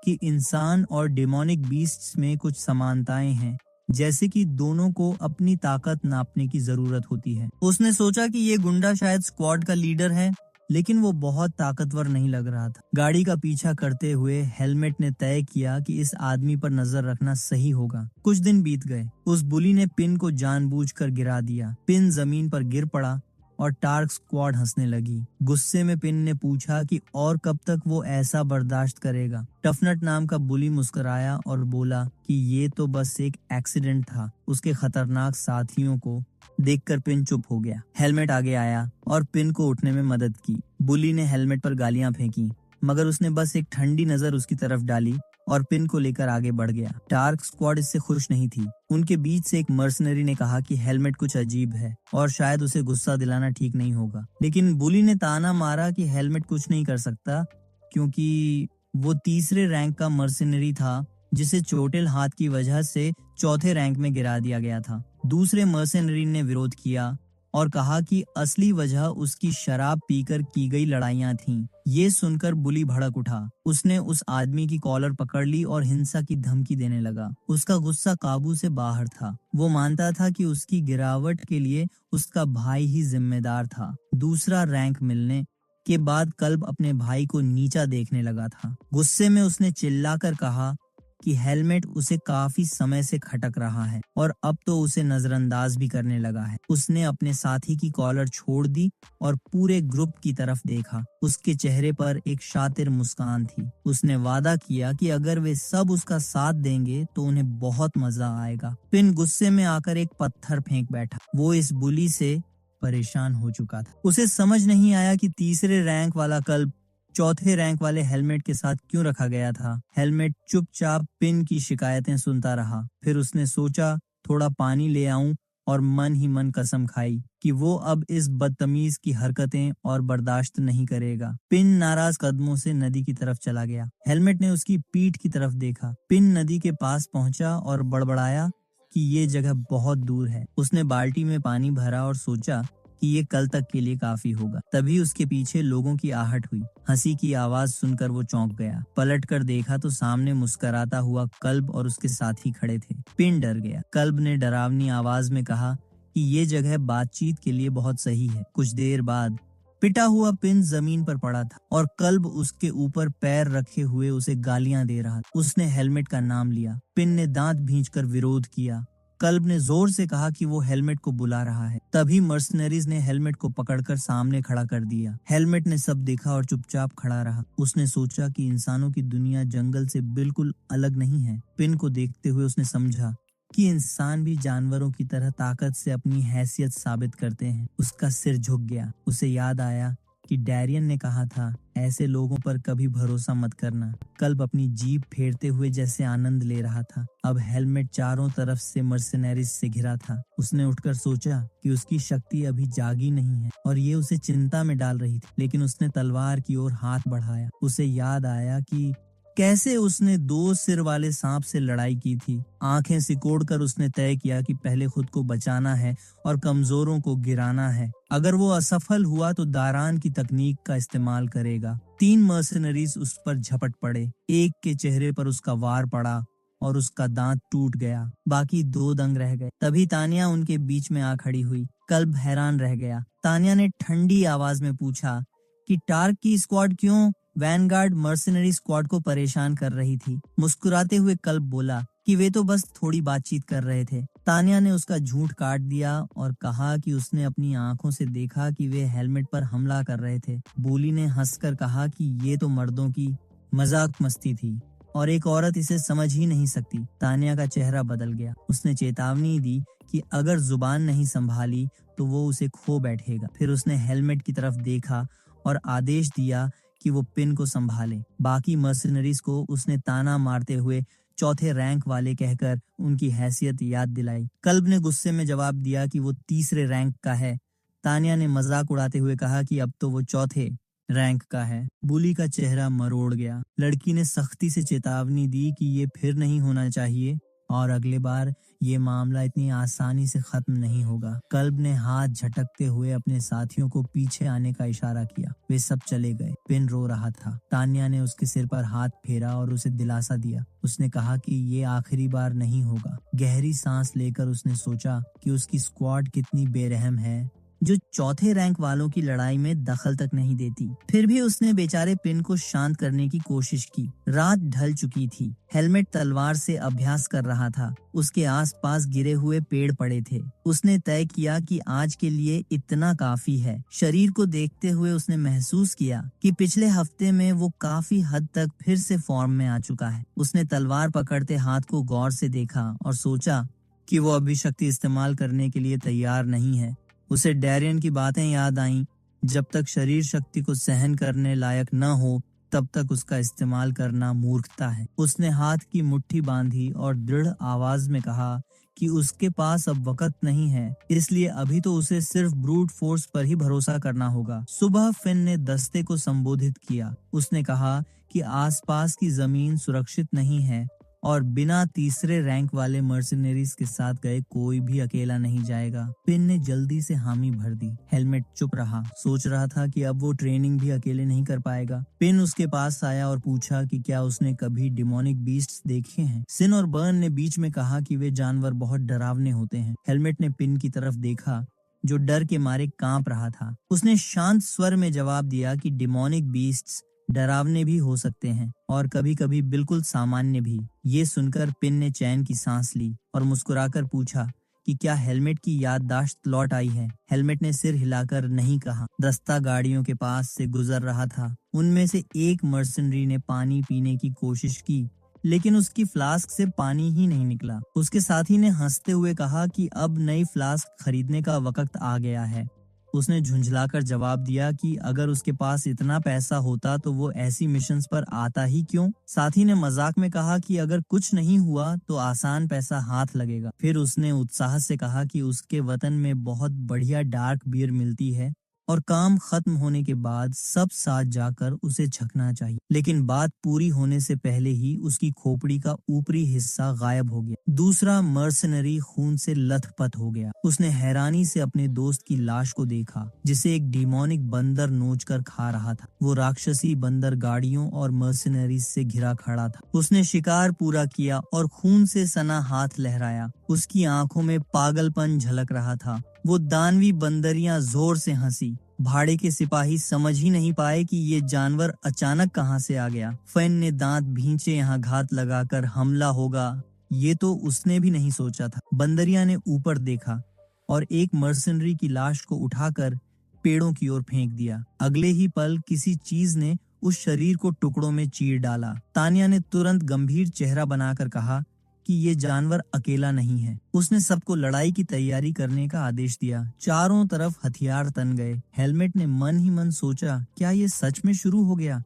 कि इंसान और डेमोनिक बीस्ट्स में कुछ समानताएं हैं, जैसे कि दोनों को अपनी ताकत नापने की जरूरत होती है। उसने सोचा कि ये गुंडा शायद स्क्वाड का लीडर है लेकिन वो बहुत ताकतवर नहीं लग रहा था। गाड़ी का पीछा करते हुए हेलमेट ने तय किया कि इस आदमी पर नजर रखना सही होगा। कुछ दिन बीत गए। उस बुली ने पिन को जानबूझकर गिरा दिया। पिन जमीन पर गिर पड़ा और टार्क स्क्वाड हंसने लगी। गुस्से में पिन ने पूछा कि और कब तक वो ऐसा बर्दाश्त करेगा। टफनट नाम का बुली मुस्कुराया और बोला कि ये तो बस एक एक्सीडेंट था। उसके खतरनाक साथियों को देखकर पिन चुप हो गया। हेलमेट आगे आया और पिन को उठने में मदद की। बुली ने हेलमेट पर गालियां फेंकी, मगर उसने बस एक ठंडी नजर उसकी तरफ डाली और पिन को लेकर आगे बढ़ गया। टार्क स्क्वाड इससे खुश नहीं थी। उनके बीच से एक मर्सनरी ने कहा कि हेलमेट कुछ अजीब है और शायद उसे गुस्सा दिलाना ठीक नहीं होगा। लेकिन बुली ने ताना मारा कि हेलमेट कुछ नहीं कर सकता, क्योंकि वो तीसरे रैंक का मर्सनरी था जिसे चोटिल हाथ की वजह से चौथे रैंक में गिरा दिया गया था। दूसरे मर्सनरी ने विरोध किया और कहा कि असली वजह उसकी शराब पीकर की गई लड़ाइयां थीं। ये सुनकर बुली भड़क उठा। उसने उस आदमी की कॉलर पकड़ ली और हिंसा की धमकी देने लगा। उसका गुस्सा काबू से बाहर था। वो मानता था कि उसकी गिरावट के लिए उसका भाई ही जिम्मेदार था। दूसरा रैंक मिलने के बाद क्लब अपने भाई को नीचा देखने लगा था। गुस्से में उसने चिल्लाकर कहा कि हेलमेट उसे काफी समय से खटक रहा है और अब तो उसे नजरअंदाज भी करने लगा है। उसने अपने साथी की कॉलर छोड़ दी और पूरे ग्रुप की तरफ देखा। उसके चेहरे पर एक शातिर मुस्कान थी। उसने वादा किया कि अगर वे सब उसका साथ देंगे तो उन्हें बहुत मजा आएगा। पिन गुस्से में आकर एक पत्थर फेंक बैठा। वो इस बुली से परेशान हो चुका था। उसे समझ नहीं आया कि तीसरे रैंक वाला क्लब चौथे रैंक वाले हेलमेट के साथ क्यों रखा गया था। हेलमेट चुपचाप पिन की शिकायतें सुनता रहा। फिर उसने सोचा थोड़ा पानी ले आऊं और मन ही मन कसम खाई कि वो अब इस बदतमीज की हरकतें और बर्दाश्त नहीं करेगा। पिन नाराज कदमों से नदी की तरफ चला गया। हेलमेट ने उसकी पीठ की तरफ देखा। पिन नदी के पास पहुंचा और बड़बड़ाया कि ये जगह बहुत दूर है। उसने बाल्टी में पानी भरा और सोचा कि ये कल तक के लिए काफी होगा। तभी उसके पीछे लोगों की आहट हुई। हंसी की आवाज सुनकर वो चौंक गया। पलट कर देखा तो सामने मुस्कुराता हुआ कल्ब और उसके साथी खड़े थे। पिन डर गया। कल्ब ने डरावनी आवाज में कहा कि ये जगह बातचीत के लिए बहुत सही है। कुछ देर बाद पिटा हुआ पिन जमीन पर पड़ा था और कल्ब उसके ऊपर पैर रखे हुए उसे गालियां दे रहा था। उसने हेलमेट का नाम लिया। पिन ने दांत भींचकर विरोध किया। कल्ब ने जोर से कहा कि वो हेलमेट को बुला रहा है। तभी मर्सनरीज ने हेलमेट को पकड़कर सामने खड़ा कर दिया। हेलमेट ने सब देखा और चुपचाप खड़ा रहा। उसने सोचा कि इंसानों की दुनिया जंगल से बिल्कुल अलग नहीं है। पिन को देखते हुए उसने समझा कि इंसान भी जानवरों की तरह ताकत से अपनी हैसियत साबित करते हैं। उसका सिर झुक गया। उसे याद आया कि डैरियन ने कहा था, ऐसे लोगों पर कभी भरोसा मत करना। कल्ब अपनी जीभ फेरते हुए जैसे आनंद ले रहा था। अब हेलमेट चारों तरफ से मर्सनरीज से घिरा था। उसने उठकर सोचा कि उसकी शक्ति अभी जागी नहीं है और ये उसे चिंता में डाल रही थी। लेकिन उसने तलवार की ओर हाथ बढ़ाया। उसे याद आया कि कैसे उसने 2 सिर वाले सांप से लड़ाई की थी। आंखें सिकोड़कर उसने तय किया कि पहले खुद को बचाना है और कमजोरों को गिराना है। अगर वो असफल हुआ तो दारान की तकनीक का इस्तेमाल करेगा। 3 मर्सनरीज उस पर झपट पड़े। एक के चेहरे पर उसका वार पड़ा और उसका दांत टूट गया। बाकी 2 दंग रह गए। तभी तानिया उनके बीच में आ खड़ी हुई। कल्ब हैरान रह गया। तानिया ने ठंडी आवाज में पूछा कि टार्क की स्क्वाड क्यों वैनगार्ड मर्सनरी स्क्वाड को परेशान कर रही थी। मुस्कुराते हुए कल्ब बोला कि वे तो बस थोड़ी बातचीत कर रहे थे। तानिया ने उसका झूठ काट दिया और कहा कि उसने अपनी आंखों से देखा कि वे हेलमेट पर हमला कर रहे थे। बोली ने हंसकर कहा कि ये तो मर्दों की मजाक मस्ती थी और एक औरत इसे समझ ही नहीं सकती। तानिया का चेहरा बदल गया। उसने चेतावनी दी कि अगर जुबान नहीं संभाली तो वो उसे खो बैठेगा। फिर उसने हेलमेट की तरफ देखा और आदेश दिया कि वो पिन को संभाले। बाकी मर्सनरीज को उसने ताना मारते हुए चौथे रैंक वाले कहकर उनकी हैसियत याद दिलाई। कल्ब ने गुस्से में जवाब दिया कि वो तीसरे रैंक का है। तानिया ने मजाक उड़ाते हुए कहा कि अब तो वो चौथे रैंक का है। बुली का चेहरा मरोड़ गया। लड़की ने सख्ती से चेतावनी दी कि ये फिर नहीं होना चाहिए और अगले बार ये मामला इतनी आसानी से खत्म नहीं होगा। कल्ब ने हाथ झटकते हुए अपने साथियों को पीछे आने का इशारा किया। वे सब चले गए। पिन रो रहा था। तानिया ने उसके सिर पर हाथ फेरा और उसे दिलासा दिया। उसने कहा कि ये आखिरी बार नहीं होगा। गहरी सांस लेकर उसने सोचा कि उसकी स्क्वाड कितनी बेरहम है। जो चौथे रैंक वालों की लड़ाई में दखल तक नहीं देती। फिर भी उसने बेचारे पिन को शांत करने की कोशिश की। रात ढल चुकी थी। हेलमेट तलवार से अभ्यास कर रहा था। उसके आसपास गिरे हुए पेड़ पड़े थे। उसने तय किया कि आज के लिए इतना काफी है। शरीर को देखते हुए उसने महसूस किया कि पिछले हफ्ते में वो काफी हद तक फिर से फॉर्म में आ चुका है। उसने तलवार पकड़ते हाथ को गौर से देखा और सोचा कि वो अभी शक्ति इस्तेमाल करने के लिए तैयार नहीं है। उसे डैरियन की बातें याद आईं, जब तक शरीर शक्ति को सहन करने लायक न हो तब तक उसका इस्तेमाल करना मूर्खता है। उसने हाथ की मुट्ठी बांधी और दृढ़ आवाज में कहा कि उसके पास अब वक्त नहीं है, इसलिए अभी तो उसे सिर्फ ब्रूट फोर्स पर ही भरोसा करना होगा। सुबह फिन ने दस्ते को संबोधित किया। उसने कहा कि आसपास की जमीन सुरक्षित नहीं है और बिना तीसरे रैंक वाले मर्सिनरीज के साथ गए कोई भी अकेला नहीं जाएगा। पिन ने जल्दी से हामी भर दी। हेलमेट चुप रहा, सोच रहा था कि अब वो ट्रेनिंग भी अकेले नहीं कर पाएगा। पिन उसके पास आया और पूछा कि क्या उसने कभी डिमोनिक बीस्ट्स देखे हैं। सिन और बर्न ने बीच में कहा कि वे जानवर बहुत डरावने होते हैं। हेलमेट ने पिन की तरफ देखा, जो डर के मारे कांप रहा था। उसने शांत स्वर में जवाब दिया कि डिमोनिक बीस्ट्स डरावने भी हो सकते हैं और कभी-कभी बिल्कुल सामान्य भी। ये सुनकर पिन ने चैन की सांस ली और मुस्कुराकर पूछा कि क्या हेलमेट की याददाश्त लौट आई है। हेलमेट ने सिर हिलाकर नहीं कहा। दस्ता गाड़ियों के पास से गुजर रहा था। उनमें से एक मर्सनरी ने पानी पीने की कोशिश की, लेकिन उसकी फ्लास्क से पानी ही नहीं निकला। उसके साथी ने हंसते हुए कहा कि अब नई फ्लास्क खरीदने का वक्त आ गया है। उसने झुंझलाकर जवाब दिया कि अगर उसके पास इतना पैसा होता तो वो ऐसी मिशंस पर आता ही क्यों। साथी ने मजाक में कहा कि अगर कुछ नहीं हुआ तो आसान पैसा हाथ लगेगा। फिर उसने उत्साह से कहा कि उसके वतन में बहुत बढ़िया डार्क बियर मिलती है और काम खत्म होने के बाद सब साथ जाकर उसे छकना चाहिए। लेकिन बात पूरी होने से पहले ही उसकी खोपड़ी का ऊपरी हिस्सा गायब हो गया। दूसरा मर्सनरी खून से लथपथ हो गया। उसने हैरानी से अपने दोस्त की लाश को देखा, जिसे एक डिमोनिक बंदर नोचकर खा रहा था। वो राक्षसी बंदर गाड़ियों और मर्सनरीज से घिरा खड़ा था। उसने शिकार पूरा किया और खून से सना हाथ लहराया। उसकी आंखों में पागलपन झलक रहा था। वो दानवी बंदरियां जोर से हंसी। भाड़े के सिपाही समझ ही नहीं पाए कि ये जानवर अचानक कहां से आ गया। फैन ने दांत भींचे यहाँ घात लगाकर हमला होगा, ये तो उसने भी नहीं सोचा था। बंदरिया ने ऊपर देखा और एक मर्सनरी की लाश को उठाकर पेड़ों की ओर फेंक दिया। अगले ही पल किसी चीज ने उस शरीर को टुकड़ों में चीर डाला। तानिया ने तुरंत गंभीर चेहरा बनाकर कहा कि ये जानवर अकेला नहीं है। उसने सबको लड़ाई की तैयारी करने का आदेश दिया। चारों तरफ हथियार तन गए। हेलमेट ने मन ही मन सोचा, क्या ये सच में शुरू हो गया।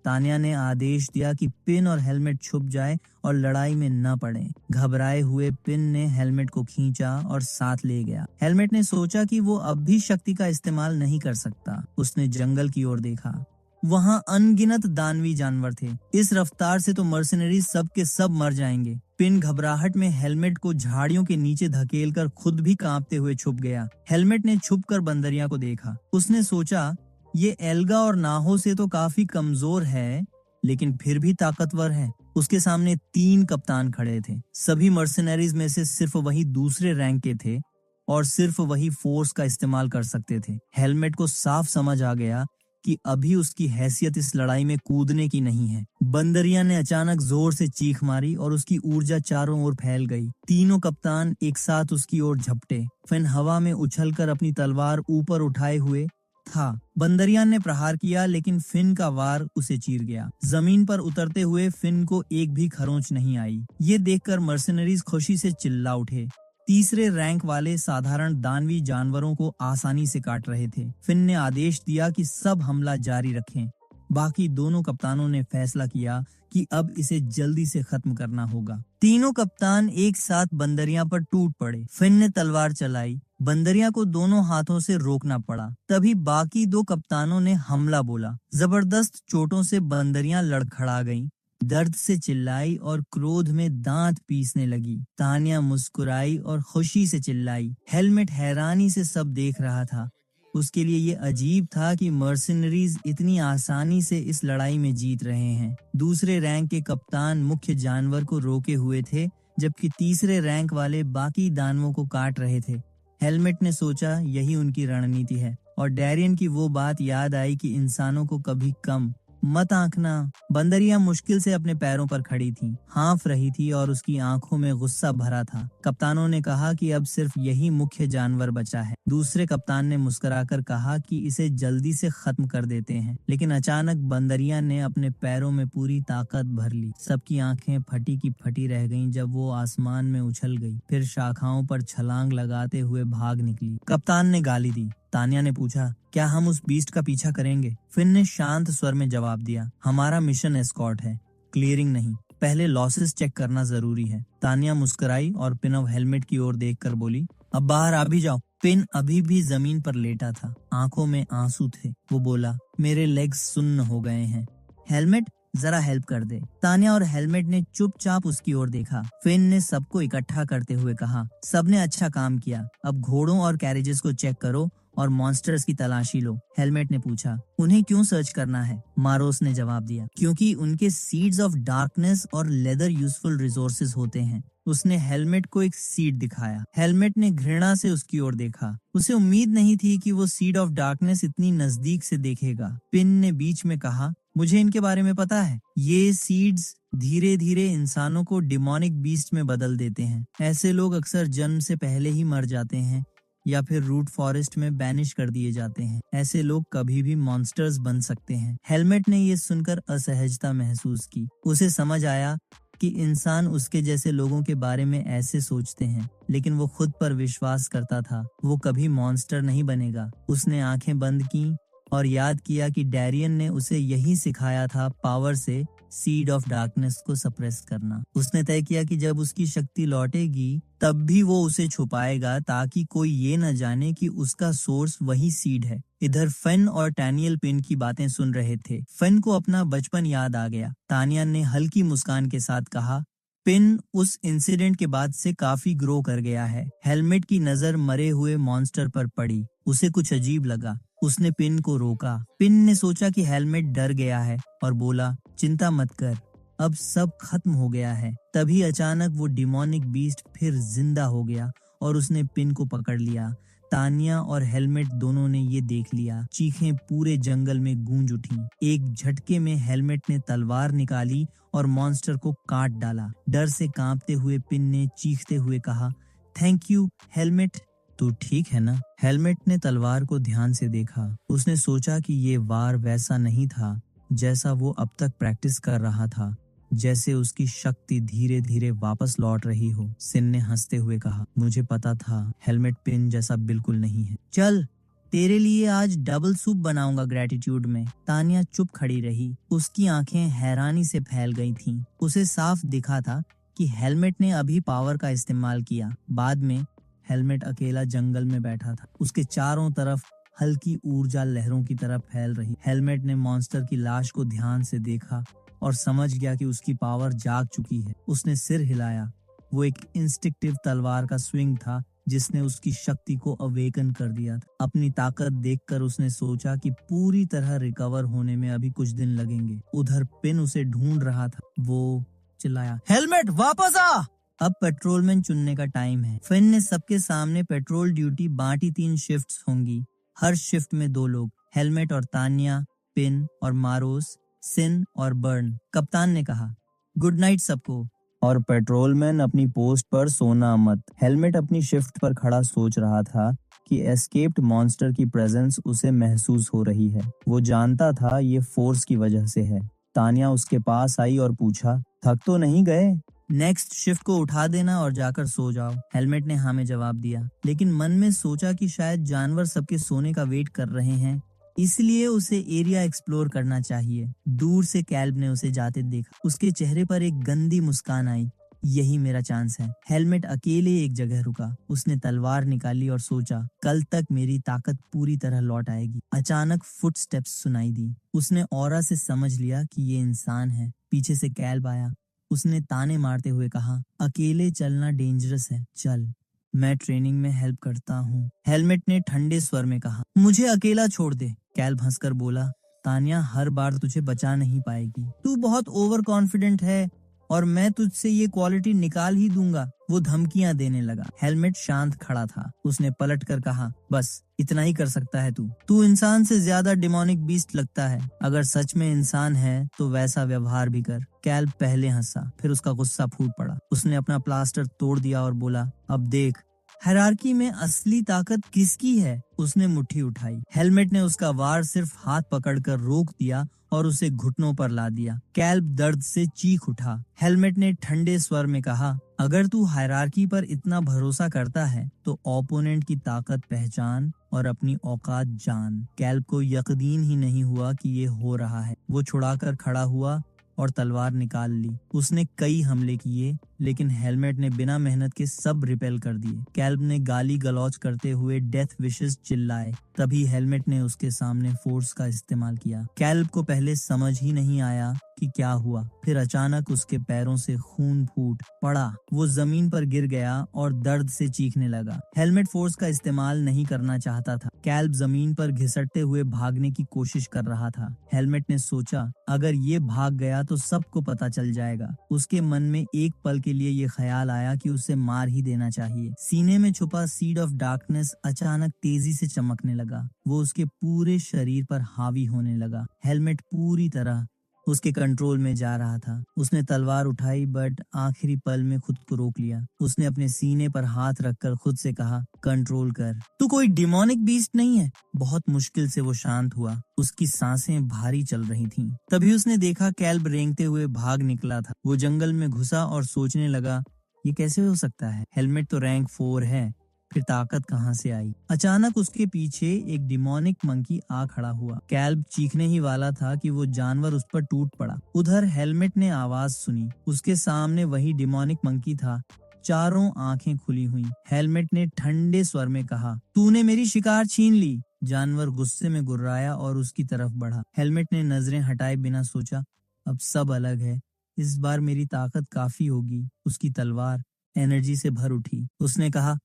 तानिया ने आदेश दिया कि पिन और हेलमेट छुप जाए और लड़ाई में न पड़े। घबराए हुए पिन ने हेलमेट को खींचा और साथ ले गया। हेलमेट ने सोचा कि वो अब भी शक्ति का इस्तेमाल नहीं कर सकता। उसने जंगल की ओर देखा। वहां अनगिनत दानवी जानवर थे। इस रफ्तार से तो मर्सिनरी सब के सब मर जाएंगे। पिन घबराहट में हेलमेट को झाड़ियों के नीचे धकेलकर खुद भी कांपते हुए छुप गया। हेलमेट ने छुपकर बंदरिया को देखा। उसने सोचा, ये एल्गा और नाहो से तो काफी कमजोर है, लेकिन फिर भी ताकतवर है। उसके सामने 3 कप्तान खड़े थे। सभी मर्सिनरीज में से सिर्फ वही दूसरे रैंक के थे और सिर्फ वही फोर्स का इस्तेमाल कर सकते थे। हेलमेट को साफ समझ आ गया कि अभी उसकी हैसियत इस लड़ाई में कूदने की नहीं है। बंदरिया ने अचानक जोर से चीख मारी और उसकी ऊर्जा चारों ओर फैल गई। तीनों कप्तान एक साथ उसकी ओर झपटे। फिन हवा में उछलकर अपनी तलवार ऊपर उठाए हुए था। बंदरिया ने प्रहार किया, लेकिन फिन का वार उसे चीर गया। जमीन पर उतरते हुए फिन को एक भी खरोंच नहीं आई। ये देखकर मर्सिनरीज खुशी से चिल्ला उठे। तीसरे रैंक वाले साधारण दानवी जानवरों को आसानी से काट रहे थे। फिन ने आदेश दिया कि सब हमला जारी रखें। बाकी दोनों कप्तानों ने फैसला किया कि अब इसे जल्दी से खत्म करना होगा। तीनों कप्तान एक साथ बंदरिया पर टूट पड़े। फिन ने तलवार चलाई। बंदरिया को दोनों हाथों से रोकना पड़ा। तभी बाकी 2 कप्तानों ने हमला बोला। जबरदस्त चोटों से बंदरियां लड़खड़ा गईं। दर्द से चिल्लाई और क्रोध में दांत पीसने लगी। तानिया मुस्कुराई और खुशी से चिल्लाई। हेलमेट हैरानी से सब देख रहा था। उसके लिए ये अजीब था कि मर्सिनरीज इतनी आसानी से इस लड़ाई में जीत रहे हैं। दूसरे रैंक के कप्तान मुख्य जानवर को रोके हुए थे, जबकि तीसरे रैंक वाले बाकी दानवों को काट रहे थे। हेलमेट ने सोचा यही उनकी रणनीति है, और डैरियन की वो बात याद आई कि इंसानों को कभी कम मत आंकना। बंदरिया मुश्किल से अपने पैरों पर खड़ी थी, हाँफ रही थी और उसकी आंखों में गुस्सा भरा था। कप्तानों ने कहा कि अब सिर्फ यही मुख्य जानवर बचा है। दूसरे कप्तान ने मुस्कुराकर कहा कि इसे जल्दी से खत्म कर देते हैं, लेकिन अचानक बंदरिया ने अपने पैरों में पूरी ताकत भर ली। सबकी आंखें फटी की फटी रह गईं जब वो आसमान में उछल गई, फिर शाखाओं पर छलांग लगाते हुए भाग निकली। कप्तान ने गाली दी। तानिया ने पूछा, क्या हम उस बीस्ट का पीछा करेंगे? फिन ने शांत स्वर में जवाब दिया, हमारा मिशन एस्कॉर्ट है, क्लियरिंग नहीं। पहले लॉसेस चेक करना जरूरी है। तानिया मुस्कुराई और पिनव हेलमेट की ओर देखकर बोली, अब बाहर आ भी जाओ। पिन अभी भी जमीन पर लेटा था, आंखों में आंसू थे। वो बोला, मेरे लेग्स सुन्न हो गए हैं। हेलमेट, जरा हेल्प कर दे। तानिया और हेलमेट ने चुपचाप उसकी ओर देखा। फिन ने सबको इकट्ठा करते हुए कहा, सबने अच्छा काम किया, अब घोड़ों और कैरेजेस को चेक करो और मॉन्स्टर्स की तलाशी लो। हेलमेट ने पूछा, उन्हें क्यों सर्च करना है? मारोस ने जवाब दिया, क्योंकि उनके सीड्स ऑफ डार्कनेस और लेदर यूजफुल रिसोर्सेज होते हैं। उसने हेलमेट को एक सीड दिखाया। हेलमेट ने घृणा से उसकी ओर देखा। उसे उम्मीद नहीं थी कि वो सीड ऑफ डार्कनेस इतनी नजदीक से देखेगा। पिन ने बीच में कहा, मुझे इनके बारे में पता है। ये सीड्स धीरे धीरे इंसानों को डिमोनिक बीस्ट में बदल देते हैं। ऐसे लोग अक्सर जन्म से पहले ही मर जाते हैं या फिर रूट फॉरेस्ट में बैनिश कर दिए जाते हैं। ऐसे लोग कभी भी मॉन्स्टर्स बन सकते हैं। हेलमेट ने ये सुनकर असहजता महसूस की। उसे समझ आया कि इंसान उसके जैसे लोगों के बारे में ऐसे सोचते हैं, लेकिन वो खुद पर विश्वास करता था वो कभी मॉन्स्टर नहीं बनेगा। उसने आंखें बंद की और याद किया कि डैरियन ने उसे यही सिखाया था, पावर से सीड ऑफ डार्कनेस को सप्रेस करना। उसने तय किया कि जब उसकी शक्ति लौटेगी तब भी वो उसे छुपाएगा, ताकि कोई ये न जाने कि उसका सोर्स वही सीड है। इधर फेन और टैनियल पिन की बातें सुन रहे थे। फेन को अपना बचपन याद आ गया। तानिया ने हल्की मुस्कान के साथ कहा, पिन उस इंसिडेंट के बाद से काफी ग्रो कर गया है। हेलमेट की नजर मरे हुए मॉन्स्टर पर पड़ी। उसे कुछ अजीब लगा। उसने पिन को रोका। पिन ने सोचा कि हेलमेट डर गया है और बोला, चिंता मत कर, अब सब खत्म हो गया है। तभी अचानक वो डिमोनिक बीस्ट फिर जिंदा हो गया और उसने पिन को पकड़ लिया। तानिया और हेलमेट दोनों ने ये देख लिया। चीखें पूरे जंगल में गूंज उठी। एक झटके में हेलमेट ने तलवार निकाली और मॉन्स्टर को काट डाला। डर से कांपते हुए पिन ने चीखते हुए कहा, थैंक यू हेलमेट। तू ठीक है ना? हेलमेट ने तलवार को ध्यान से देखा। उसने सोचा कि ये वार वैसा नहीं था जैसा वो अब तक प्रैक्टिस कर रहा था, जैसे उसकी शक्ति धीरे धीरे वापस लौट रही हो। सिन ने हंसते हुए कहा, मुझे पता था हेलमेट पिन जैसा बिल्कुल नहीं है। चल, तेरे लिए आज डबल सूप बनाऊंगा ग्रेटिट्यूड में। तानिया चुप खड़ी रही। उसकी आंखें हैरानी से फैल गई थीं। उसे साफ दिखा था कि हेलमेट ने अभी पावर का इस्तेमाल किया। बाद में हेलमेट अकेला जंगल में बैठा था। उसके चारों तरफ हल्की ऊर्जा लहरों की तरह फैल रही। हेलमेट ने मॉन्स्टर की लाश को ध्यान से देखा और समझ गया कि उसकी पावर जाग चुकी है। उसने सिर हिलाया। वो एक इंस्टिंक्टिव तलवार का स्विंग था जिसने उसकी शक्ति को अवेकन कर दिया था। अपनी ताकत देखकर उसने सोचा कि पूरी तरह रिकवर होने में अभी कुछ दिन लगेंगे। उधर पिन उसे ढूंढ रहा था। वो चिल्लाया, हेलमेट वापस आ! अब पेट्रोलमैन चुनने का टाइम है। फिन ने सबके सामने पेट्रोल ड्यूटी बांटी। 3 शिफ्ट्स होंगी, हर शिफ्ट में 2 लोग, हेलमेट और तानिया, पिन और मारोस, सिन और बर्न। कप्तान ने कहा, गुड नाइट सबको। और पेट्रोलमैन अपनी पोस्ट पर सोना मत। हेलमेट अपनी शिफ्ट पर खड़ा सोच रहा था कि एस्केप्ड मॉन्स्टर की प्रेजेंस उसे महसूस हो रही है। वो जानता था ये फोर्स की वजह से है। तानिया उसके पास आई और पूछा, थक तो नहीं गए? नेक्स्ट शिफ्ट को उठा देना और जाकर सो जाओ। हेलमेट ने हाँ में जवाब दिया, लेकिन मन में सोचा कि शायद जानवर सबके सोने का वेट कर रहे हैं, इसलिए उसे एरिया एक्सप्लोर करना चाहिए। दूर से कैल्ब ने उसे जाते देखा। उसके चेहरे पर एक गंदी मुस्कान आई। यही मेरा चांस है। हेलमेट अकेले एक जगह रुका। उसने तलवार निकाली और सोचा, कल तक मेरी ताकत पूरी तरह लौट आएगी। अचानक फुटस्टेप्स सुनाई दी। उसने ऑरा से समझ लिया कि ये इंसान है। पीछे से कैल्ब आया। उसने ताने मारते हुए कहा, अकेले चलना डेंजरस है, चल मैं ट्रेनिंग में हेल्प करता हूँ। हेलमेट ने ठंडे स्वर में कहा, मुझे अकेला छोड़ दे। कैल्ब हंसकर बोला, तानिया हर बार तुझे बचा नहीं पाएगी। तू बहुत ओवर कॉन्फिडेंट है। और मैं तुझसे ये क्वालिटी निकाल ही दूंगा। वो धमकियां देने लगा। हेलमेट शांत खड़ा था। उसने पलट कर कहा, बस इतना ही कर सकता है तू इंसान से ज्यादा डिमोनिक बीस्ट लगता है। अगर सच में इंसान है तो वैसा व्यवहार भी कर। कैल्ब पहले हंसा, फिर उसका गुस्सा फूट पड़ा। उसने अपना प्लास्टर तोड़ दिया और बोला, अब देख हायरार्की में असली ताकत किसकी है। उसने मुट्ठी उठाई। हेलमेट ने उसका वार सिर्फ हाथ पकड़कर रोक दिया और उसे घुटनों पर ला दिया। कैल्ब दर्द से चीख उठा। हेलमेट ने ठंडे स्वर में कहा, अगर तू हायरार्की पर इतना भरोसा करता है तो ओपोनेंट की ताकत पहचान और अपनी औकात जान। कैल्ब को यकीन ही नहीं हुआ कि ये हो रहा है। वो छुड़ाकर खड़ा हुआ और तलवार निकाल ली। उसने कई हमले किए, लेकिन हेलमेट ने बिना मेहनत के सब रिपेल कर दिए। कैल्ब ने गाली गलौज करते हुए डेथ विशेस चिल्लाए। तभी हेलमेट ने उसके सामने फोर्स का इस्तेमाल किया। कैल्ब को पहले समझ ही नहीं आया कि क्या हुआ। फिर अचानक उसके पैरों से खून फूट पड़ा। वो जमीन पर गिर गया और दर्द से चीखने लगा। हेलमेट फोर्स का इस्तेमाल नहीं करना चाहता था। कैल्ब जमीन पर घिसटते हुए भागने की कोशिश कर रहा था। हेलमेट ने सोचा, अगर ये भाग गया तो सबको पता चल जाएगा। उसके मन में एक पल के लिए ये ख्याल आया कि उसे मार ही देना चाहिए। सीने में छुपा सीड ऑफ डार्कनेस अचानक तेजी से चमकने लगा। वो उसके पूरे शरीर पर हावी होने लगा। हेलमेट पूरी तरह उसके कंट्रोल में जा रहा था। उसने तलवार उठाई, बट आखिरी पल में खुद को रोक लिया। उसने अपने सीने पर हाथ रखकर खुद से कहा, कंट्रोल कर, तू कोई डिमोनिक बीस्ट नहीं है। बहुत मुश्किल से वो शांत हुआ। उसकी सांसें भारी चल रही थीं। तभी उसने देखा कैल्ब रेंगते हुए भाग निकला था। वो जंगल में घुसा और सोचने लगा, ये कैसे हो सकता है? हेलमेट तो रैंक 4 है, फिर ताकत कहां से आई? अचानक उसके पीछे एक डिमोनिक मंकी आ खड़ा हुआ। कैल्ब चीखने ही वाला था कि वो जानवर उस पर टूट पड़ा। उधर हेलमेट ने आवाज सुनी। उसके सामने वही डिमोनिक मंकी था, चारों आंखें खुली हुई। हेलमेट ने ठंडे स्वर में कहा, तूने मेरी शिकार छीन ली। जानवर गुस्से में गुर्राया और उसकी तरफ बढ़ा। हेलमेट ने नजरें हटाए बिना सोचा, अब सब अलग है, इस बार मेरी ताकत काफी होगी। उसकी तलवार एनर्जी से भर उठी। उसने कहा,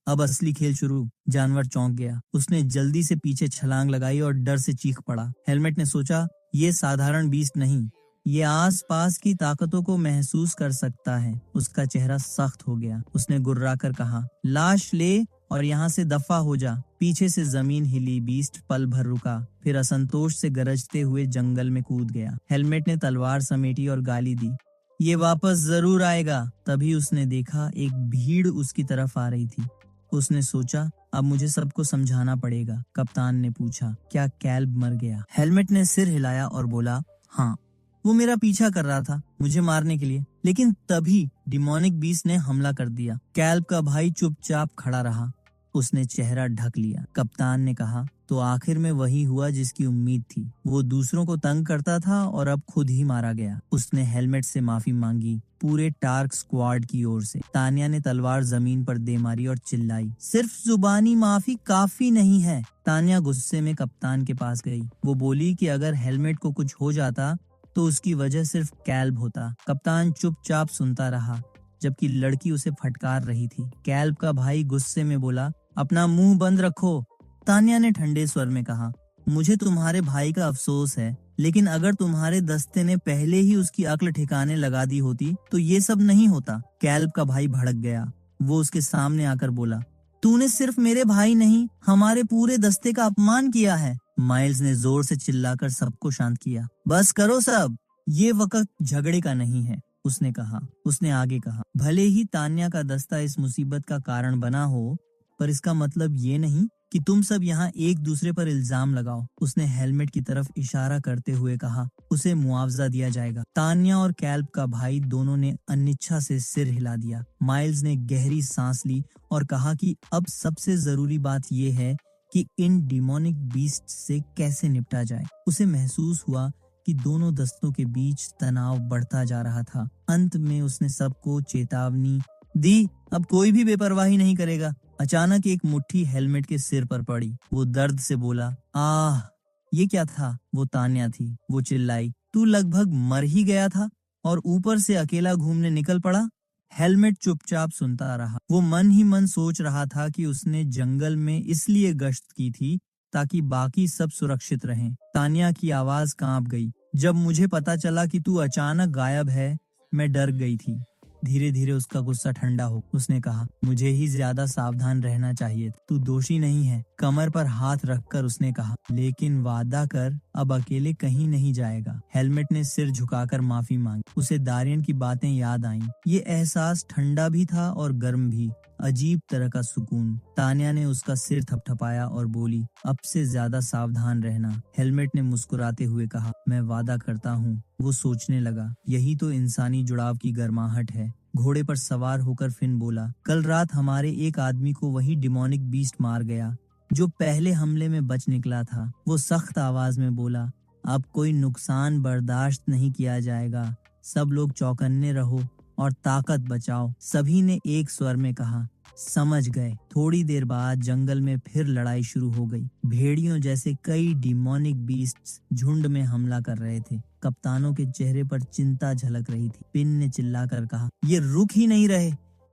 अब असली खेल शुरू। जानवर चौंक गया। उसने जल्दी से पीछे छलांग लगाई और डर से चीख पड़ा। हेलमेट ने सोचा, ये साधारण बीस्ट नहीं, ये आस पास की ताकतों को महसूस कर सकता है। उसका चेहरा सख्त हो गया। उसने गुर्रा कर कहा, लाश ले और यहाँ से दफा हो जा। पीछे से जमीन हिली। बीस्ट पल भर रुका, फिर असंतोष से गरजते हुए जंगल में कूद गया। हेलमेट ने तलवार समेटी और गाली दी, ये वापस जरूर आएगा। तभी उसने देखा एक भीड़ उसकी तरफ आ रही थी। उसने सोचा, अब मुझे सबको समझाना पड़ेगा। कप्तान ने पूछा, क्या कैल्ब मर गया? हेलमेट ने सिर हिलाया और बोला, हाँ, वो मेरा पीछा कर रहा था मुझे मारने के लिए। लेकिन तभी डिमोनिक बीस्ट ने हमला कर दिया। कैल्ब का भाई चुपचाप खड़ा रहा। उसने चेहरा ढक लिया। कप्तान ने कहा, तो आखिर में वही हुआ जिसकी उम्मीद थी। वो दूसरों को तंग करता था और अब खुद ही मारा गया। उसने हेलमेट से माफी मांगी, पूरे टार्क स्क्वाड की ओर से। तानिया ने तलवार जमीन पर दे मारी और चिल्लाई, सिर्फ जुबानी माफी काफी नहीं है। तानिया गुस्से में कप्तान के पास गई। वो बोली कि अगर हेलमेट को कुछ हो जाता तो उसकी वजह सिर्फ कैल्ब होता। कप्तान चुपचाप सुनता रहा, जबकि लड़की उसे फटकार रही थी। कैल्ब का भाई गुस्से में बोला, अपना मुंह बंद रखो। तानिया ने ठंडे स्वर में कहा, मुझे तुम्हारे भाई का अफसोस है, लेकिन अगर तुम्हारे दस्ते ने पहले ही उसकी अक्ल ठिकाने लगा दी होती तो ये सब नहीं होता। कैल्ब का भाई भड़क गया। वो उसके सामने आकर बोला, तूने सिर्फ मेरे भाई नहीं, हमारे पूरे दस्ते का अपमान किया है। माइल्स ने जोर से चिल्लाकर सबको शांत किया। बस करो सब, ये वक्त झगड़े का नहीं है, उसने कहा। उसने आगे कहा, भले ही तान्या का दस्ता इस मुसीबत का कारण बना हो, पर इसका मतलब ये नहीं कि तुम सब यहाँ एक दूसरे पर इल्जाम लगाओ। उसने हेलमेट की तरफ इशारा करते हुए कहा, उसे मुआवजा दिया जाएगा। तान्या और कैल्ब का भाई दोनों ने अनिच्छा से सिर हिला दिया। माइल्स ने गहरी सांस ली और कहा कि अब सबसे जरूरी बात यह है कि इन डिमोनिक बीस्ट से कैसे निपटा जाए। उसे महसूस हुआ कि दोनों दस्तों के बीच तनाव बढ़ता जा रहा था। अंत में उसने सबको चेतावनी दी, अब कोई भी बेपरवाही नहीं करेगा। अचानक एक मुट्ठी हेलमेट के सिर पर पड़ी। वो दर्द से बोला, आह, ये क्या था? वो तान्या थी। वो चिल्लाई, तू लगभग मर ही गया था और ऊपर से अकेला घूमने निकल पड़ा। हेलमेट चुपचाप सुनता रहा। वो मन ही मन सोच रहा था कि उसने जंगल में इसलिए गश्त की थी ताकि बाकी सब सुरक्षित रहें। तान्या की आवाज कांप गई, जब मुझे पता चला कि तू अचानक गायब है मैं डर गई थी। धीरे धीरे उसका गुस्सा ठंडा हो उसने कहा, मुझे ही ज्यादा सावधान रहना चाहिए, तू दोषी नहीं है। कमर पर हाथ रखकर उसने कहा, लेकिन वादा कर अब अकेले कहीं नहीं जाएगा। हेलमेट ने सिर झुकाकर माफी मांगी। उसे दारियन की बातें याद आईं। ये एहसास ठंडा भी था और गर्म भी, अजीब तरह का सुकून। तान्या ने उसका सिर थपथपाया और बोली, अब से ज्यादा सावधान रहना। हेलमेट ने मुस्कुराते हुए कहा, मैं वादा करता हूँ। वो सोचने लगा, यही तो इंसानी जुड़ाव की गर्माहट है। घोड़े पर सवार होकर फिन बोला, कल रात हमारे एक आदमी को वही डिमोनिक बीस्ट मार गया जो पहले हमले में बच निकला था। वो सख्त आवाज में बोला, अब कोई नुकसान बर्दाश्त नहीं किया जाएगा। सब लोग चौकन्ने रहो और ताकत बचाओ। सभी ने एक स्वर में कहा, समझ गए। थोड़ी देर बाद जंगल में फिर लड़ाई शुरू हो गई। भेड़ियों जैसे कई डिमोनिक बीस्ट्स झुंड में हमला कर रहे थे। कप्तानों के चेहरे पर चिंता झलक रही थी। पिन ने चिल्लाकर कहा, ये रुक ही नहीं रहे।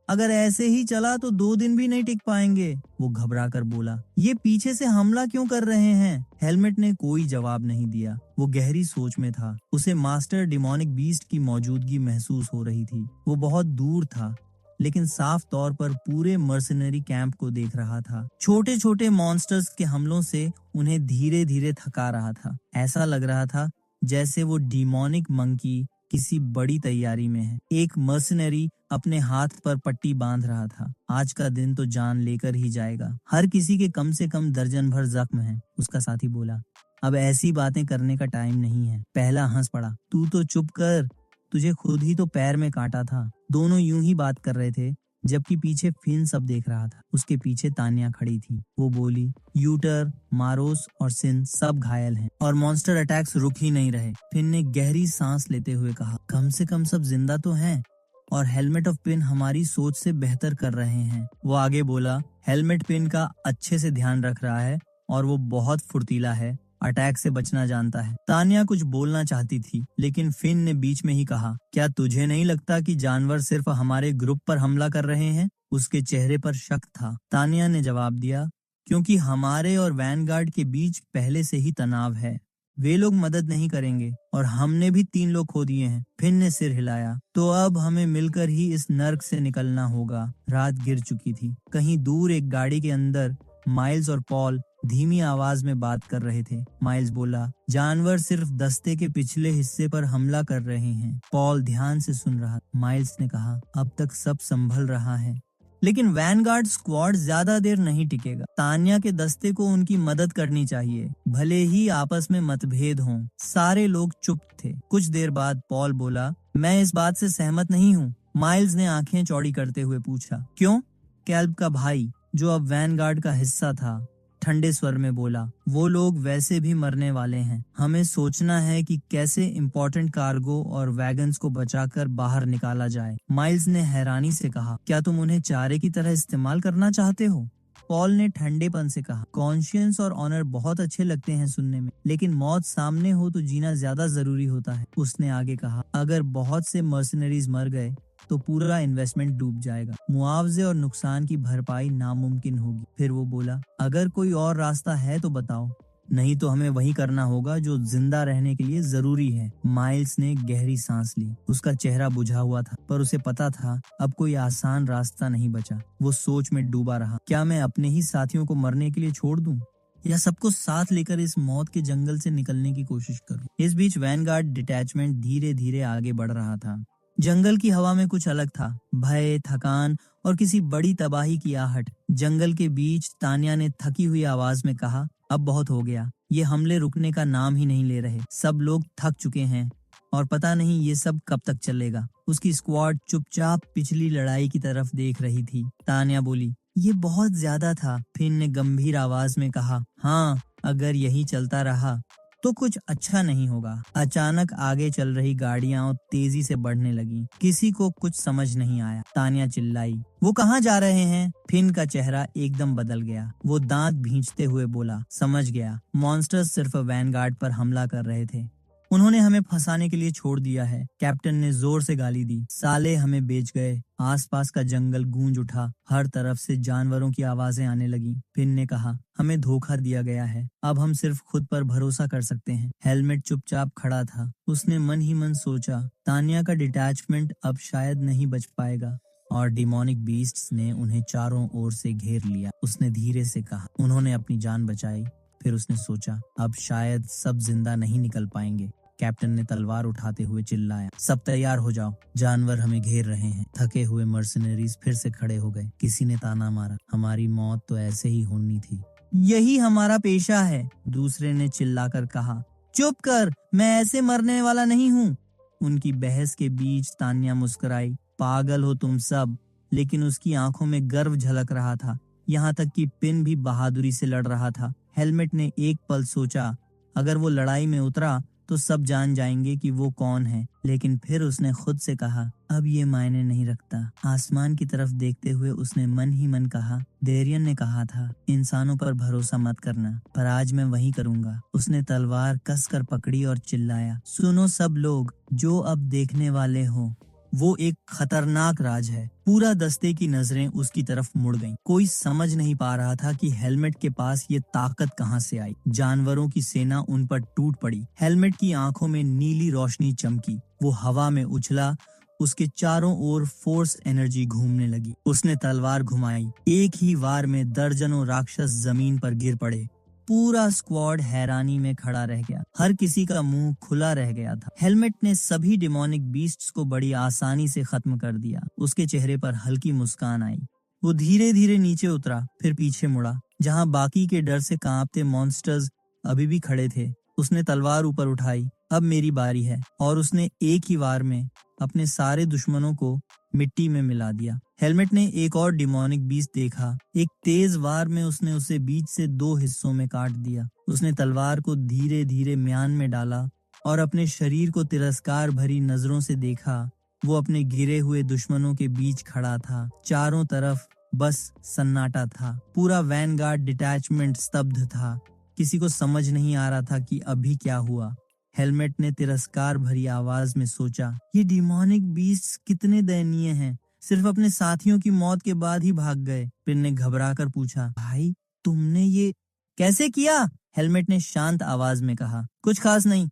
अगर ऐसे ही चला तो 2 दिन भी नहीं टिक पाएंगे। वो घबरा कर बोला, ये पीछे से हमला क्यों कर रहे हैं? हेलमेट ने कोई जवाब नहीं दिया। वो गहरी सोच में था। उसे मास्टर डिमोनिक बीस्ट की मौजूदगी महसूस हो रही थी। वो बहुत दूर था, लेकिन साफ तौर पर पूरे मर्सनरी कैंप को देख रहा था। छोटे छोटे मॉन्स्टर्स के हमलों से उन्हें धीरे धीरे थका रहा था। ऐसा लग रहा था जैसे वो डिमोनिक मंकी किसी बड़ी तैयारी में है। एक मर्सनरी अपने हाथ पर पट्टी बांध रहा था। आज का दिन तो जान लेकर ही जाएगा। हर किसी के कम से कम दर्जन भर जख्म हैं। उसका साथी बोला, अब ऐसी बातें करने का टाइम नहीं है। पहला हंस पड़ा, तू तो चुप कर, तुझे खुद ही तो पैर में काटा था। दोनों यूं ही बात कर रहे थे, जबकि पीछे फिन सब देख रहा था। उसके पीछे तान्या खड़ी थी। वो बोली, यूटर, मारोस और सिन सब घायल हैं और मॉन्स्टर अटैक्स रुक ही नहीं रहे। फिन ने गहरी सांस लेते हुए कहा, कम से कम सब जिंदा तो हैं और हेलमेट ऑफ पिन हमारी सोच से बेहतर कर रहे हैं। वो आगे बोला, हेलमेट पिन का अच्छे से ध्यान रख रहा है और वो बहुत फुर्तीला है, अटैक से बचना जानता है। तान्या कुछ बोलना चाहती थी, लेकिन फिन ने बीच में ही कहा, क्या तुझे नहीं लगता कि जानवर सिर्फ हमारे ग्रुप पर हमला कर रहे हैं? उसके चेहरे पर शक था। तान्या ने जवाब दिया, क्योंकि हमारे और वैनगार्ड के बीच पहले से ही तनाव है। वे लोग मदद नहीं करेंगे और हमने भी 3 लोग खो दिए हैं। फिन ने सिर हिलाया, तो अब हमें मिलकर ही इस नर्क से निकलना होगा। रात गिर चुकी थी। कहीं दूर एक गाड़ी के अंदर माइल्स और पॉल धीमी आवाज में बात कर रहे थे। माइल्स बोला, जानवर सिर्फ दस्ते के पिछले हिस्से पर हमला कर रहे हैं। पॉल ध्यान से सुन रहा। माइल्स ने कहा, अब तक सब संभल रहा है, लेकिन वैनगार्ड स्क्वाड ज्यादा देर नहीं टिकेगा। तान्या के दस्ते को उनकी मदद करनी चाहिए, भले ही आपस में मतभेद हों। सारे लोग चुप थे। कुछ देर बाद पॉल बोला, मैं इस बात से सहमत नहीं हूँ। माइल्स ने आंखें चौड़ी करते हुए पूछा, क्यों? कैल्ब का भाई, जो अब वैनगार्ड का हिस्सा था, ठंडे स्वर में बोला, वो लोग वैसे भी मरने वाले हैं। हमें सोचना है कि कैसे इम्पोर्टेंट कार्गो और वैगन्स को बचाकर बाहर निकाला जाए। माइल्स ने हैरानी से कहा, क्या तुम उन्हें चारे की तरह इस्तेमाल करना चाहते हो? पॉल ने ठंडेपन से कहा, कॉन्शियंस और ऑनर बहुत अच्छे लगते हैं सुनने में, लेकिन मौत सामने हो तो जीना ज्यादा जरूरी होता है। उसने आगे कहा, अगर बहुत से मर्सनरीज मर गए तो पूरा इन्वेस्टमेंट डूब जाएगा। मुआवजे और नुकसान की भरपाई नामुमकिन होगी। फिर वो बोला, अगर कोई और रास्ता है तो बताओ, नहीं तो हमें वही करना होगा जो जिंदा रहने के लिए जरूरी है। माइल्स ने गहरी सांस ली। उसका चेहरा बुझा हुआ था, पर उसे पता था अब कोई आसान रास्ता नहीं बचा। वो सोच में डूबा रहा, क्या मैं अपने ही साथियों को मरने के लिए छोड़ दूं, या सबको साथ लेकर इस मौत के जंगल से निकलने की कोशिश करूं? इस बीच वैनगार्ड डिटैचमेंट धीरे धीरे आगे बढ़ रहा था। जंगल की हवा में कुछ अलग था, भय, थकान और किसी बड़ी तबाही की आहट। जंगल के बीच तान्या ने थकी हुई आवाज में कहा, अब बहुत हो गया। ये हमले रुकने का नाम ही नहीं ले रहे। सब लोग थक चुके हैं और पता नहीं ये सब कब तक चलेगा। उसकी स्क्वाड चुपचाप पिछली लड़ाई की तरफ देख रही थी। तान्या बोली, ये बहुत ज्यादा था। फिन ने गंभीर आवाज में कहा, हाँ, अगर यही चलता रहा तो कुछ अच्छा नहीं होगा। अचानक आगे चल रही गाड़ियां तेजी से बढ़ने लगी। किसी को कुछ समझ नहीं आया। तान्या चिल्लाई, वो कहाँ जा रहे हैं? फिन का चेहरा एकदम बदल गया। वो दांत भींचते हुए बोला, समझ गया, मॉन्स्टर्स सिर्फ वैनगार्ड पर हमला कर रहे थे। उन्होंने हमें फंसाने के लिए छोड़ दिया है। कैप्टन ने जोर से गाली दी। साले हमें बेच गए। आसपास का जंगल गूंज उठा। हर तरफ से जानवरों की आवाजें आने लगी। फिन ने कहा, हमें धोखा दिया गया है। अब हम सिर्फ खुद पर भरोसा कर सकते हैं। हेलमेट चुपचाप खड़ा था। उसने मन ही मन सोचा, तानिया का डिटैचमेंट अब शायद नहीं बच पाएगा। और डिमोनिक बीस्ट्स ने उन्हें चारों ओर से घेर लिया। उसने धीरे से कहा, उन्होंने अपनी जान बचाई। फिर उसने सोचा, अब शायद सब जिंदा नहीं निकल पाएंगे। कैप्टन ने तलवार उठाते हुए चिल्लाया, सब तैयार हो जाओ, जानवर हमें घेर रहे हैं। थके हुए मर्सनरीज फिर से खड़े हो गए। किसी ने ताना मारा, हमारी मौत तो ऐसे ही होनी थी। यही हमारा पेशा है, दूसरे ने चिल्लाकर कहा। चुप कर, मैं ऐसे मरने वाला नहीं हूँ। उनकी बहस के बीच तान्या मुस्कुराई। पागल हो तुम सब। लेकिन उसकी आंखों में गर्व झलक रहा था। यहाँ तक कि पिन भी बहादुरी से लड़ रहा था। हेलमेट ने एक पल सोचा, अगर वो लड़ाई में उतरा तो सब जान जाएंगे कि वो कौन है। लेकिन फिर उसने खुद से कहा, अब ये मायने नहीं रखता। आसमान की तरफ देखते हुए उसने मन ही मन कहा, डेरियन ने कहा था इंसानों पर भरोसा मत करना, पर आज मैं वही करूंगा। उसने तलवार कसकर पकड़ी और चिल्लाया, सुनो सब लोग, जो अब देखने वाले हो, वो एक खतरनाक राज है। पूरा दस्ते की नजरें उसकी तरफ मुड़ गईं। कोई समझ नहीं पा रहा था कि हेलमेट के पास ये ताकत कहां से आई। जानवरों की सेना उन पर टूट पड़ी। हेलमेट की आंखों में नीली रोशनी चमकी। वो हवा में उछला। उसके चारों ओर फोर्स एनर्जी घूमने लगी। उसने तलवार घुमाई। एक ही वार में दर्जनों राक्षस जमीन पर गिर पड़े। पूरा स्क्वाड हैरानी में खड़ा रह गया। हर किसी का मुंह खुला रह गया था। हेलमेट ने सभी डिमोनिक बीस्ट्स को बड़ी आसानी से खत्म कर दिया। उसके चेहरे पर हल्की मुस्कान आई। वो धीरे धीरे नीचे उतरा, फिर पीछे मुड़ा, जहां बाकी के डर से कांपते मॉन्स्टर्स अभी भी खड़े थे। उसने तलवार ऊपर उठाई, अब मेरी बारी है, और उसने एक ही वार में अपने सारे दुश्मनों को मिट्टी में मिला दिया। हेलमेट ने एक और डिमोनिक बीस्ट देखा। एक तेज वार में उसने उसे बीच से दो हिस्सों में काट दिया। उसने तलवार को धीरे धीरे म्यान में डाला और अपने शरीर को तिरस्कार भरी नजरों से देखा। वो अपने गिरे हुए दुश्मनों के बीच खड़ा था। चारों तरफ बस सन्नाटा था। पूरा वैनगार्ड डिटैचमेंट स्तब्ध था। किसी को समझ नहीं आ रहा था कि अभी क्या हुआ। हेलमेट ने तिरस्कार भरी आवाज में सोचा, ये डिमोनिक बीस्ट्स कितने दयनीय हैं। सिर्फ अपने साथियों की मौत के बाद ही भाग गए। पिन ने घबराकर पूछा, भाई तुमने ये कैसे किया? हेलमेट ने शांत आवाज में कहा, कुछ खास नहीं,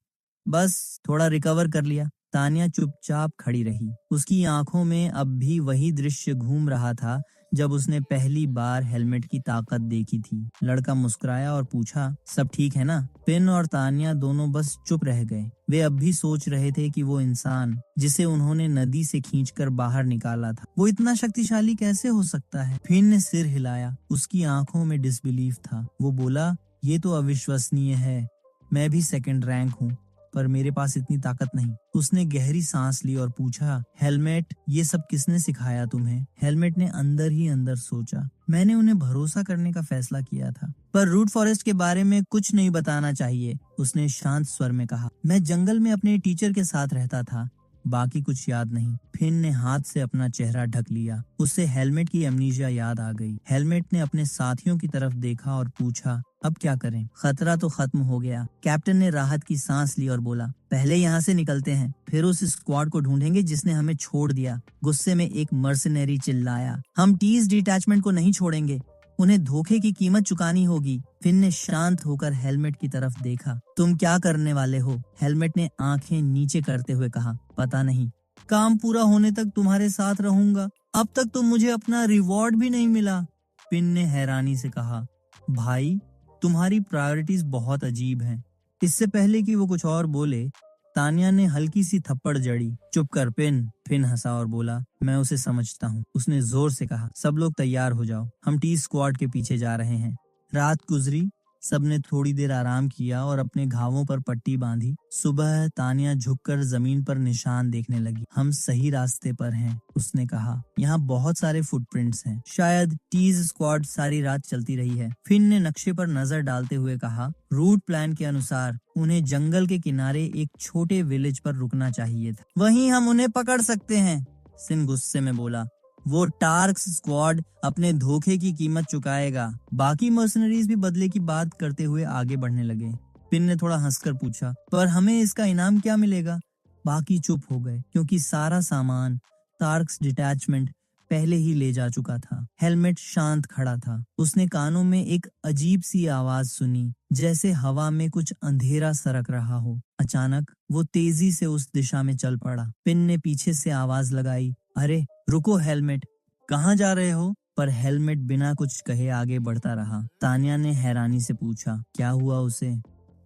बस थोड़ा रिकवर कर लिया। तानिया चुपचाप खड़ी रही। उसकी आंखों में अब भी वही दृश्य घूम रहा था जब उसने पहली बार हेलमेट की ताकत देखी थी। लड़का मुस्कुराया और पूछा, सब ठीक है ना? पिन और तानिया दोनों बस चुप रह गए। वे अब भी सोच रहे थे कि वो इंसान जिसे उन्होंने नदी से खींचकर बाहर निकाला था, वो इतना शक्तिशाली कैसे हो सकता है? फिन ने सिर हिलाया। उसकी आंखों में डिसबिलीफ था। वो बोला, ये तो अविश्वसनीय है। मैं भी सेकंड रैंक हूँ, पर मेरे पास इतनी ताकत नहीं। उसने गहरी सांस ली और पूछा, हेलमेट, ये सब किसने सिखाया तुम्हें? हेलमेट ने अंदर ही अंदर सोचा, मैंने उन्हें भरोसा करने का फैसला किया था, पर रूट फॉरेस्ट के बारे में कुछ नहीं बताना चाहिए। उसने शांत स्वर में कहा, मैं जंगल में अपने टीचर के साथ रहता था, बाकी कुछ याद नहीं। फिन ने हाथ से अपना चेहरा ढक लिया। उससे हेलमेट की अमनीशिया याद आ गई। हेलमेट ने अपने साथियों की तरफ देखा और पूछा, अब क्या करें? खतरा तो खत्म हो गया। कैप्टन ने राहत की सांस ली और बोला, पहले यहाँ से निकलते हैं, फिर उस स्क्वाड को ढूंढेंगे जिसने हमें छोड़ दिया। गुस्से में एक मर्सनरी चिल्लाया, हम टीज डिटैचमेंट को नहीं छोड़ेंगे, उन्हें धोखे की कीमत चुकानी होगी। फिन ने शांत होकर हेलमेट की तरफ देखा। तुम क्या करने वाले हो? हेलमेट ने आंखें नीचे करते हुए कहा, पता नहीं, काम पूरा होने तक तुम्हारे साथ रहूंगा। अब तक तो मुझे अपना रिवॉर्ड भी नहीं मिला। पिन ने हैरानी से कहा, भाई तुम्हारी प्रायोरिटीज बहुत अजीब हैं। इससे पहले कि वो कुछ और बोले, तानिया ने हल्की सी थप्पड़ जड़ी। चुप कर पिन। फिन हंसा और बोला, मैं उसे समझता हूँ। उसने जोर से कहा, सब लोग तैयार हो जाओ, हम टी स्क्वाड के पीछे जा रहे हैं। रात गुजरी। सबने थोड़ी देर आराम किया और अपने घावों पर पट्टी बांधी। सुबह तानिया झुककर जमीन पर निशान देखने लगी। हम सही रास्ते पर हैं, उसने कहा। यहाँ बहुत सारे फुटप्रिंट्स हैं, शायद टीज स्क्वाड सारी रात चलती रही है। फिन ने नक्शे पर नजर डालते हुए कहा, रूट प्लान के अनुसार उन्हें जंगल के किनारे एक छोटे विलेज पर रुकना चाहिए था, वहीं हम उन्हें पकड़ सकते हैं। सिन गुस्से में बोला, वो टार्क्स स्क्वाड अपने धोखे की कीमत चुकाएगा। बाकी मर्सनरीज भी बदले की बात करते हुए आगे बढ़ने लगे। पिन ने थोड़ा हंसकर पूछा, पर हमें इसका इनाम क्या मिलेगा? बाकी चुप हो गए क्योंकि सारा सामान टार्क्स डिटैचमेंट पहले ही ले जा चुका था। हेलमेट शांत खड़ा था। उसने कानों में एक अजीब सी आवाज सुनी, जैसे हवा में कुछ अंधेरा सरक रहा हो। अचानक वो तेजी से उस दिशा में चल पड़ा। पिन ने पीछे से आवाज लगाई, अरे रुको हेलमेट, कहाँ जा रहे हो? पर हेलमेट बिना कुछ कहे आगे बढ़ता रहा। तान्या ने हैरानी से पूछा, क्या हुआ उसे?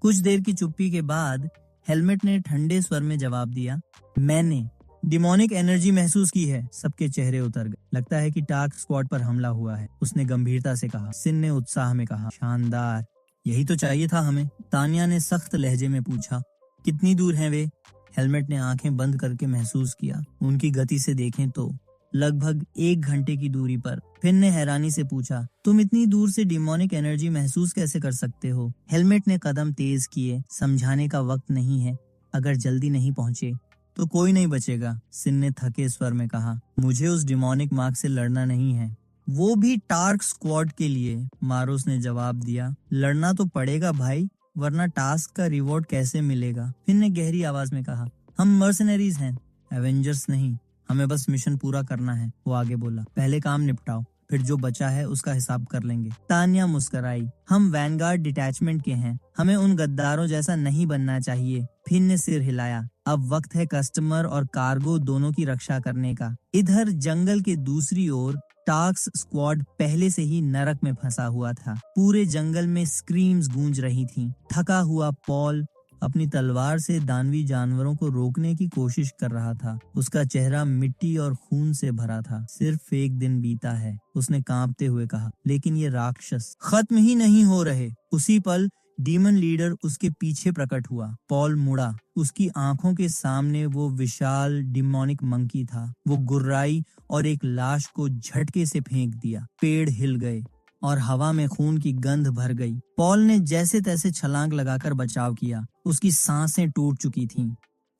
कुछ देर की चुप्पी के बाद हेलमेट ने ठंडे स्वर में जवाब दिया, मैंने डिमोनिक एनर्जी महसूस की है। सबके चेहरे उतर गए। लगता है कि टास्क स्क्वाड पर हमला हुआ है, उसने गंभीरता से कहा। सिन ने उत्साह में कहा, शानदार, यही तो चाहिए था हमें। तान्या ने सख्त लहजे में पूछा, कितनी दूर हैं वे? हेलमेट ने आंखें बंद करके महसूस किया। उनकी गति से देखें तो लगभग 1 घंटे की दूरी पर। फिन ने हैरानी से पूछा, तुम इतनी दूर से डिमोनिक एनर्जी महसूस कैसे कर सकते हो? हेलमेट ने कदम तेज किए, समझाने का वक्त नहीं है, अगर जल्दी नहीं पहुंचे तो कोई नहीं बचेगा। सिन ने थके स्वर में कहा, मुझे उस डिमोनिक मार्क से लड़ना नहीं है, वो भी टार्क स्क्वाड के लिए। मारोस ने जवाब दिया, लड़ना तो पड़ेगा भाई, वरना टास्क का रिवॉर्ड कैसे मिलेगा? फिन ने गहरी आवाज में कहा, हम मर्सनरीज हैं, एवेंजर्स नहीं, हमें बस मिशन पूरा करना है। वो आगे बोला, पहले काम निपटाओ, फिर जो बचा है उसका हिसाब कर लेंगे। तान्या मुस्कुराई, हम वैनगार्ड डिटैचमेंट के हैं, हमें उन गद्दारों जैसा नहीं बनना चाहिए। फिन ने सिर हिलाया, अब वक्त है कस्टमर और कार्गो दोनों की रक्षा करने का। इधर जंगल के दूसरी ओर टास्क स्क्वाड पहले से ही नरक में फंसा हुआ था। पूरे जंगल में स्क्रीम्स गूंज रही थीं। थका हुआ पॉल अपनी तलवार से दानवी जानवरों को रोकने की कोशिश कर रहा था। उसका चेहरा मिट्टी और खून से भरा था। सिर्फ 1 दिन बीता है, उसने कांपते हुए कहा, लेकिन ये राक्षस खत्म ही नहीं हो रहे। उसी पल डीमन लीडर उसके पीछे प्रकट हुआ। पॉल मुड़ा, उसकी आंखों के सामने वो विशाल डिमोनिक मंकी था। वो गुर्राई और एक लाश को झटके से फेंक दिया। पेड़ हिल गए और हवा में खून की गंध भर गई। पॉल ने जैसे तैसे छलांग लगाकर बचाव किया। उसकी सांसें टूट चुकी थीं।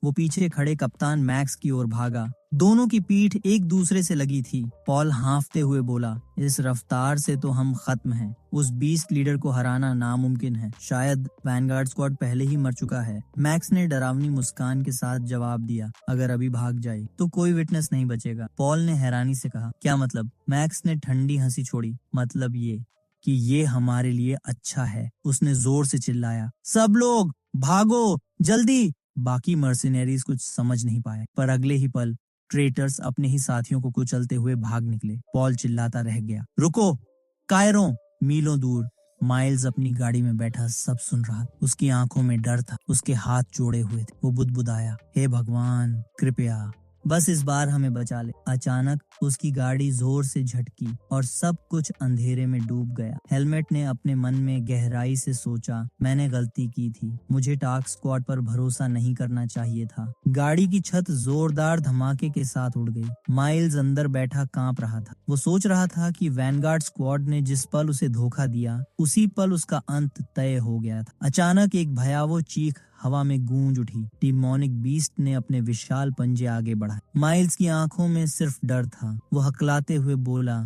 वो पीछे खड़े कप्तान मैक्स की ओर भागा। दोनों की पीठ एक दूसरे से लगी थी। पॉल हांफते हुए बोला, इस रफ्तार से तो हम खत्म हैं। उस बीस्ट लीडर को हराना नामुमकिन है। शायद वैनगार्ड स्क्वाड पहले ही मर चुका है। मैक्स ने डरावनी मुस्कान के साथ जवाब दिया, अगर अभी भाग जाए तो कोई विटनेस नहीं बचेगा। पॉल ने हैरानी से कहा, क्या मतलब? मैक्स ने ठंडी हंसी छोड़ी, मतलब ये कि ये हमारे लिए अच्छा है। उसने जोर से चिल्लाया, सब लोग भागो जल्दी। बाकी मर्सिनरीज कुछ समझ नहीं पाए, पर अगले ही पल ट्रेटर्स अपने ही साथियों को कुचलते हुए भाग निकले। पॉल चिल्लाता रह गया, रुको कायरों। मीलों दूर माइल्स अपनी गाड़ी में बैठा सब सुन रहा। उसकी आंखों में डर था, उसके हाथ जोड़े हुए थे। वो बुदबुदाया, हे भगवान कृपया बस इस बार हमें बचा ले। अचानक उसकी गाड़ी जोर से झटकी और सब कुछ अंधेरे में डूब गया। हेलमेट ने अपने मन में गहराई से सोचा, मैंने गलती की थी, मुझे टास्क स्क्वाड पर भरोसा नहीं करना चाहिए था। गाड़ी की छत जोरदार धमाके के साथ उड़ गई। माइल्स अंदर बैठा कांप रहा था। वो सोच रहा था कि वैनगार्ड स्क्वाड ने जिस पल उसे धोखा दिया, उसी पल उसका अंत तय हो गया था। अचानक एक भयावह चीख हवा में गूंज उठी। डिमोनिक बीस्ट ने अपने विशाल पंजे आगे बढ़ाए। माइल्स की आंखों में सिर्फ डर था। वो हकलाते हुए बोला,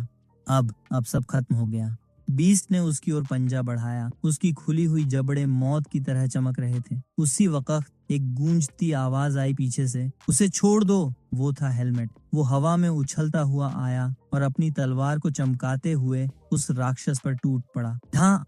अब सब खत्म हो गया। बीस्ट ने उसकी ओर पंजा बढ़ाया। उसकी खुली हुई जबड़े मौत की तरह चमक रहे थे। उसी वक्त एक गूंजती आवाज आई पीछे से, उसे छोड़ दो। वो था हेलमेट। वो हवा में उछलता हुआ आया और अपनी तलवार को चमकाते हुए उस राक्षस पर टूट पड़ा।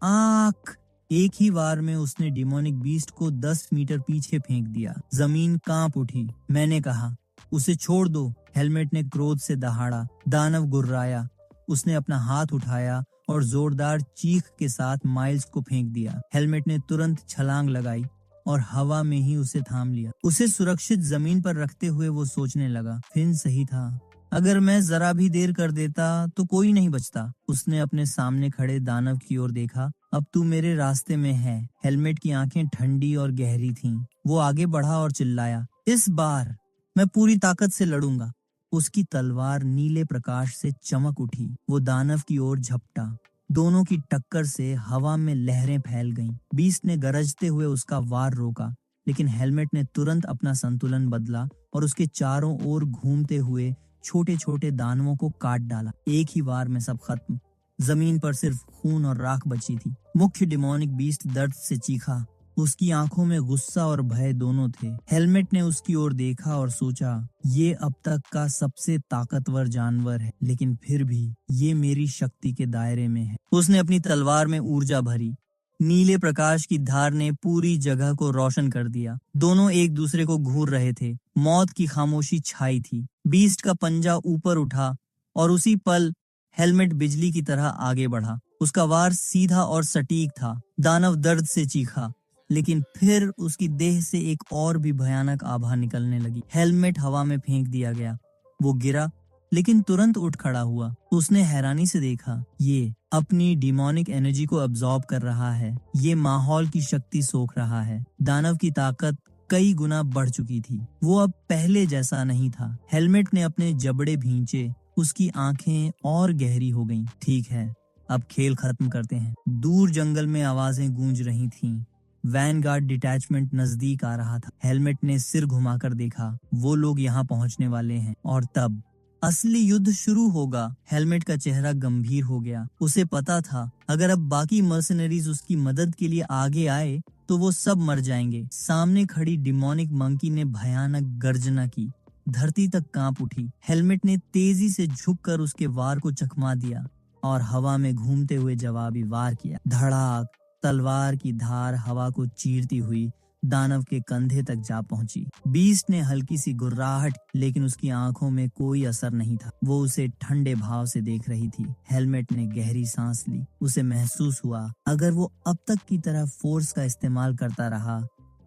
आंख एक ही वार में उसने डिमोनिक बीस्ट को 10 मीटर पीछे फेंक दिया। जमीन कांप उठी। मैंने कहा, उसे छोड़ दो। हेलमेट ने क्रोध से दहाड़ा। दानव गुर्राया। उसने अपना हाथ उठाया और जोरदार चीख के साथ माइल्स को फेंक दिया। हेलमेट ने तुरंत छलांग लगाई और हवा में ही उसे थाम लिया। उसे सुरक्षित जमीन पर रखते हुए वो सोचने लगा, फिन सही था, अगर मैं जरा भी देर कर देता तो कोई नहीं बचता। उसने अपने सामने खड़े दानव की ओर देखा, अब तू मेरे रास्ते में है। हेलमेट की आंखें ठंडी और गहरी थीं। वो आगे बढ़ा और चिल्लाया, इस बार मैं पूरी ताकत से लड़ूंगा। उसकी तलवार नीले प्रकाश से चमक उठी। वो दानव की ओर झपटा। दोनों की टक्कर से हवा में लहरें फैल गईं। बीस्ट ने गरजते हुए उसका वार रोका, लेकिन हेलमेट ने तुरंत अपना संतुलन बदला और उसके चारों ओर घूमते हुए छोटे छोटे दानवों को काट डाला। एक ही वार में सब खत्म। जमीन पर सिर्फ खून और राख बची थी। मुख्य डिमोनिक बीस्ट दर्द से चीखा। उसकी आंखों में गुस्सा और भय दोनों थे। हेलमेट ने उसकी ओर देखा और सोचा, ये अब तक का सबसे ताकतवर जानवर है, लेकिन फिर भी ये मेरी शक्ति के दायरे में है। उसने अपनी तलवार में ऊर्जा भरी। नीले प्रकाश की धार ने पूरी जगह को रोशन कर दिया। दोनों एक दूसरे को घूर रहे थे। मौत की खामोशी छाई थी। बीस्ट का पंजा ऊपर उठा और उसी पल हेलमेट बिजली की तरह आगे बढ़ा। उसका वार सीधा और सटीक था। दानव दर्द से चीखा, लेकिन फिर उसकी देह से एक और भी भयानक आभा निकलने लगी। हेलमेट हवा में फेंक दिया गया। वो गिरा, लेकिन तुरंत उठ खड़ा हुआ। उसने हैरानी से देखा, ये अपनी डिमोनिक एनर्जी को अब्सॉर्ब कर रहा है। ये माहौल की शक्ति सोख रहा है। दानव की ताकत कई गुना बढ़ चुकी थी। वो अब पहले जैसा नहीं था। हेलमेट ने अपने जबड़े भींचे। उसकी आंखें और गहरी हो गईं। ठीक है, अब खेल खत्म करते हैं। दूर जंगल में आवाजें गूंज रही थीं। वैनगार्ड डिटैचमेंट नजदीक आ रहा था। हेलमेट ने सिर घुमाकर देखा, वो लोग यहाँ पहुंचने वाले हैं और तब असली युद्ध शुरू होगा। हेलमेट का चेहरा गंभीर हो गया। उसे पता था, अगर अब बाकी मर्सनरीज उसकी मदद के लिए आगे आए तो वो सब मर जाएंगे। सामने खड़ी डिमोनिक मंकी ने भयानक गर्जना की। धरती तक कांप उठी। हेलमेट ने तेजी से झुककर उसके वार को चकमा दिया और हवा में घूमते हुए जवाबी वार किया। धड़ाक! तलवार की धार हवा को चीरती हुई दानव के कंधे तक जा पहुंची। बीस्ट ने हल्की सी गुर्राहट, लेकिन उसकी आंखों में कोई असर नहीं था। वो उसे ठंडे भाव से देख रही थी। हेलमेट ने गहरी सांस ली। उसे महसूस हुआ, अगर वो अब तक की तरह फोर्स का इस्तेमाल करता रहा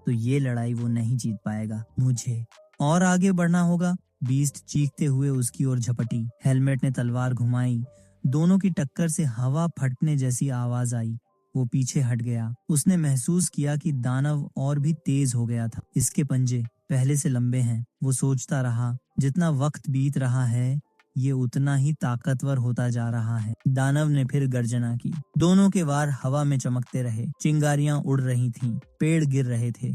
तो ये लड़ाई वो नहीं जीत पाएगा। मुझे और आगे बढ़ना होगा। बीस्ट चीखते हुए उसकी ओर झपटी। हेलमेट ने तलवार घुमाई। दोनों की टक्कर से हवा फटने जैसी आवाज आई। वो पीछे हट गया। उसने महसूस किया कि दानव और भी तेज हो गया था। इसके पंजे पहले से लंबे हैं। वो सोचता रहा, जितना वक्त बीत रहा है ये उतना ही ताकतवर होता जा रहा है। दानव ने फिर गर्जना की। दोनों के वार हवा में चमकते रहे। चिंगारियां उड़ रही थीं, पेड़ गिर रहे थे,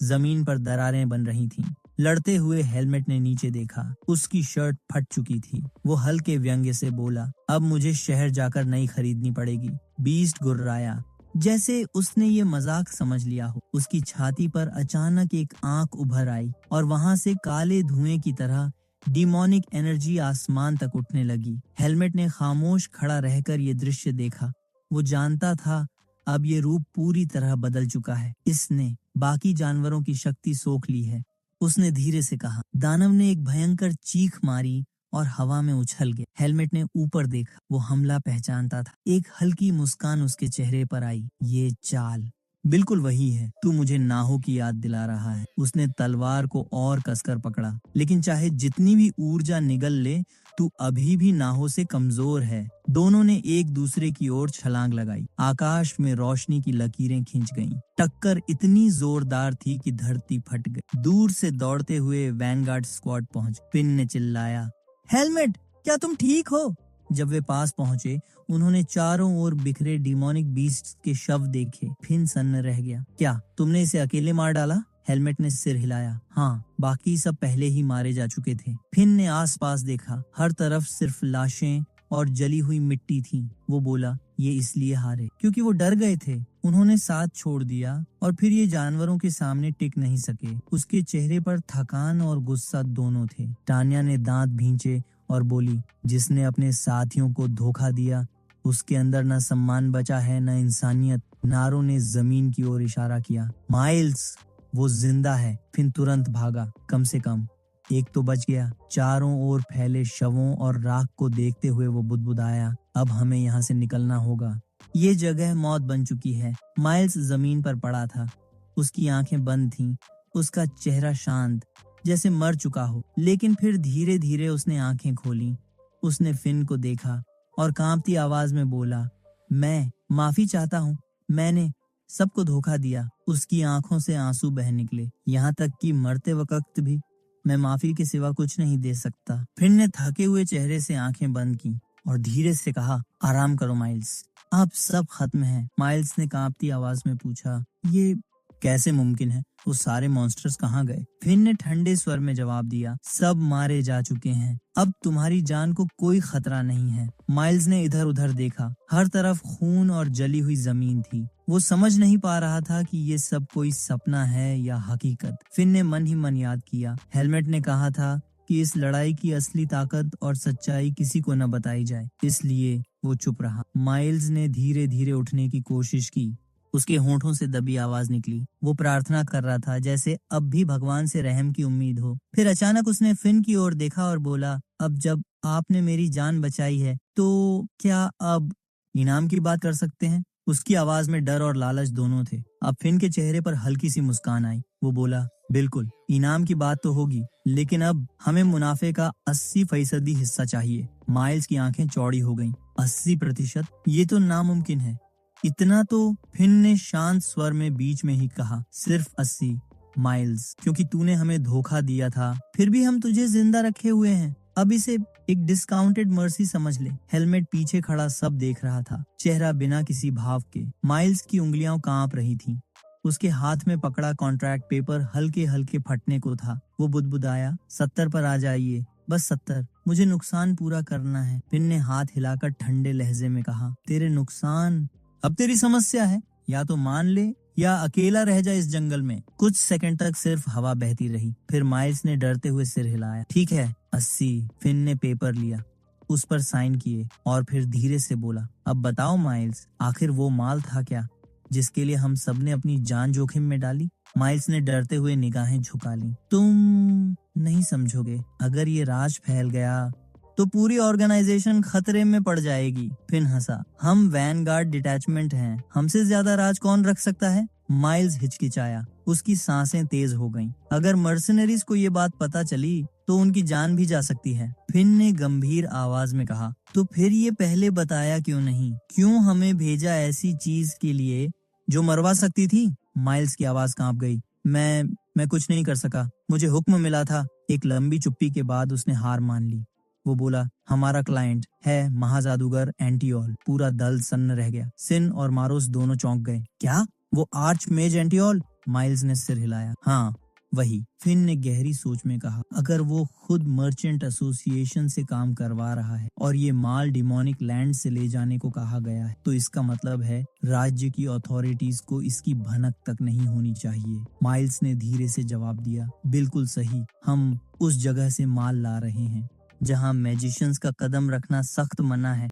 जमीन पर दरारें बन रही थीं। लड़ते हुए हेलमेट ने नीचे देखा। उसकी शर्ट फट चुकी थी। वो हल्के व्यंग्य से बोला, अब मुझे शहर जाकर नई खरीदनी पड़ेगी। बीस्ट गुर्राया, जैसे उसने ये मजाक समझ लिया हो। उसकी छाती पर अचानक एक आंख उभर आई और वहां से काले धुएं की तरह डिमोनिक एनर्जी आसमान तक उठने लगी। हेलमेट ने खामोश खड़ा रहकर ये दृश्य देखा। वो जानता था, अब ये रूप पूरी तरह बदल चुका है। इसने बाकी जानवरों की शक्ति सोख ली है। उसने धीरे से कहा। दानव ने एक भयंकर चीख मारी और हवा में उछल गया। हेलमेट ने ऊपर देखा। वो हमला पहचानता था। एक हल्की मुस्कान उसके चेहरे पर आई। ये चाल बिल्कुल वही है। तू मुझे नाहो की याद दिला रहा है। उसने तलवार को और कसकर पकड़ा। लेकिन चाहे जितनी भी ऊर्जा निगल ले, तू अभी भी नाहो से कमजोर है। दोनों ने एक दूसरे की ओर छलांग लगाई। आकाश में रोशनी की लकीरें खींच गईं। टक्कर इतनी जोरदार थी कि धरती फट गई। दूर से दौड़ते हुए वैनगार्ड स्क्वाड पहुंच। फिन ने चिल्लाया, हेलमेट, क्या तुम ठीक हो? जब वे पास पहुंचे, उन्होंने चारों ओर बिखरे डिमोनिक बीस्ट के शव देखे। फिन सन्न रह गया। क्या तुमने इसे अकेले मार डाला? हेलमेट ने सिर हिलाया। हाँ, बाकी सब पहले ही मारे जा चुके थे। फिन ने आसपास देखा। हर तरफ सिर्फ लाशें और जली हुई मिट्टी थी। वो बोला, ये इसलिए हारे क्योंकि वो डर गए थे। उन्होंने साथ छोड़ दिया और फिर ये जानवरों के सामने टिक नहीं सके। उसके चेहरे पर थकान और गुस्सा दोनों थे। टान्या ने दांत भींचे और बोली, जिसने अपने साथियों को धोखा दिया उसके अंदर न सम्मान बचा है, न इंसानियत। नारो ने जमीन की ओर इशारा किया। माइल्स, वो जिंदा है। फिर तुरंत भागा। कम से कम एक तो बच गया। चारों ओर फैले शवों और राख को देखते हुए वो बुदबुदाया, अब हमें यहाँ से निकलना होगा। ये जगह मौत बन चुकी है। माइल्स जमीन पर पड़ा था। उसकी आंखें बंद थीं। उसका चेहरा शांत, जैसे मर चुका हो। लेकिन फिर धीरे धीरे उसने आंखें खोली। उसने फिन को देखा और कांपती आवाज में बोला, मैं माफी चाहता हूँ। मैंने सबको धोखा दिया। उसकी आंखों से आंसू बह निकले। यहाँ तक कि मरते वक्त भी मैं माफी के सिवा कुछ नहीं दे सकता। फिन ने थके हुए चेहरे से आंखें बंद की और धीरे से कहा, आराम करो माइल्स, अब सब खत्म है। माइल्स ने कांपती आवाज में पूछा, ये कैसे मुमकिन है? वो सारे मॉन्स्टर्स कहाँ गए? फिन ने ठंडे स्वर में जवाब दिया, सब मारे जा चुके हैं। अब तुम्हारी जान को कोई खतरा नहीं है। माइल्स ने इधर उधर देखा। हर तरफ खून और जली हुई जमीन थी। वो समझ नहीं पा रहा था कि ये सब कोई सपना है या हकीकत। फिन ने मन ही मन याद किया, हेलमेट ने कहा था कि इस लड़ाई की असली ताकत और सच्चाई किसी को न बताई जाए, इसलिए वो चुप रहा। माइल्स ने धीरे धीरे उठने की कोशिश की। उसके होंठों से दबी आवाज निकली। वो प्रार्थना कर रहा था, जैसे अब भी भगवान से रहम की उम्मीद हो। फिर अचानक उसने फिन की ओर देखा और बोला, अब जब आपने मेरी जान बचाई है तो क्या अब इनाम की बात कर सकते हैं? उसकी आवाज में डर और लालच दोनों थे। अब फिन के चेहरे पर हल्की सी मुस्कान आई। वो बोला, बिल्कुल, इनाम की बात तो होगी, लेकिन अब हमें मुनाफे का 80% हिस्सा चाहिए। माइल्स की आंखें चौड़ी हो गईं। 80%? ये तो नामुमकिन है। इतना तो? फिन ने शांत स्वर में बीच में ही कहा, सिर्फ 80 माइल्स, क्योंकि तूने हमें धोखा दिया था, फिर भी हम तुझे जिंदा रखे हुए हैं। अब इसे एक डिस्काउंटेड मर्सी समझ ले। हेलमेट पीछे खड़ा सब देख रहा था, चेहरा बिना किसी भाव के। माइल्स की उंगलियां कांप रही थीं। उसके हाथ में पकड़ा कॉन्ट्रैक्ट पेपर हल्के हल्के फटने को था। वो बुदबुदाया, 70 पर आ जाइए, बस 70। मुझे नुकसान पूरा करना है। फिन ने हाथ हिलाकर ठंडे लहजे में कहा, तेरे नुकसान? अब तेरी समस्या है, या तो मान ले या अकेला रह जा इस जंगल में। कुछ सेकंड तक सिर्फ हवा बहती रही। फिर माइल्स ने डरते हुए सिर हिलाया। ठीक है, 80। फिन ने पेपर लिया, उस पर साइन किए और फिर धीरे से बोला, अब बताओ माइल्स, आखिर वो माल था क्या जिसके लिए हम सबने अपनी जान जोखिम में डाली? माइल्स ने डरते हुए निगाहें झुका ली। तुम नहीं समझोगे, अगर ये राज फैल गया तो पूरी ऑर्गेनाइजेशन खतरे में पड़ जाएगी। फिन हंसा, हम वैनगार्ड डिटैचमेंट हैं, हमसे ज्यादा राज कौन रख सकता है? माइल्स हिचकिचाया, उसकी सांसें तेज हो गईं। अगर मर्सनरीज को ये बात पता चली तो उनकी जान भी जा सकती है। फिन ने गंभीर आवाज में कहा, तो फिर ये पहले बताया क्यों नहीं? क्यों हमें भेजा ऐसी चीज के लिए जो मरवा सकती थी? माइल्स की आवाज कांप गई। मैं कुछ नहीं कर सका, मुझे हुक्म मिला था। एक लंबी चुप्पी के बाद उसने हार मान ली। वो बोला, हमारा क्लाइंट है महाजादूगर एंटियोल। पूरा दल सन्न रह गया। सिन और मारोस दोनों चौंक गए। क्या? वो आर्च मेज एंटियोल? माइल्स ने सिर हिलाया। हाँ, वही। फिन ने गहरी सोच में कहा, अगर वो खुद मर्चेंट एसोसिएशन से काम करवा रहा है और ये माल डिमोनिक लैंड से ले जाने को कहा गया है, तो इसका मतलब है राज्य की अथॉरिटीज को इसकी भनक तक नहीं होनी चाहिए। माइल्स ने धीरे से जवाब दिया, बिल्कुल सही, हम उस जगह से माल ला रहे हैं जहां मैजिशियंस का कदम रखना सख्त मना है।